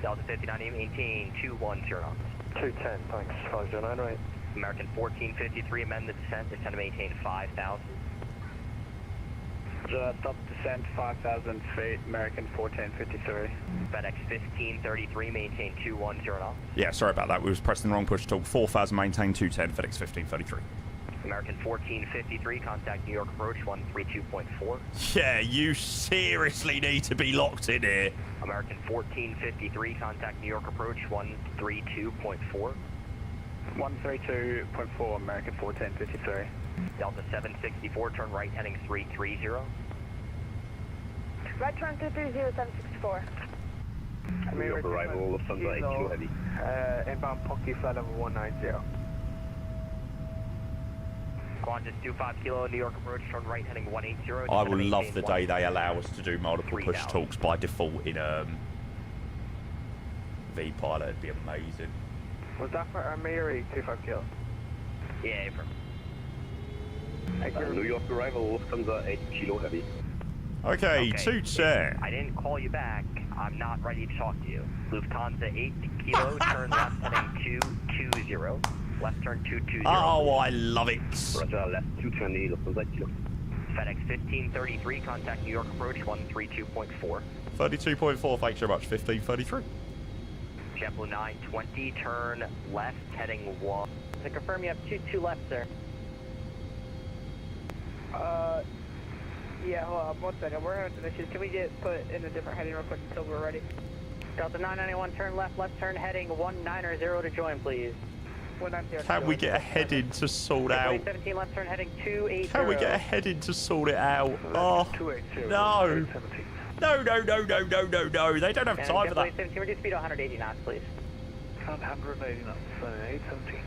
Delta 5098, maintain 210 knots. 210, thanks, 509, American 1453, amend the descent, descend to maintain 5000. Stop descent 5,000 feet, American 41053. FedEx 1533, maintain 210 knots. Yeah, sorry about that. We was pressing the wrong push to talk. 4,000, maintain 210. FedEx 1533. American 1453, contact New York approach 132.4. Yeah, you seriously need to be locked in here. American 1453, contact New York approach 132.4. 132.4, American 41053. Delta 764, turn right, heading 330. Right turn 230, 764. New York arrival, Lufthansa 82 heavy. Inbound Pocky, flight of 190. Qantas 25 Kilo, New York approach, turn right, heading 180. I will love the day they allow us to do multiple push talks by default in V-Pilot. It'd be amazing. Was that for Amiri 25 Kilo? Yeah, from New York arrival, Lufthansa 8 Kilo heavy. Okay, 210. I didn't call you back. I'm not ready to talk to you. Lufthansa 8 Kilo, turn left, heading 220. Left turn 220. Oh, I love it. Roger, left 220, Lufthansa 8 Kilo. FedEx 1533, contact New York approach 132.4. 32.4, thanks very much. 1533. JetBlue 920, turn left, heading 1. To confirm, you have 22 left, sir. Yeah, hold on, 1 second. We're having some issues. Can we get put in a different heading real quick until we're ready? Delta 991, turn left, left turn heading 190 to join, please. 190. Can we get a heading to sort out? 17 left turn heading 280. Can we get a heading to sort it out? Oh, 280. no. No. They don't have time for that. 17, reduce speed to 180 knots, please. 180 knots, 817.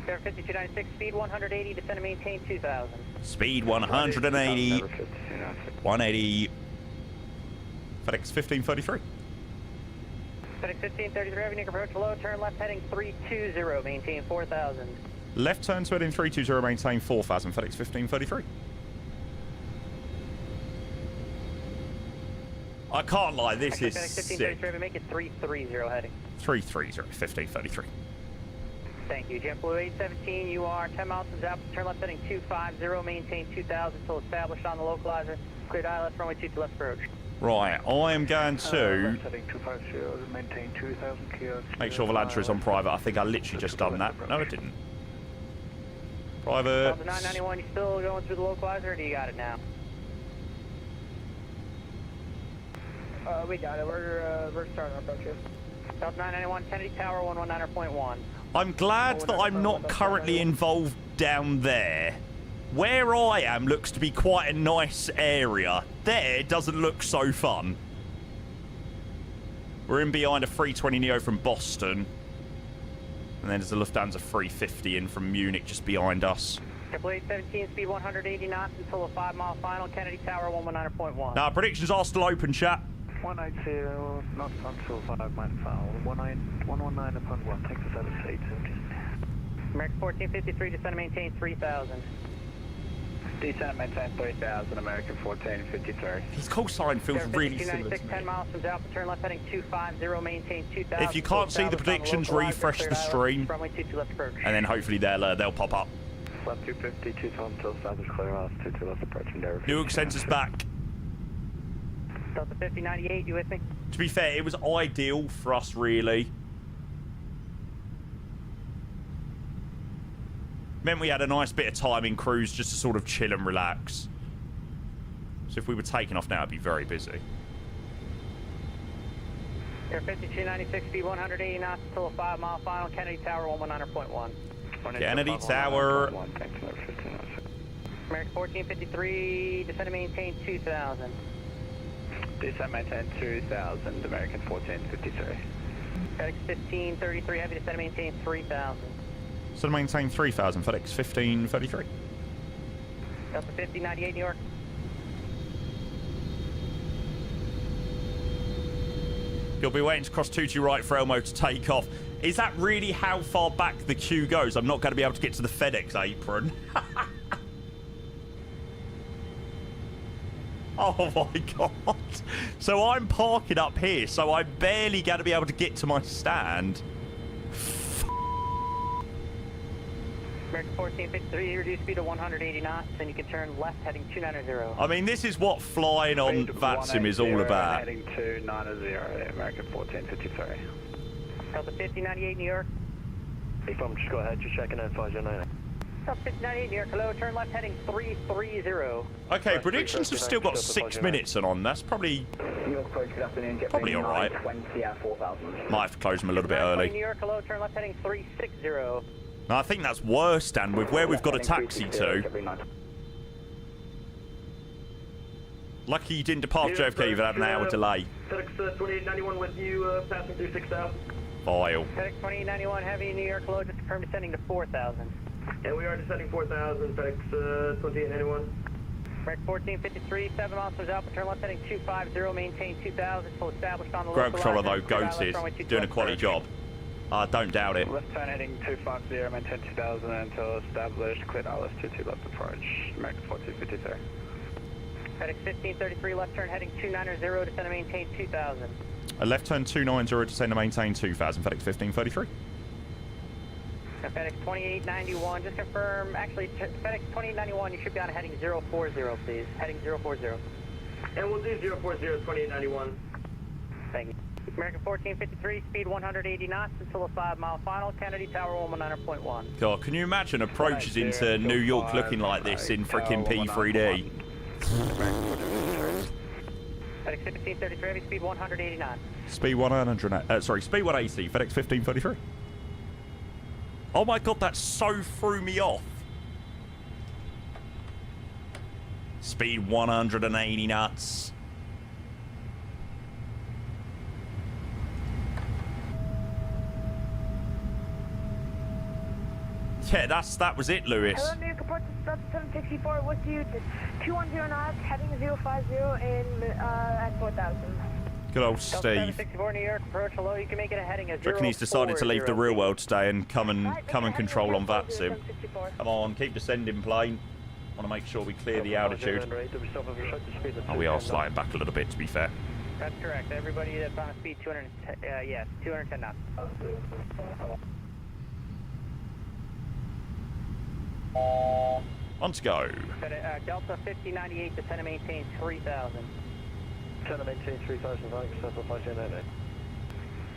Fair 5296, speed 180, descend and maintain 2000. Speed 180. 180. FedEx 1533. FedEx 1533, Avenue approach below, turn left heading 320, maintain 4000. Left turn to heading 320, maintain 4000. FedEx 1533. I can't lie, this is FedEx sick. 1533, make it 330 heading. 330, 1533. Thank you. JetBlue 817, you are 10 miles from Zappa, turn left heading 250, maintain 2000 until established on the localizer. Cleared eye left runway 22 left approach. Right, I am going to maintain 2,000 kilos. make sure the Lancer is on private. I think I literally just done that. No, I didn't. Private. Delta 991, you still going through the localizer, or do you got it now? We got it. We're starting our approach here. Delta 991, Kennedy Tower 119.1. I'm glad that I'm not currently involved down there. Where I am looks to be quite a nice area. There doesn't look so fun. We're in behind a 320neo from Boston. And then there's a Lufthansa 350 in from Munich just behind us. JetBlue 817, speed 180 knots until a 5-mile final, Kennedy Tower 119.1. Now, predictions are still open, chat. 190, not until 5 minus foul. 119 upon 1, take the service 8. American 1453, descend and maintain 3000. Descend and maintain 3000, American 1453. His call sign feels really similar to 10 me. miles from Alpha, turn left heading 250, maintain 2000. If you can't see the predictions, refresh the stream, Runway 22 left approach. and then hopefully they'll pop up. Left 250, 2 tons till established clear miles, 22 left approach and Derek. Newark sensors back. Delta 5098, you with me? To be fair, it was ideal for us, really. Meant we had a nice bit of time in cruise just to sort of chill and relax. So if we were taking off now, it'd be very busy. Air 5296, speed 180 knots until a 5 mile final. Kennedy Tower 119.1. Kennedy Tower. American 1453, descend and maintain 2000. Descend and maintain 2000, American 1453. FedEx 1533, heavy descend and maintain 3000. So to maintain 3000, FedEx 1533. Delta 5098, New York. You'll be waiting to cross 22 right for Elmo to take off. Is that really how far back the queue goes? I'm not going to be able to get to the FedEx apron. Oh my god. So I'm parking up here, so I'm barely going to be able to get to my stand. American 1453, reduce speed to 180 knots, and you can turn left heading 290. I mean, this is what flying on VATSIM is all about. Heading 290, American 1453. Delta 5098, New York. Hey, just go ahead, just checking in, advise your name. Delta 5098, New York, hello, turn left heading 330. Okay, predictions have still got 6 minutes on. That's probably all right. Might have to close them a little bit early. New York, hello, turn left heading 360. No, I think that's worse, Dan, with where we've got a taxi to. Lucky you didn't depart JFK, you've had an hour delay. FedEx 2891 with you, passing through 6000. Vile. FedEx 2891, heavy, New York, hello, just confirm descending to 4000. And we are descending 4000, FedEx 2891. American 1453, 7 miles from Alpha, turn left heading 250, maintain 2000, full established on the Ground controller, though, localizer. goated. Doing a quality job. I don't doubt it. Left turn heading 250, maintain 2000 until established, clear ILS 22 left approach, American 1453. FedEx 1533, left turn heading 290, descend and maintain 2000. A left turn 290, descend and maintain 2000, FedEx 1533. And FedEx 2891, just confirm, actually, FedEx 2891, you should be on heading 040, please. Heading 040. And we'll do 040, 2891. Thank you. American 1453, speed 180 knots until a 5 mile final. Kennedy Tower 119.1. God, can you imagine approaches into New York looking like this in frickin' P3D? FedEx 1533, heavy speed 180 knots. Speed 100, speed 180, FedEx 1533. Oh my god, that so threw me off. Speed 180 knots. Yeah, that was it, Lewis. Hello, New York, report to 764 with you to 210 knots, heading 050 in at 4000. Good old Steve. 764 New York, approach hello, you can make it a heading of 040. I reckon he's decided to leave the real world today and come and control on VATSIM. Come on, keep descending plane. Want to make sure we clear the altitude. Oh, we are sliding back a little bit, to be fair. That's correct. Everybody that's on a speed 210 knots. On to go. Delta 5098, descend and maintain 3000. Descend and maintain 3000, thanks, that's what I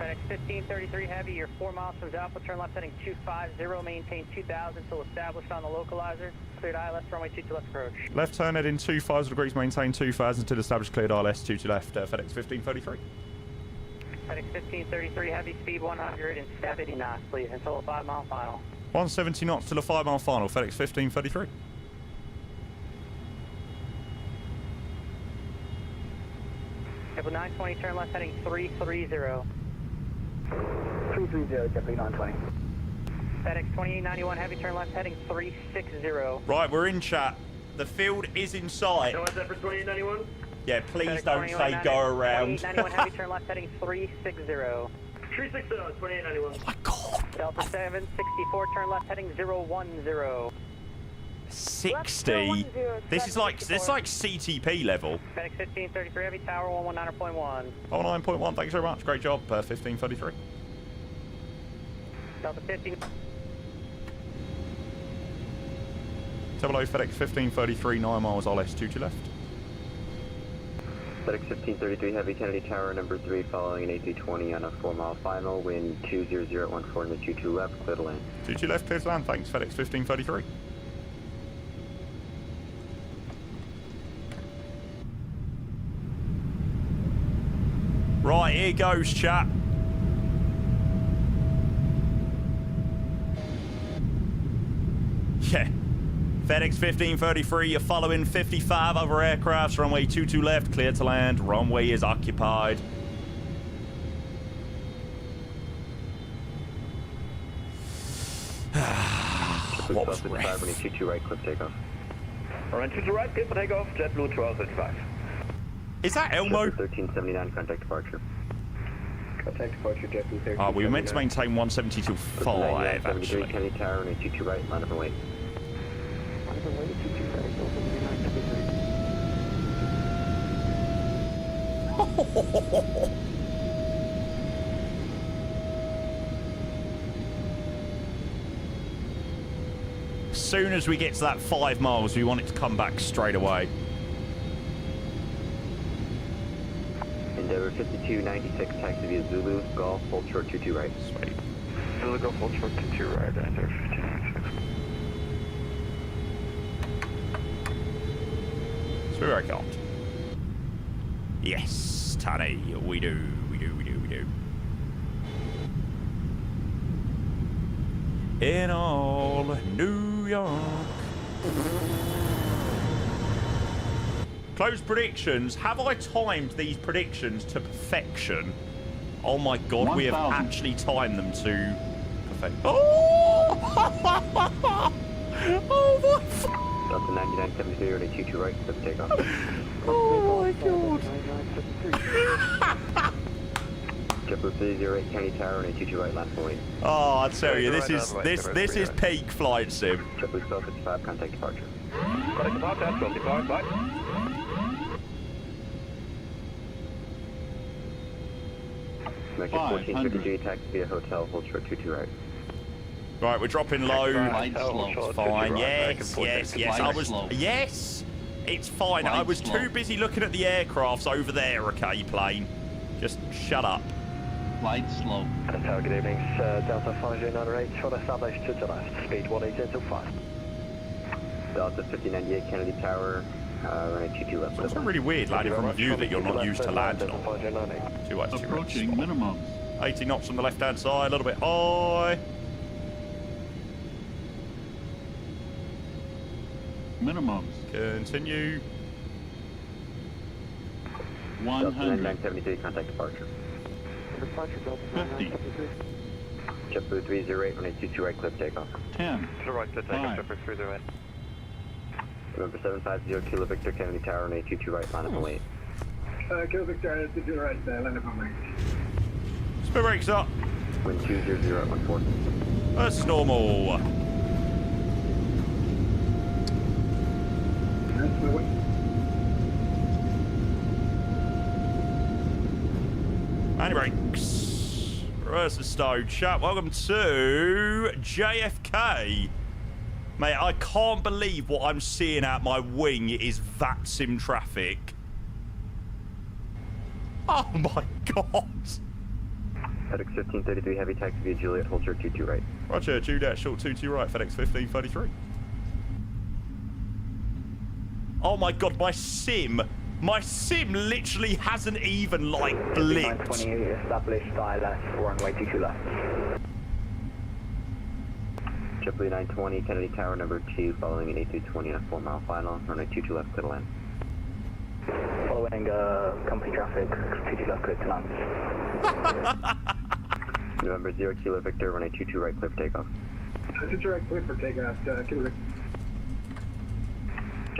FedEx 1533 heavy, you're 4 miles from Alpha, turn left heading 250, maintain 2000 until established on the localizer. Cleared ILS, runway 22 left approach. Left turn heading 25 degrees, maintain 2000 until established, cleared ILS 22 left, FedEx 1533. FedEx 1533 heavy, speed 170 knots, please, until a 5 mile final. 170 knots till a 5 mile final, FedEx 1533. Table 920, turn left heading 330. 330, JetBlue 920. FedEx 2891 heavy, turn left heading 360. Right, we're in chat. The field is in sight. So what's that for 2891? Yeah, please FedEx don't say 21, go around. 2891 heavy, turn left heading 360. 360, 2891. Oh my god. Delta 764, turn left heading 010. 60. This is like CTP level. FedEx 1533 heavy, tower 119.1. 9.1. Thanks very much. Great job. 1533. Delta 15. Double O FedEx 1533, 9 miles LS, 22 left. FedEx 1533 Heavy, Kennedy Tower, number 3, following an A320 on a 4-mile final, wind 20014 in the 22 left, clear to land. 22 left, clear to land. Thanks, FedEx 1533. Right, here goes, chat. Yeah. FedEx 1533, you're following 55 other aircrafts, runway 22 left, clear to land, runway is occupied. What was running 22 right, clip takeoff. Running 22 right, clear for takeoff, JetBlue 1235. Is that Elmo? 1379, contact departure. Contact departure, JetBlue 1379. We were meant to maintain 170 till 5, actually. Kennedy Tower, running 22 right, line up and wait. As soon as we get to that 5 miles, we want it to come back straight away. Endeavour 5296, taxi via Zulu, Golf, hold short 22 right. Sweet. Zulu, Golf, hold short 22 right, Endeavour 5296. Where I can't. Yes, Tony, we do. In all New York. Close predictions. Have I timed these predictions to perfection? Oh my god, 1, we have 000. actually timed them to perfection. Oh! Oh my Delta 9973, running 22 right, clip takeoff. Oh my god. JetBlue 308, Kennedy Tower, running 22 right, last point. Oh, I tell you, this is peak flight sim. JetBlue 1255, contact departure. Contact departure, 1255, bye. American 1453, taxi via hotel, hold short 22 right. Right, we're dropping low. Light slow. It's fine. Yes. Light I was. slow. Yes. It's fine. I Light was slow. too busy looking at the aircrafts over there. Okay, plane. Just shut up. Light slow. Tower, good evening. Delta 5098, short established to the left. Speed 18025. Delta 5098, Kennedy Tower, running 22 left. It's also really weird landing from a view that you're not used to landing on. Approaching minimums. 80 knots on the left-hand side, a little bit high. Minimums. Continue. Delta 100. 9973, contact departure. 50. JetBlue 308, running 22 right, clip takeoff. 10. To the right, clip takeoff, JetBlue 308. November 750, Kilo Victor, Kennedy Tower, running 22 right, line up and wait. Kilo Victor, to the right, line up and wait. Spin brakes up. Wind 20014. That's normal. That's my way. Anti brakes. Reverse the stowed chat. Welcome to JFK. Mate, I can't believe what I'm seeing out my wing is VATSIM traffic. Oh my god. FedEx 1533, heavy taxi via Juliet, hold short 22 right. Roger, Juliet, short 22 right, FedEx 1533. Oh my god, my sim literally hasn't even, like, blipped. 928, established ILS, runway 22 left. JetBlue 920, Kennedy Tower, number 2, following an A320 on a 4-mile final, runway 22 left, clear to land. Following company traffic, 22 left, clear to land. November 0, Kilo Victor, runway 22 right, clear for takeoff. 22 right, clear for takeoff, Kilo Victor.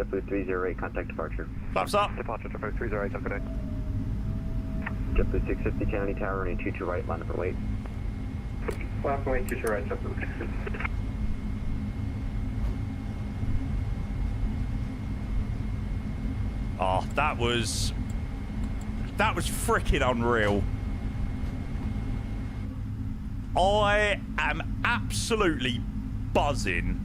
JetBlue 308, contact departure. Flaps up. Departure JetBlue 308, have a good day. JetBlue 650, Kennedy Tower, running 22 right, line up and wait. Last wait, 22 right, JetBlue 650. Oh, that was freaking unreal. I am absolutely buzzing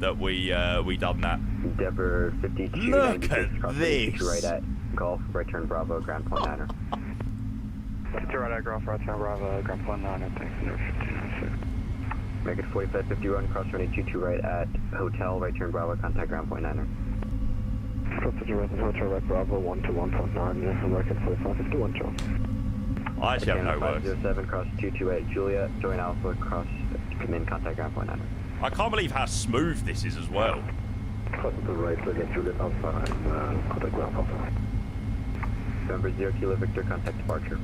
that we done that. Endeavour 52, Look at this. this. Right at Golf, right turn Bravo, Ground Point Niner. 52 right at Golf, right turn Bravo, Ground Point Niner, thanks, Endeavour 1596. Make it 4550 run, cross running 22 right at Hotel, right turn Bravo, contact Ground Point Niner. Cross to Hotel right Bravo, 121.9, yeah, American 4551, Joe. I actually have no words. 507, cross 22 at Julia, join Alpha, cross, come in, contact Ground Point Niner. I can't believe how smooth this is as well. Cross to the right, again, Juliet Alpha, and contact Ground Alpha. November 0 Kilo Victor, contact departure.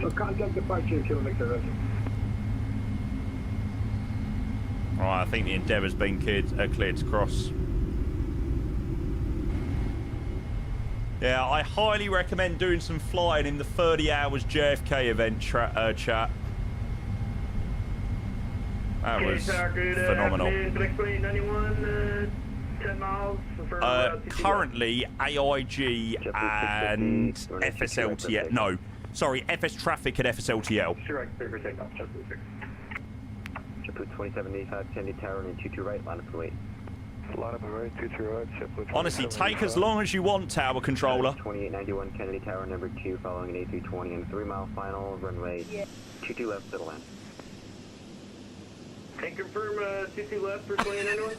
So contact departure, Kilo Victor, ready. Alright, I think the Endeavour's been cleared to cross. Yeah, I highly recommend doing some flying in the 30 Hours JFK event chat. That was phenomenal. Currently, AIG and FSLTL. No, sorry, FS Traffic and FSLTL. JetBlue 2785, Kennedy Tower, and 22 right, line up and wait. Line up and wait, 22 right, JetBlue. Honestly, take as long as you want, Tower Controller. 2891, Kennedy Tower, number 2, following an A320 and 3-mile final, runway 22 left, settle land. And confirm 22 left for 2991.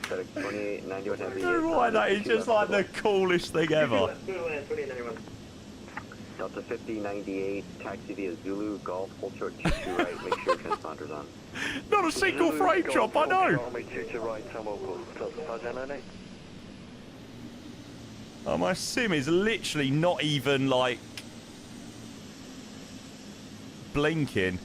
FedEx 2891 I heavy. don't know why that is just like the coolest thing ever. 2891. Delta 5098, taxi via Zulu, Golf, hold short 22 right, make sure transponder's on. Not a single frame drop, I know. Only 22 right, Delta 5098. Oh, my sim is literally not even like blinking.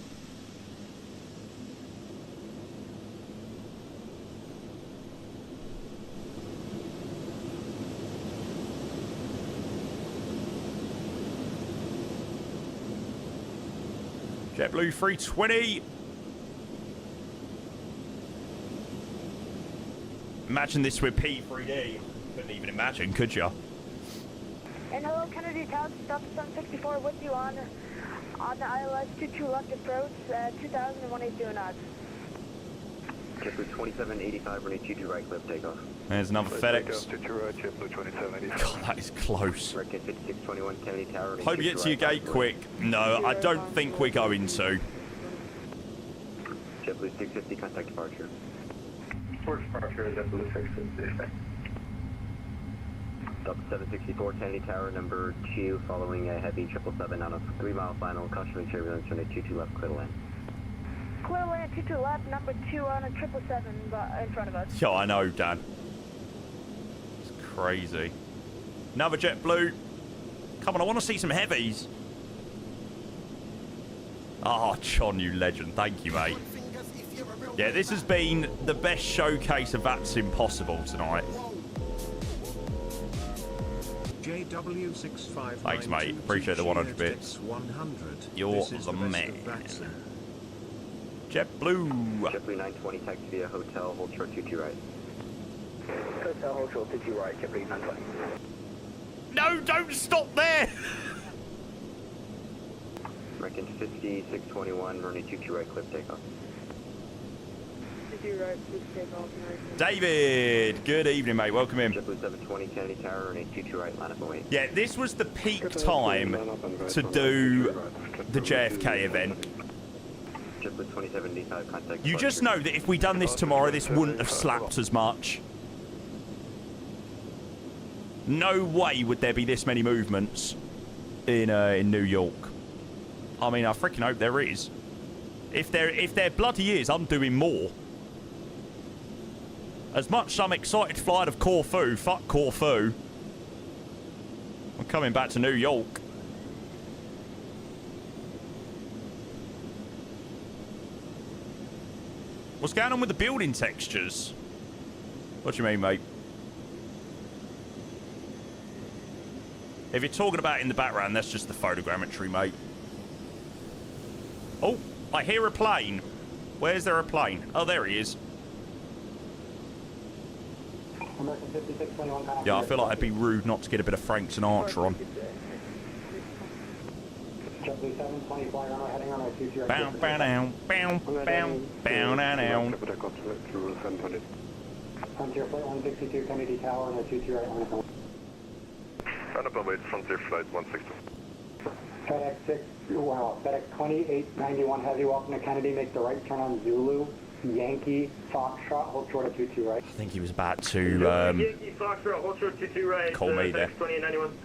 JetBlue 320. Imagine this with P3D. Couldn't even imagine, could you? And hello, Kennedy Tower, stop 764 with you on the ILS 22 left approach, 200180 knots. JetBlue 2785, running 22 right, clip takeoff. There's another FedEx. 22 right, JetBlue 2785. God, that is close. Reckon 5621, Kennedy Tower. Hope you get to your gate quick. No, I don't think we're going to. JetBlue 650, contact departure. Towards departure, JetBlue 650. Delta 764, Kennedy Tower, number 2, following a heavy 777 on a 3-mile final, cautionary turbulence, runway 22 left, clear to land. Clear to land, 22 left, number 2 on a 777 in front of us. Yeah, I know, Dan. It's crazy. Another JetBlue. Come on, I want to see some heavies. Oh, John, you legend. Thank you, mate. Yeah, this has been the best showcase of VATSIM possible tonight. Thanks, mate. Appreciate the 100 bits. You're the man. JetBlue. JetBlue 920, taxi via Hotel, hold short 22 right. Hotel, hold short 22 right, JetBlue 920. No, don't stop there. Reckon 5621, running 22 right, clip takeoff. 22 right, please take off. David, good evening, mate. Welcome in. JetBlue 720, Kennedy Tower, running 22 right, line up and wait. Yeah, this was the peak time to do the JFK event. JetBlue 2075, contact. You just know that if we done this tomorrow, this wouldn't have slapped as much. No way would there be this many movements in New York. I mean, I freaking hope there is. If there bloody is, I'm doing more. As much as I'm excited to fly out of Corfu, fuck Corfu. I'm coming back to New York. What's going on with the building textures? What do you mean, mate? If you're talking about in the background, that's just the photogrammetry, mate. Oh, I hear a plane. Where's there a plane? Oh, there he is. American 5621. Yeah, I feel like it'd be rude not to get a bit of Frank Sinatra on. JetBlue 720, fly runway heading runway 22 right. Bow, bow, down, bow, bow, bow, down. Frontier flight 162, Kennedy Tower, runway 22 right, line up. Round up wait, Frontier flight 160. FedEx 2891 heavy, welcome to Kennedy, make the right turn on Zulu, Yankee, Foxtrot, hold short of 22 right. I think he was about to Yankee, Foxtrot, hold short 22 right. call me there. FedEx 2891.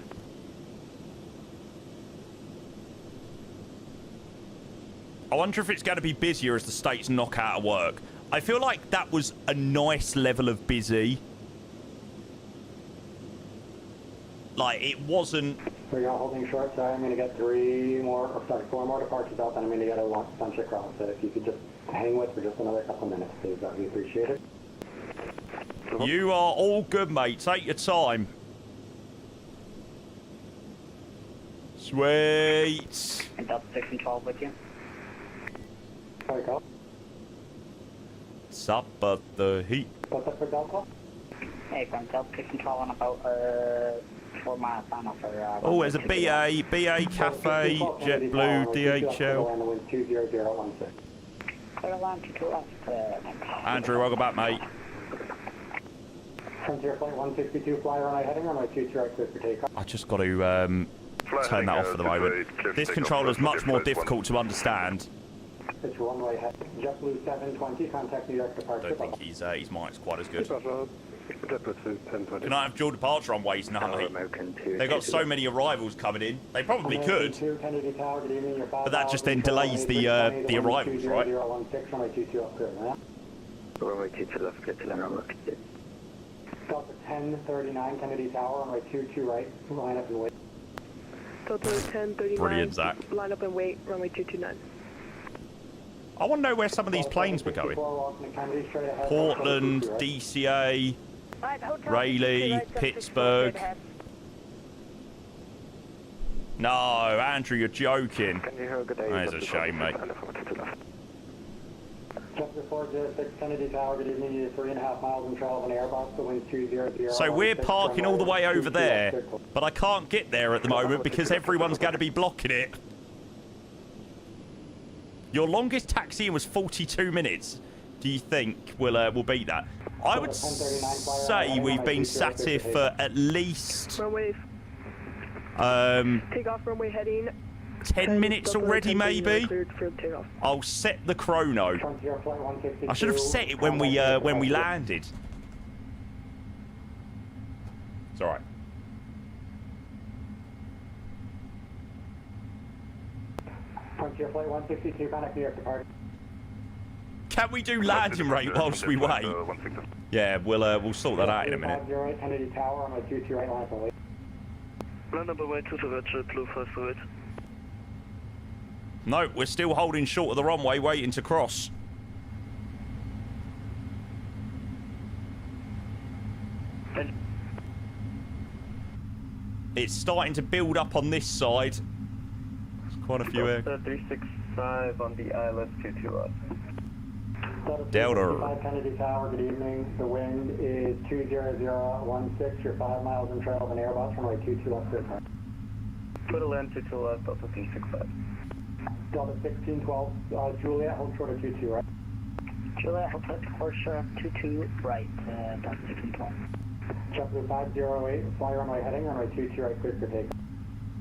I wonder if it's going to be busier as the states knock out of work. I feel like that was a nice level of busy. Like, it wasn't... We're holding short, sorry, I'm going to get four more departures out, then I'm going to get a bunch across. So if you could just hang with for just another couple minutes, please, that would be appreciated. You are all good, mate. Take your time. Sweet. And Delta 6 and 12 with you. Sorry, Carl. Sup at the heat. What's up for Delta? Hey, from Delta 6 and 12 on about 4 miles final for... Oh, there's a BA Cafe, JetBlue, DHL. Clear line 22 left. Andrew, welcome back, mate. Frontier flight 162, fly runway heading runway 22 right, clear for takeoff. I just got to turn that off for the moment. This controller is much more difficult to understand. It's runway head. JetBlue 720, contact New York I departure. don't think his mic's quite as good. JetBlue Can I have dual departure on ways now, mate? They've got so many arrivals coming in. They probably could. But that just then delays the arrivals, right? Delta 1039, Kennedy Tower, runway 22 right, line up and wait. Delta 1039. Brilliant, Zach. Line up and wait, runway 229. I want to know where some of these planes were going. Portland, DCA, Raleigh, Pittsburgh. No, Andrew, you're joking. That is a shame, mate. So we're parking all the way over there, but I can't get there at the moment because everyone's going to be blocking it. Your longest taxiing was 42 minutes. Do you think we'll beat that? I would say we've been sat here for at least Runway. Take off runway heading. 10 minutes already, maybe. I'll set the chrono. I should have set it when we landed. It's all right. Frontier flight 162, contact New York departure. Can we do landing rate whilst we wait? Yeah, we'll sort that out in a minute. Kennedy Tower, on my 22 right, line up and wait. Land up and wait to the JetBlue first to wait. No, we're still holding short of the runway, waiting to cross. It's starting to build up on this side. There's quite a few here. 365 on the ILS 22 left. Delta. Kennedy Tower, good evening. The wind is 20016. You're 5 miles in trail of an Airbus, runway 22 left, clear time. Put a land 22 left, Delta 365. Delta 1612, Juliet, hold short of 22 right. Juliet, hold short of 22 right, Delta 1612. JetBlue 508, fly runway heading, runway 22 right, clear for takeoff.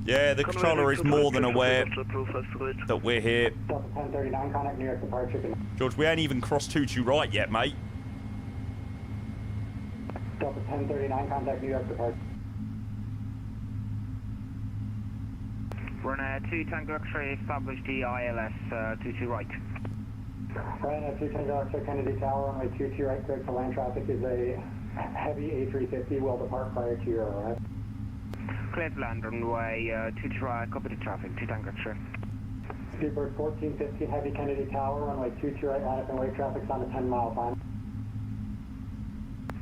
Yeah, the controller is more than aware that we're here. Delta 1039, contact New York departure. George, we ain't even crossed 22 right yet, mate. Delta 1039, contact New York departure. Run 2 Tango X-ray, establish the ILS 22 right. Ryan 2 Tango X-ray, Kennedy Tower, runway 22 right, clear for land traffic is a heavy A350, will depart prior to your arrival. Clear to land runway 22 right, copy the traffic, 2 Tango X-ray. Speedbird 1415, heavy Kennedy Tower, runway 22 right, line up and wait, traffic's on a 10-mile time.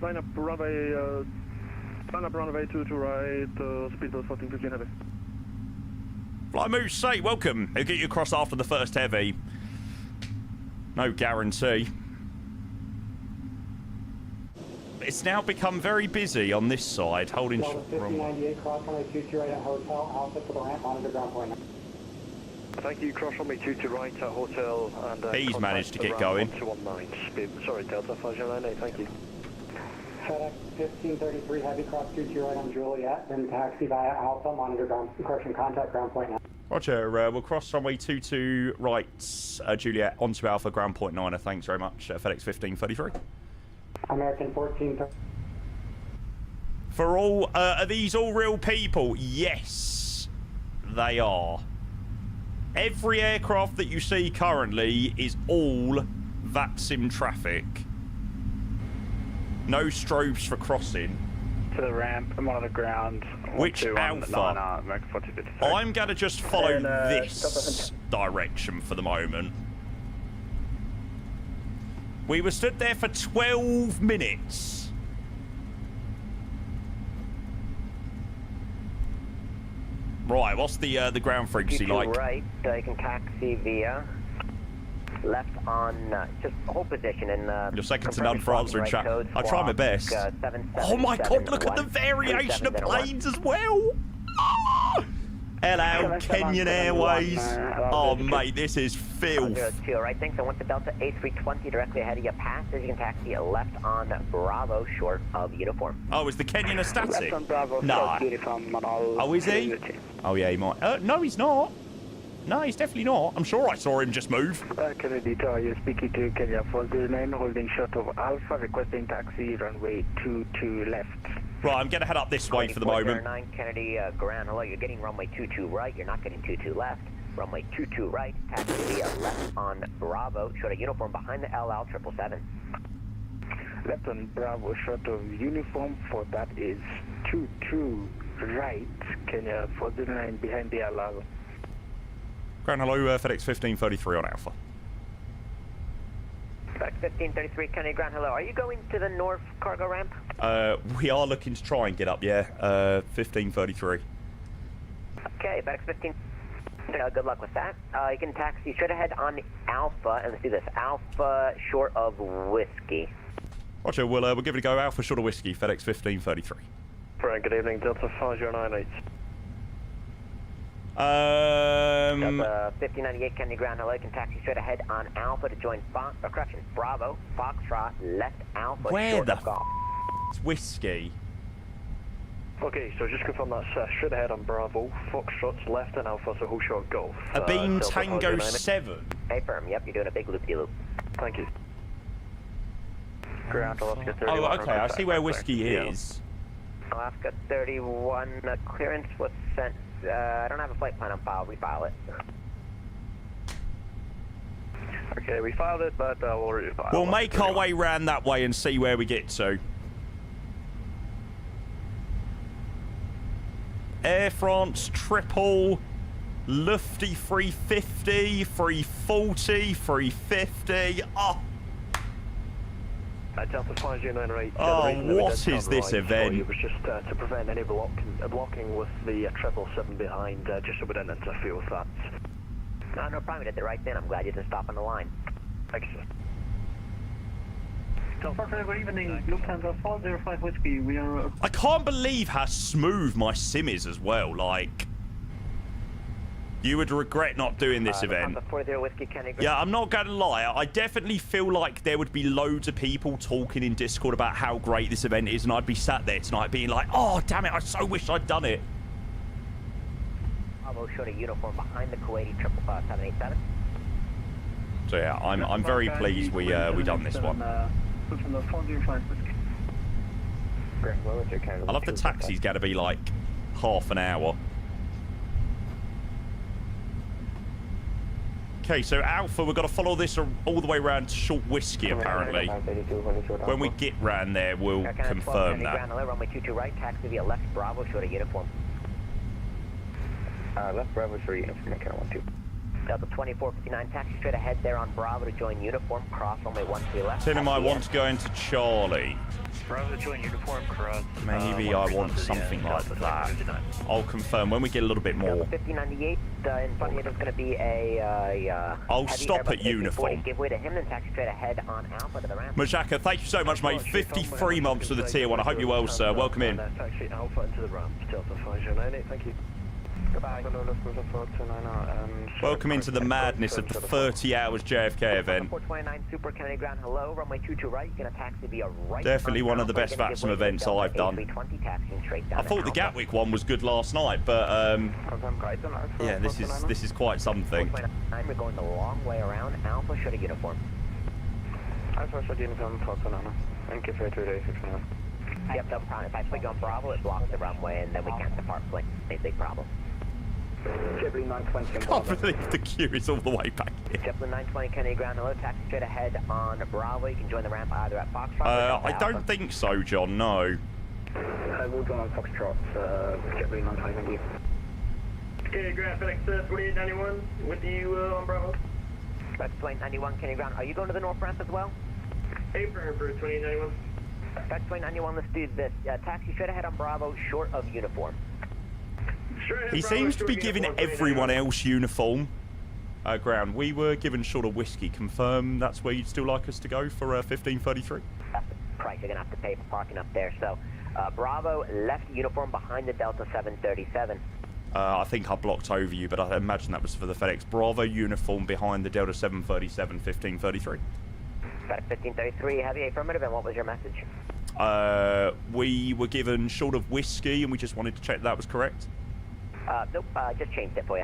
line up runway 22 right, speedboat 1415 heavy. Fly Moose, say welcome. I'll get you across after the first heavy. No guarantee. It's now become very busy on this side, holding... 5098, cross runway 22 right at hotel, Alpha for the ramp, monitor ground point. Thank you, cross runway 22 right at hotel and... He's managed to get going. 1219, speed, sorry, Delta 5098, thank you. FedEx 1533, heavy cross 22 right on Juliet, then taxi via Alpha, monitor ground, correction, contact ground point now. Roger, we'll cross runway 22 right, Juliet, onto Alpha, ground point 9. Thanks very much, FedEx 1533. American 14. For all, are these all real people? Yes, they are. Every aircraft that you see currently is all VATSIM traffic. No strobes for crossing. To the ramp, I'm on the ground. Which Alpha? I'm going to just follow this direction for the moment. We were stood there for 12 minutes. Right, what's the ground frequency like? Right, you can taxi via left on just hold position in your second to none for answering chat. I try my best. Oh my god, look at the variation of planes as well. Ah! Hello, Kenyan Airways. Oh mate, this is filth. 02, right, thanks. I want the Delta A320 directly ahead of you. Passage, you can taxi left on Bravo, short of uniform. Oh, is the Kenyan a static? Left on Bravo, nah. uniform on all. Oh, is he? Oh yeah, he might. No, he's not. No, he's definitely not. I'm sure I saw him just move. Kennedy Tower, you're speaking to Kenya 409, holding short of Alpha, requesting taxi, runway 22 left. Right, I'm going to head up this way for the moment. 9 Kennedy, ground, hello, you're getting runway 22 right, you're not getting 22 left. Runway 22 right, taxi via left on Bravo, short of uniform behind the LL 777. Left on Bravo, short of uniform, for that is 22 right, Kenya 409 behind the LL. Ground hello, FedEx 1533 on Alpha. FedEx 1533, Kennedy ground hello. Are you going to the north cargo ramp? We are looking to try and get up, yeah. 1533. Okay, FedEx 15. Good luck with that. You can taxi straight ahead on Alpha, and let's do this. Alpha short of whiskey. Roger, we'll give it a go. Alpha short of whiskey, FedEx 1533. Frank, good evening, Delta 5098. Delta 1598 Kennedy ground hello. You can taxi straight ahead on Alpha to join Bravo, Foxtrot, left Alpha. Where the golf. It's whiskey. Okay, so just confirm that's straight ahead on Bravo, Foxtrot's left and Alpha, so whole shot golf. A Beam Tango 7. Hey, firm, yep, you're doing a big loop-de-loop. Thank you. Ground Alaska 31. Oh, okay, I see where whiskey is. Alaska 31, clearance was sent. I don't have a flight plan on file, refile it. Okay, we filed it, but we'll refile. We'll make our way round that way and see where we get to. Air France triple, Lufty 350, 340, 350. Oh, Delta 509 oh what is this event? It was just to prevent any blocking with the 777 behind, just so we didn't interfere with that. No problem, you did it right then. I'm glad you didn't stop on the line. Thank you, sir. Delta, good evening, Lufthansa 405 Whiskey, we are... I can't believe how smooth my sim is as well, like... You would regret not doing this event. Yeah, I'm not going to lie. I definitely feel like there would be loads of people talking in Discord about how great this event is, and I'd be sat there tonight being like, oh, damn it, I so wish I'd done it. Bravo showed a uniform behind the Kuwaiti 787. So yeah, I'm very pleased we done this one. I love the taxi's got to be like half an hour. Okay, so Alpha, we've got to follow this all the way around to Short Whiskey, apparently. When we get round there, we'll confirm that. Runway 22 right, taxi via left Bravo, short of uniform. Left Bravo, short of uniform, Canada 12. Delta 2459, taxi straight ahead there on Bravo to join uniform, cross runway 13 left. Tell him I want to go into Charlie. Bravo to join uniform, cross. Maybe I want something like that. I'll confirm when we get a little bit more. Delta 5098, in front of you there's going to be a I'll stop at uniform. Give way to him, then taxi straight ahead on Alpha to the ramp. Majaka, thank you so much, mate. 53 months for the tier 1. I hope you're well, sir. Welcome in. Taxi Alpha into the ramp, Delta 5098, thank you. Goodbye. Welcome into the madness of the 30 Hours JFK event. 429 Super Kennedy Ground, hello, runway 22 right, you're going to taxi via right. Definitely one of the best VATSIM events I've done. I thought the Gatwick one was good last night, but yeah, this is quite something. We're going the long way around. Alpha should have uniform. Alpha should uniform, 429. Thank you for 269. Yep, no problem. If I flick on Bravo, it blocks the runway, and then we can't depart plane. Big problem. JetBlue 920. Can't believe the queue is all the way back here. JetBlue 920 Kennedy Ground, hello, taxi straight ahead on Bravo. You can join the ramp either at Foxtrot or I don't think so, John, no. I will join on Foxtrot, JetBlue 920. Okay, Grand FedEx 2891 with you on Bravo. FedEx 2891 Kennedy Ground, are you going to the north ramp as well? Affirm for 2891. FedEx 2891, let's do this. Taxi straight ahead on Bravo, short of uniform. He seems to be giving everyone else uniform. Ground, we were given short of whiskey. Confirm that's where you'd still like us to go for 1533? That's the price you're going to have to pay for parking up there. So, Bravo, left uniform behind the Delta 737. I think I blocked over you, but I imagine that was for the FedEx. Bravo uniform behind the Delta 737, 1533. FedEx 1533, heavy affirmative, and what was your message? We were given short of whiskey, and we just wanted to check that was correct. Nope, just changed it for you.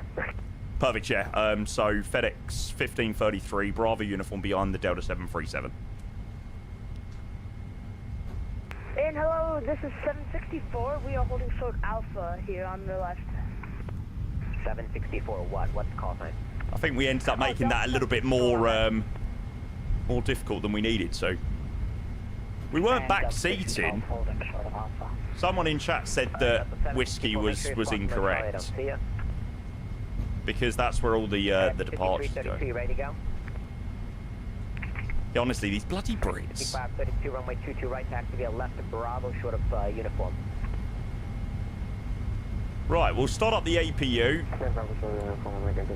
Perfect, yeah. So FedEx 1533, Bravo uniform behind the Delta 737. And hello, this is 764. We are holding short Alpha here on the left. 764, what? What's the call sign? I think we ended up making that a little bit more more difficult than we needed to. We weren't back seating. Someone in chat said that whiskey was incorrect. Because that's where all the departures go. Yeah, honestly, these bloody Brits. 5532, runway 22 right, taxi via left to Bravo, short of uniform. Right, we'll start up the APU.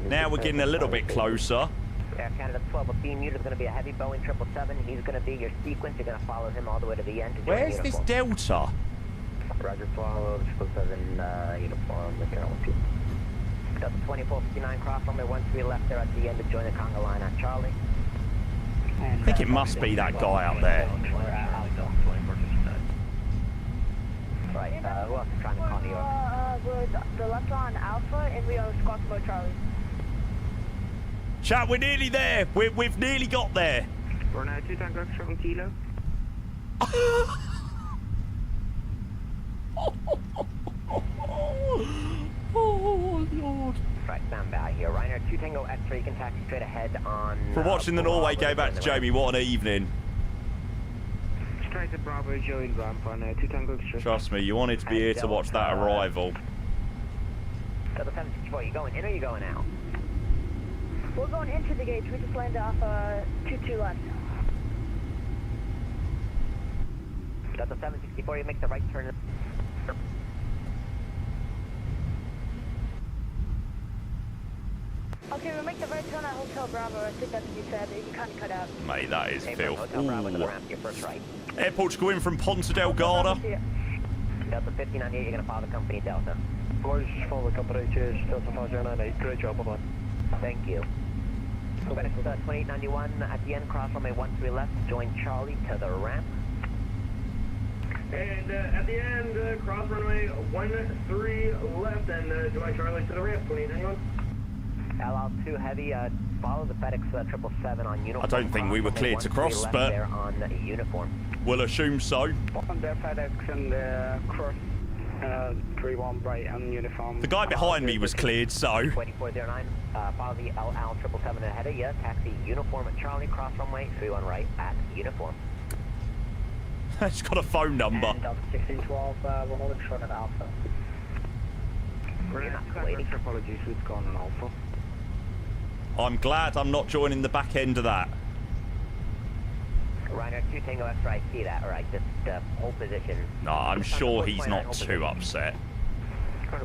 Now we're getting a little bit closer. Air Canada 12, a beam unit is going to be a heavy Boeing 777. He's going to be your sequence. You're going to follow him all the way to the end. To Where's this Delta? Roger, 12, 777, uniform, Delta 2459, cross runway 13 left there at the end to join the conga line at Charlie. I think it must be that guy up there. Right, who else is trying to call New York? We're the left on Alpha, and we are squawk mode Charlie. Chat, we're nearly there. We've nearly got there. We're now 2 Tango 7 Kilo. Oh, Lord. Right, stand by here. Ryanair 2 Tango X-ray, you can taxi straight ahead on... For watching the Norway game back to Jamie, what an evening. Straight to Bravo, join ramp on 2 Tango X-ray. Trust me, you wanted to be here to watch that arrival. Delta 764, you going in or you going out? We're going into the gates. We just landed off 22 left. Delta 764, you make the right turn. Okay, we'll make the right turn at Hotel Bravo. I think that's what you said. You kind of cut out. Mate, that is filth. Hotel Bravo to the ramp, your first right. Airport's going from Ponta Delgado. Delta 1598, you're going to follow the company Delta. Boys, just follow the company. Cheers. Delta 5098. Great job, bye-bye. Thank you. FedEx 2891 at the end, cross runway 13 left, join Charlie to the ramp. And at the end, cross runway 13 left and join Charlie to the ramp, 2891. LL2 heavy, follow the FedEx 777 on uniform. I don't think we were cleared to cross, but there on uniform. We'll assume so. On the FedEx and cross 31 right on uniform. The guy behind me was cleared, so. 2409, follow the LL 777 ahead of you, taxi uniform at Charlie, cross runway 31 right at uniform. It's got a phone number. And Delta 1612, we're holding short at Alpha. We're not waiting for apologies, we've gone on Alpha. I'm glad I'm not joining the back end of that. Ryanair 2 Tango X-ray, see that, alright, just hold position. No, I'm sure he's not too upset. Okay,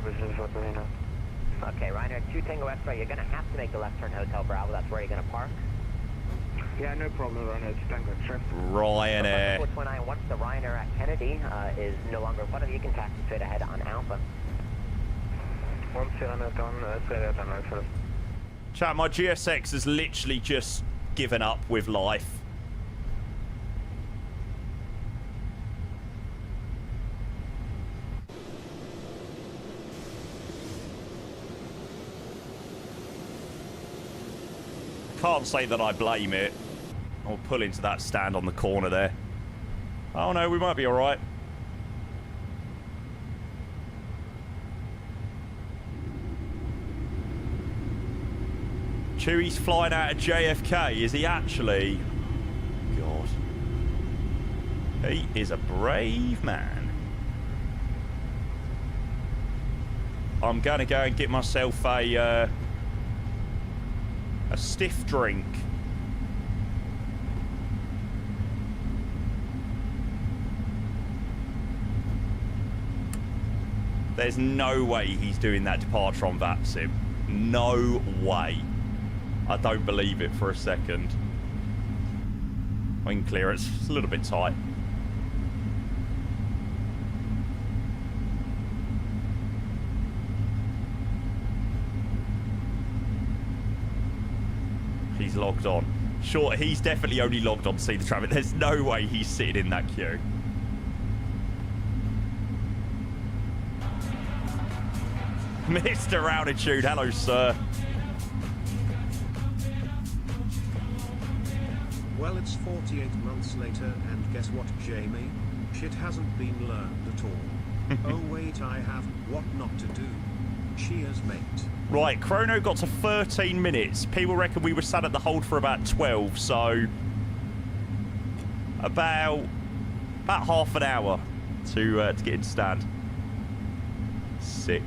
Ryanair 2 Tango X-ray, you're gonna have to make the left turn Hotel Bravo, that's where you're gonna park. Yeah, no problem, Ryanair 2 Tango X-ray. Ryanair. 429, once the Ryanair at Kennedy is no longer in front of you, you can taxi straight ahead on Alpha. Chat, my GSX has literally just given up with life. Can't say that I blame it. I'll pull into that stand on the corner there. Oh no, we might be alright. Chewie's flying out of JFK, is he actually? God. He is a brave man. I'm gonna go and get myself a stiff drink. There's no way he's doing that departure on VATSIM. No way. I don't believe it for a second. Wing clearance, it's a little bit tight. He's logged on. Sure, he's definitely only logged on to see the traffic. There's no way he's sitting in that queue. Mr. Altitude, hello, sir. Well, it's 48 months later, and guess what, Jamie? Shit hasn't been learned at all. Oh wait, I have what not to do. Cheers, mate. Right, chrono got to 13 minutes. People reckon we were sat at the hold for about 12, so about half an hour to get in stand. Sick.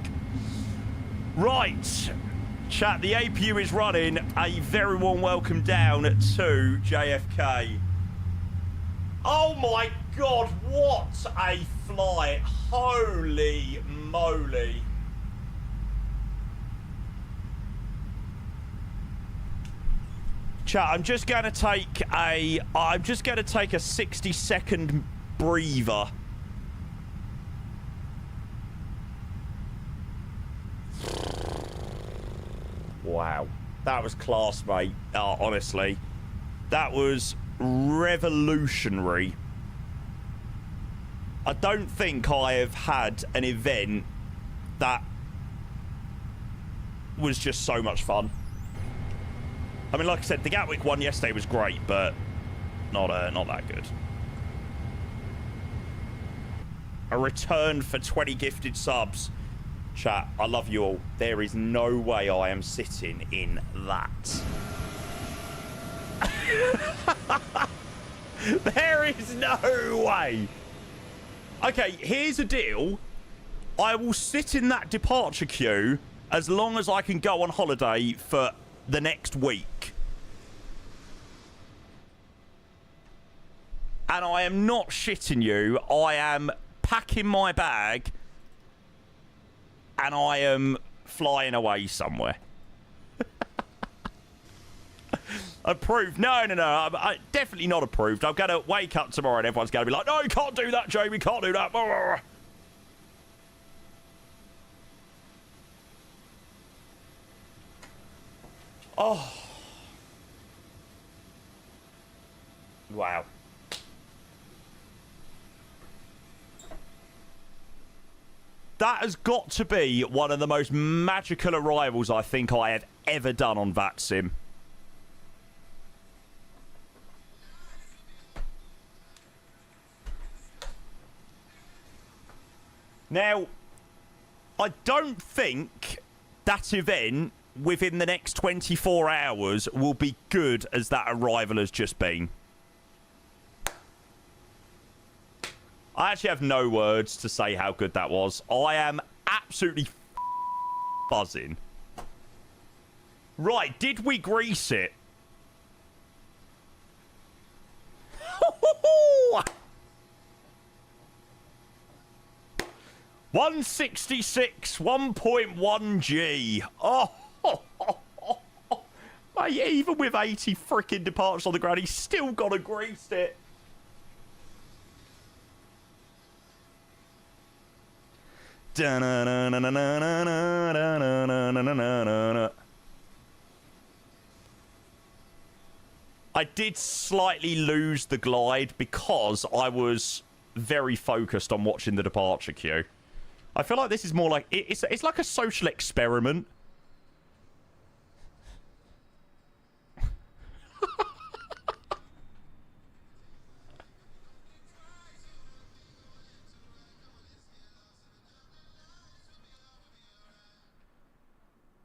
Right, chat, the APU is running. A very warm welcome down to JFK. Oh my God, what a flight. Holy moly. Chat, I'm just going to take a 60-second breather. Wow, that was class, mate. Honestly, that was revolutionary. I don't think I have had an event that was just so much fun. I mean, like I said, the Gatwick one yesterday was great, but not that good. A return for 20 gifted subs. Chat, I love you all. There is no way I am sitting in that. There is no way. Okay, here's the deal. I will sit in that departure queue as long as I can go on holiday for the next week. And I am not shitting you. I am packing my bag and I am flying away somewhere. Approved? No. I definitely not approved. I'm going to wake up tomorrow and everyone's going to be like, no, you can't do that, Jamie. Can't do that. Oh. Wow. That has got to be one of the most magical arrivals I think I have ever done on VATSIM. Now, I don't think that event within the next 24 hours will be good as that arrival has just been. I actually have no words to say how good that was. I am absolutely buzzing. Right, did we grease it? 166, 1.1 G. Oh, mate, even with 80 freaking departures on the ground, he's still got to grease it. I did slightly lose the glide because I was very focused on watching the departure queue. I feel like this is more like... It's like a social experiment.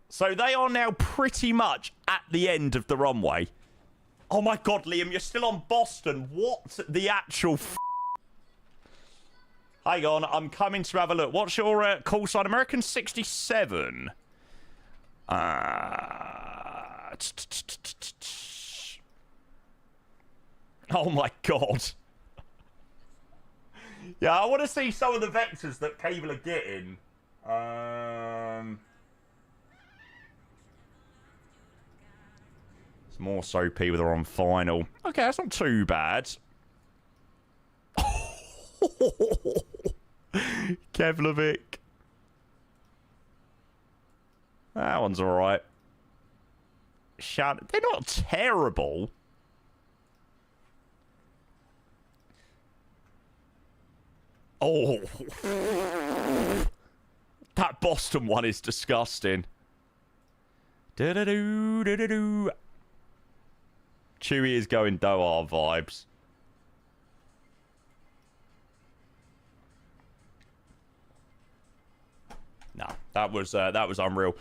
So they are now pretty much at the end of the runway. Oh my god, Liam, you're still on Boston. What the actual Hang on, I'm coming to have a look. What's your call sign? American 67. Oh my god. Yeah, I want to see some of the vectors that people are getting. It's more so people that are on final. Okay, that's not too bad. Kevlovic. That one's alright. They're not terrible. Oh. That Boston one is disgusting. Do-do-do, do-do-do. Chewie is going Doha vibes. No, that was unreal.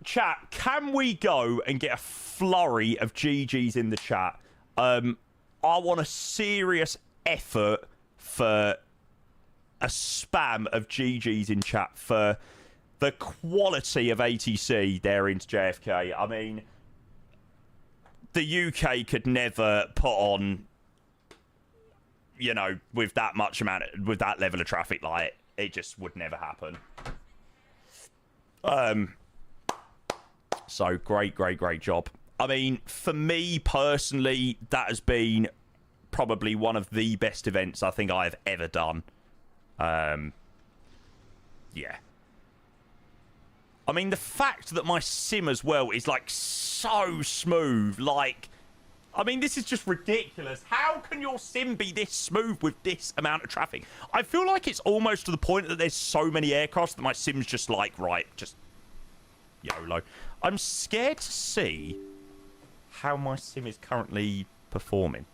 Chat, can we go and get a flurry of GGs in the chat? I want a serious effort for a spam of GGs in chat for the quality of ATC there into JFK. I mean, the UK could never put on, you know, with that much amount, with that level of traffic, like, it just would never happen. So great job. I mean, for me personally, that has been probably one of the best events I think I've ever done. Yeah. I mean, the fact that my sim as well is like so smooth, like, I mean, this is just ridiculous. How can your sim be this smooth with this amount of traffic? I feel like it's almost to the point that there's so many aircrafts that my sim's just like, right, just YOLO. I'm scared to see how my sim is currently performing.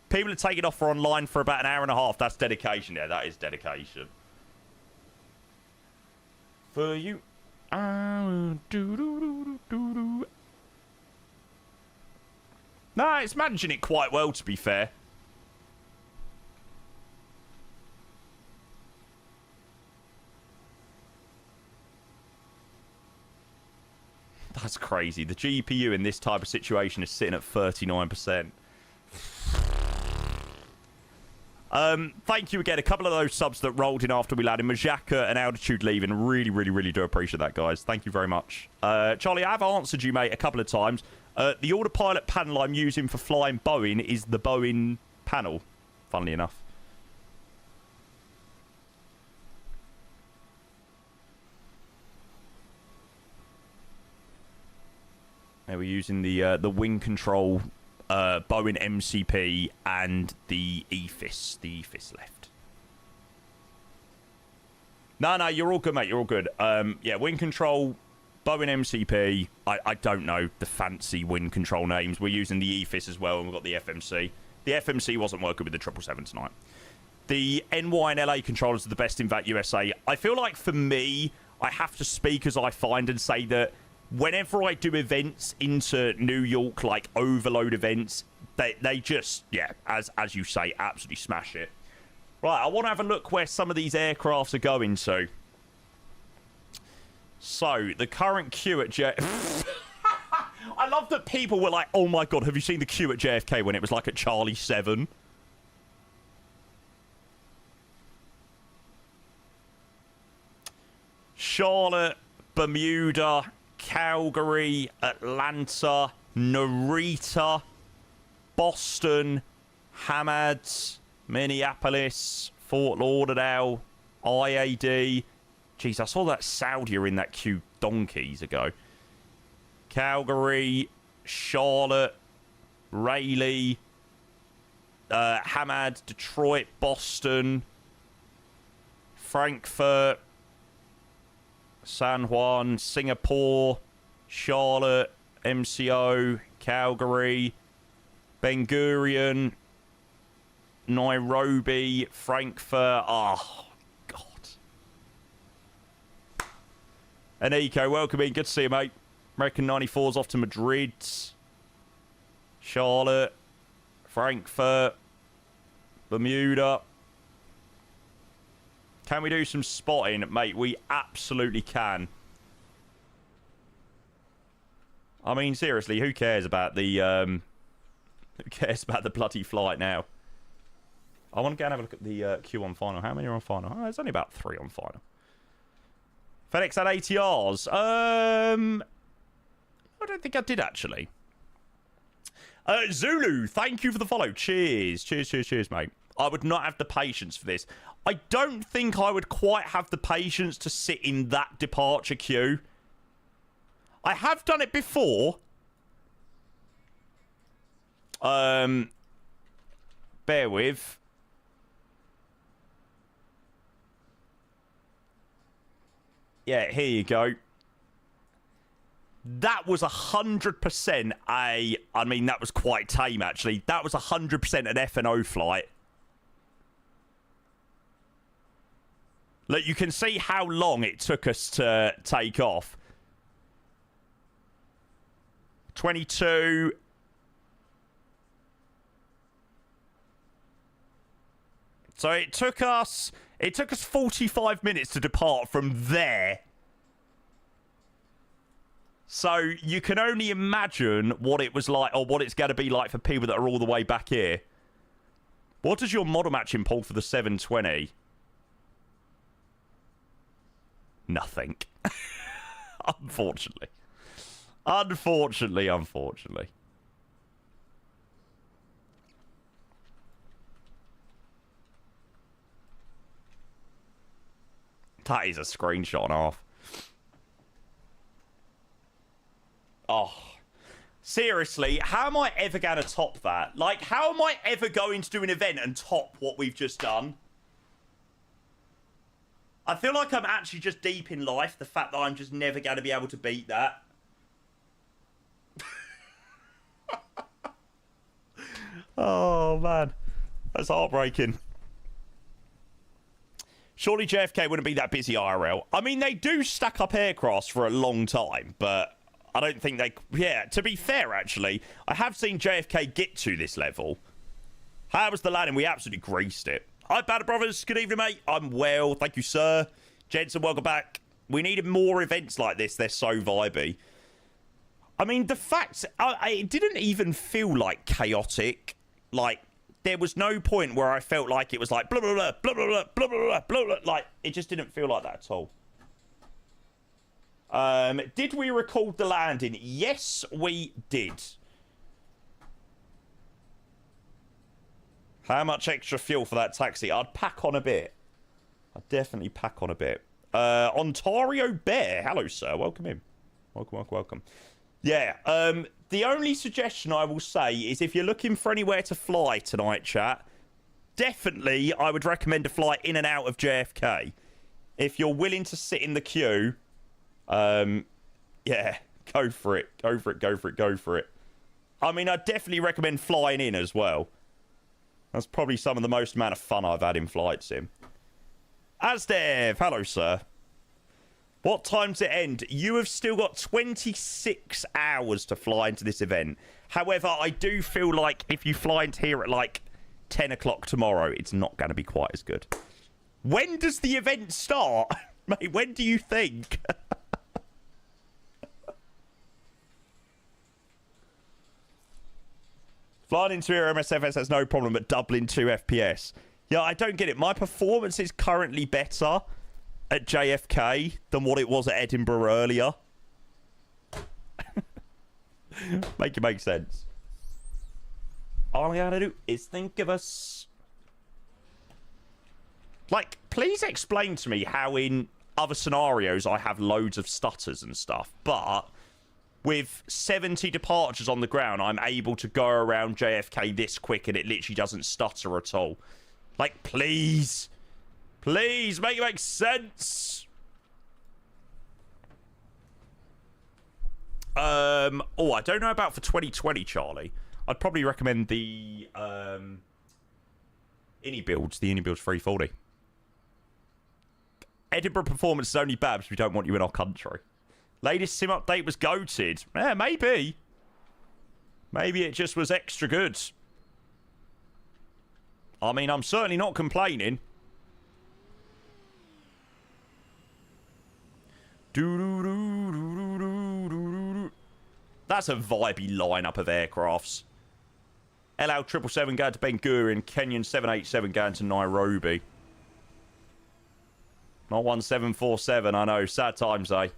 People are taking off for online for about an hour and a half. That's dedication. Yeah, that is dedication. For you. No, it's managing it quite well, to be fair. That's crazy. The GPU in this type of situation is sitting at 39%. Thank you again. A couple of those subs that rolled in after we landed. Majaka and Altitude leaving. Really do appreciate that, guys. Thank you very much. Charlie, I have answered you, mate, a couple of times. The autopilot panel I'm using for flying Boeing is the Boeing panel, funnily enough. Yeah, we're using the wing control Boeing MCP and the EFIS. The EFIS left. No, you're all good, mate. You're all good. Yeah, wing control, Boeing MCP. I don't know the fancy wind control names. We're using the EFIS as well, and we've got the FMC. The FMC wasn't working with the 777 tonight. The NY and LA controllers are the best in VAT USA. I feel like for me, I have to speak as I find and say that whenever I do events into New York, like overload events, they just, yeah, as you say, absolutely smash it. Right, I want to have a look where some of these aircrafts are going to. So, the current queue at love that people were like, oh my god, have you seen the queue at JFK when it was like at Charlie 7? Charlotte, Bermuda, Calgary, Atlanta, Narita, Boston, Hamads, Minneapolis, Fort Lauderdale, IAD. Jeez, I saw that Saudia in that queue donkeys ago. Calgary, Charlotte, Raleigh, Hamad, Detroit, Boston, Frankfurt, San Juan, Singapore, Charlotte, MCO, Calgary, Ben Gurion, Nairobi, Frankfurt. Oh, God. And Eco, welcome in. Good to see you, mate. American 94's off to Madrid, Charlotte, Frankfurt, Bermuda. Can we do some spotting, mate? We absolutely can. I mean, seriously, who cares about the who cares about the bloody flight now? I want to go and have a look at the Q1 final. How many are on final? Oh, there's only about 3 on final. FedEx had ATRs. I don't think I did, actually. Zulu, thank you for the follow. Cheers. Cheers, cheers, cheers, mate. I would not have the patience for this. I don't think I would quite have the patience to sit in that departure queue. I have done it before. Bear with. Yeah, here you go. That was 100% I mean, that was quite tame, actually. That was 100% an F&O flight. Look, you can see how long it took us to take off. 22. So it took us 45 minutes to depart from there. So you can only imagine what it was like, or what it's going to be like for people that are all the way back here. What does your model matching pull for the 720? Nothing. Unfortunately. Unfortunately. That is a screenshot and a half. Oh. Seriously, how am I ever going to top that? Like, how am I ever going to do an event and top what we've just done? I feel like I'm actually just deep in life. The fact that I'm just never going to be able to beat that. Oh, man. That's heartbreaking. Surely JFK wouldn't be that busy IRL. I mean, they do stack up aircraft for a long time, but I don't think they... Yeah, to be fair, actually, I have seen JFK get to this level. How was the landing? We absolutely greased it. Hi, Batter Brothers. Good evening, mate. I'm well. Thank you, sir. Jensen, welcome back. We needed more events like this. They're so vibey. I mean, the fact... it didn't even feel, like, chaotic. Like, there was no point where I felt like it was like... Blah, blah, blah, blah, blah, blah, blah, blah, blah, blah. Like, it just didn't feel like that at all. Did we record the landing? Yes, we did. How much extra fuel for that taxi? I'd pack on a bit. I'd definitely pack on a bit. Ontario Bear. Hello, sir. Welcome in. Welcome. Yeah, the only suggestion I will say is if you're looking for anywhere to fly tonight, chat, definitely I would recommend a flight in and out of JFK. If you're willing to sit in the queue, yeah, go for it. Go for it. I mean, I'd definitely recommend flying in as well. That's probably some of the most amount of fun I've had in flight sim. Asdev, hello, sir. What time does it end? You have still got 26 hours to fly into this event. However, I do feel like if you fly into here at like 10 o'clock tomorrow, it's not going to be quite as good. When does the event start? Mate, when do you think? Flying into Air MSFS has no problem, but doubling 2 FPS. Yeah, I don't get it. My performance is currently better at JFK than what it was at Edinburgh earlier. Make it make sense. All I gotta do is think of us. Like, please explain to me how in other scenarios I have loads of stutters and stuff, but with 70 departures on the ground, I'm able to go around JFK this quick and it literally doesn't stutter at all. Like, please. Please, make it make sense. Oh, I don't know about for 2020, Charlie. I'd probably recommend the Innie builds, the Innie builds 340. Edinburgh performance is only bad because we don't want you in our country. Latest sim update was goated. Yeah, maybe. Maybe it just was extra good. I mean, I'm certainly not complaining. That's a vibey lineup of aircrafts. LL 777 going to Ben Gurion. Kenyan 787 going to Nairobi. Not 1747, I know. Sad times, eh?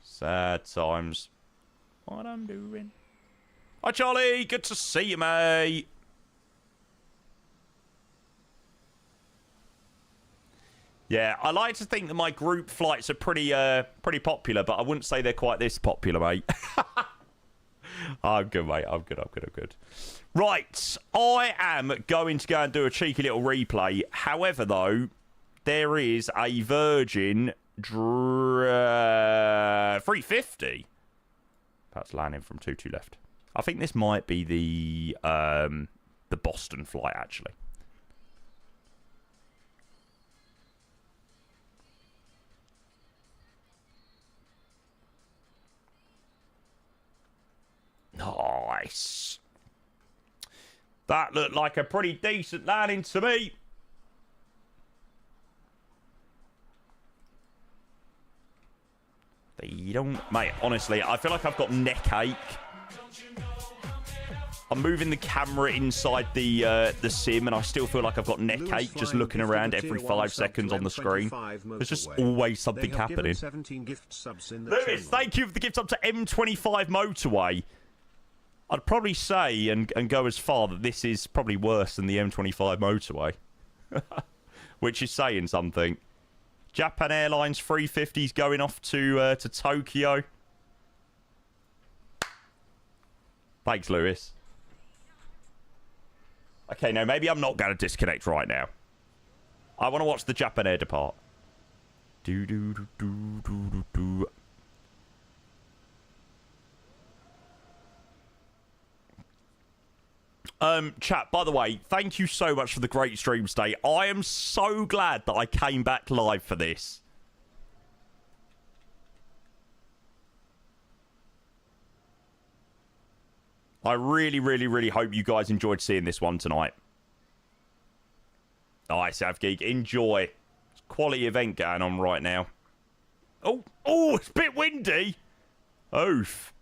Sad times. What I'm doing. Hi, Charlie. Good to see you, mate. Yeah, I like to think that my group flights are pretty popular, but I wouldn't say they're quite this popular, mate. I'm good, mate. I'm good. Right, I am going to go and do a cheeky little replay. However, though, there is a Virgin 350. Perhaps landing from 2-2 left. I think this might be the Boston flight, actually. Nice. That looked like a pretty decent landing to me. They don't... Mate, honestly, I feel like I've got neck ache. I'm moving the camera inside the sim, and I still feel like I've got neck ache just looking around every 5 seconds on the screen. There's just always something happening. Lewis, thank you for the gift up to M25 Motorway. I'd probably say and go as far that this is probably worse than the M25 motorway. Which is saying something. Japan Airlines 350s going off to Tokyo. Thanks, Lewis. Okay, no, maybe I'm not going to disconnect right now. I want to watch the Japan Air depart. Chat, by the way, thank you so much for the great stream today. I am so glad that I came back live for this. I really, really, really hope you guys enjoyed seeing this one tonight. Nice, Avgeek. Enjoy. It's a quality event going on right now. Oh, it's a bit windy. Oof.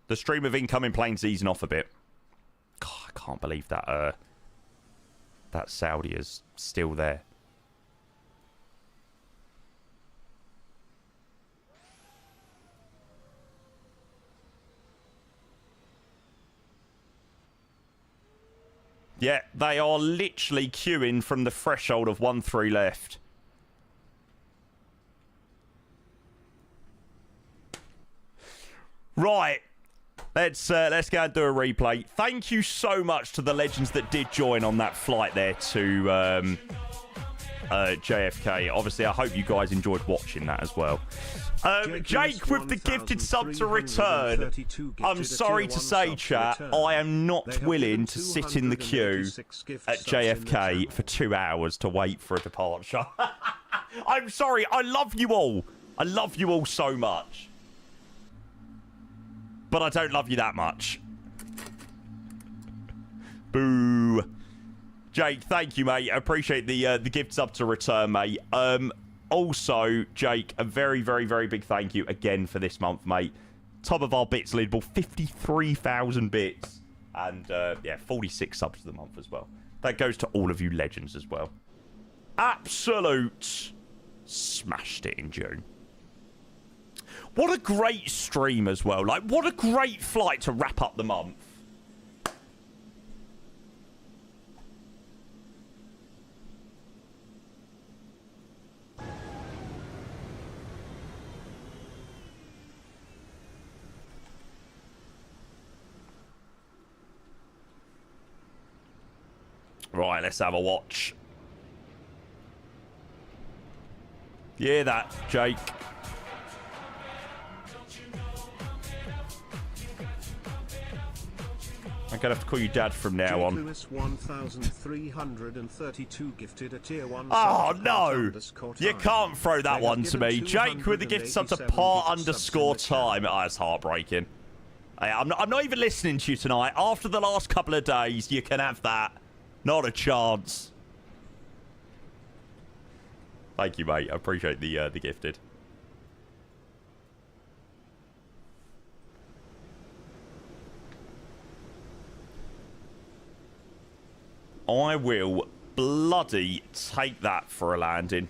The stream of incoming planes easing off a bit. God, I can't believe that that Saudi is still there. Yeah, they are literally queuing from the threshold of 1-3 left. Right. Let's go and do a replay. Thank you so much to the legends that did join on that flight there to JFK. Obviously, I hope you guys enjoyed watching that as well. Jake with the gifted sub to return. I'm sorry to say, chat, I am not willing to sit in the queue at JFK for 2 hours to wait for a departure. I'm sorry. I love you all. I love you all so much. But I don't love you that much. Boo. Jake, thank you, mate. I appreciate the gifts up to return, mate. also, Jake, a very, very, very big thank you again for this month, mate. Top of our bits leaderboard, 53,000 bits. And, yeah, 46 subs for the month as well. That goes to all of you legends as well. Absolute smashed it in June. What a great stream as well. Like, what a great flight to wrap up the month. Right, let's have a watch. Yeah, that, Jake. I'm gonna have to call you Dad from now on. Lewis 1332 gifted a tier 1. Oh no! You can't throw that one to me. Jake with the gift sub to par_time. Oh, that's heartbreaking. Hey, I'm not even listening to you tonight. After the last couple of days, you can have that. Not a chance. Thank you, mate. I appreciate the gifted. I will bloody take that for a landing.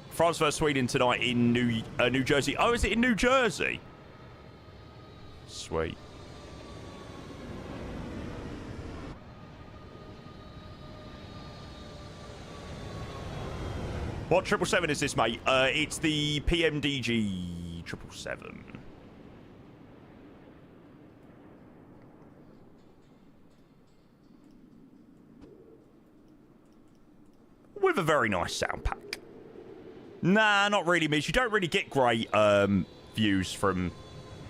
France vs Sweden tonight in New Jersey. Oh, is it in New Jersey? Sweet. What 777 is this, mate? It's the PMDG 777. With a very nice sound pack. Nah, not really, Miz. You don't really get great views from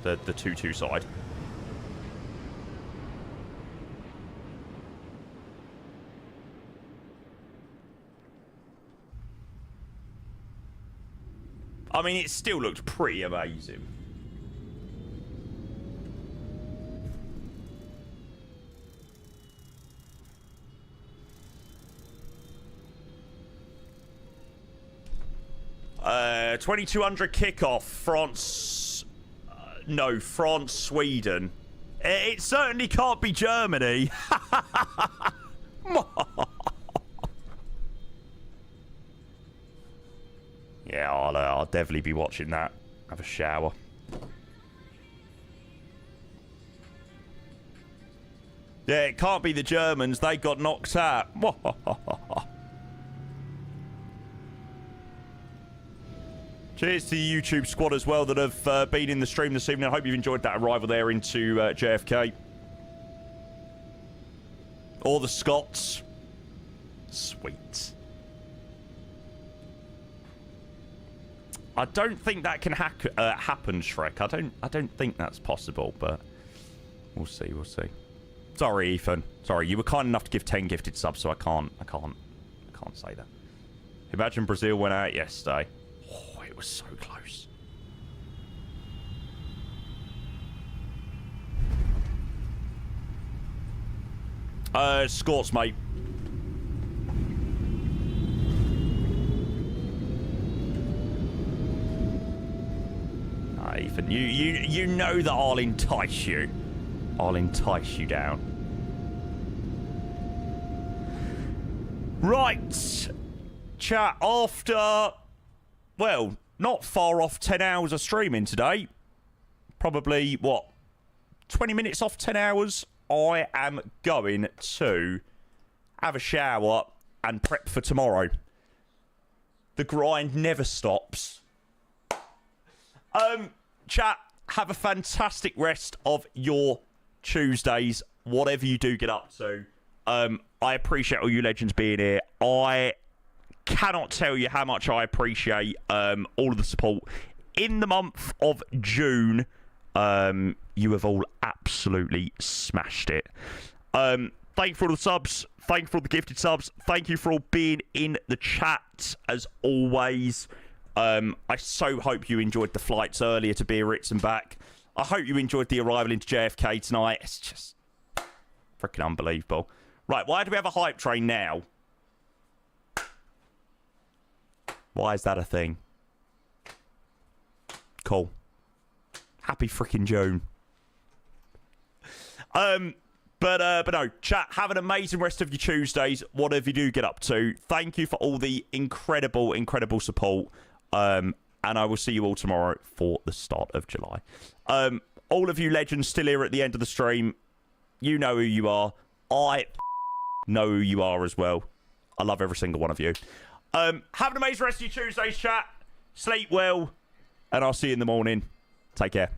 the 2-2 side. I mean, it still looked pretty amazing. Uh, 2200 kickoff, France. No, France, Sweden. It certainly can't be Germany. Yeah, I'll definitely be watching that. Have a shower. Yeah, it can't be the Germans. They got knocked out. Cheers to the YouTube squad as well that have been in the stream this evening. I hope you've enjoyed that arrival there into JFK. All the Scots. Sweet. I don't think that can happen, Shrek. I don't think that's possible, but we'll see. We'll see. Sorry, Ethan. Sorry, you were kind enough to give 10 gifted subs, so I can't say that. Imagine Brazil went out yesterday. Oh, it was so close. Scots, mate. Ethan, you know that I'll entice you. I'll entice you down. Right. Chat, after, well, not far off 10 hours of streaming today. Probably, what, 20 minutes off 10 hours? I am going to have a shower and prep for tomorrow. The grind never stops. Chat, have a fantastic rest of your Tuesdays, whatever you do get up to. I appreciate all you legends being here. I cannot tell you how much I appreciate all of the support. In the month of June, you have all absolutely smashed it. Thank you for all the subs. Thank you for all the gifted subs. Thank you for all being in the chat, as always. I so hope you enjoyed the flights earlier to Biarritz and back. I hope you enjoyed the arrival into JFK tonight. It's just Freaking unbelievable. Right, why do we have a hype train now? Why is that a thing? Cool. Happy freaking June. But no, chat, have an amazing rest of your Tuesdays, whatever you do get up to. Thank you for all the incredible, incredible support. And I will see you all tomorrow for the start of July. All of you legends still here at the end of the stream, you know who you are. I know who you are as well. I love every single one of you. Have an amazing rest of your Tuesdays, chat. Sleep well, and I'll see you in the morning. Take care.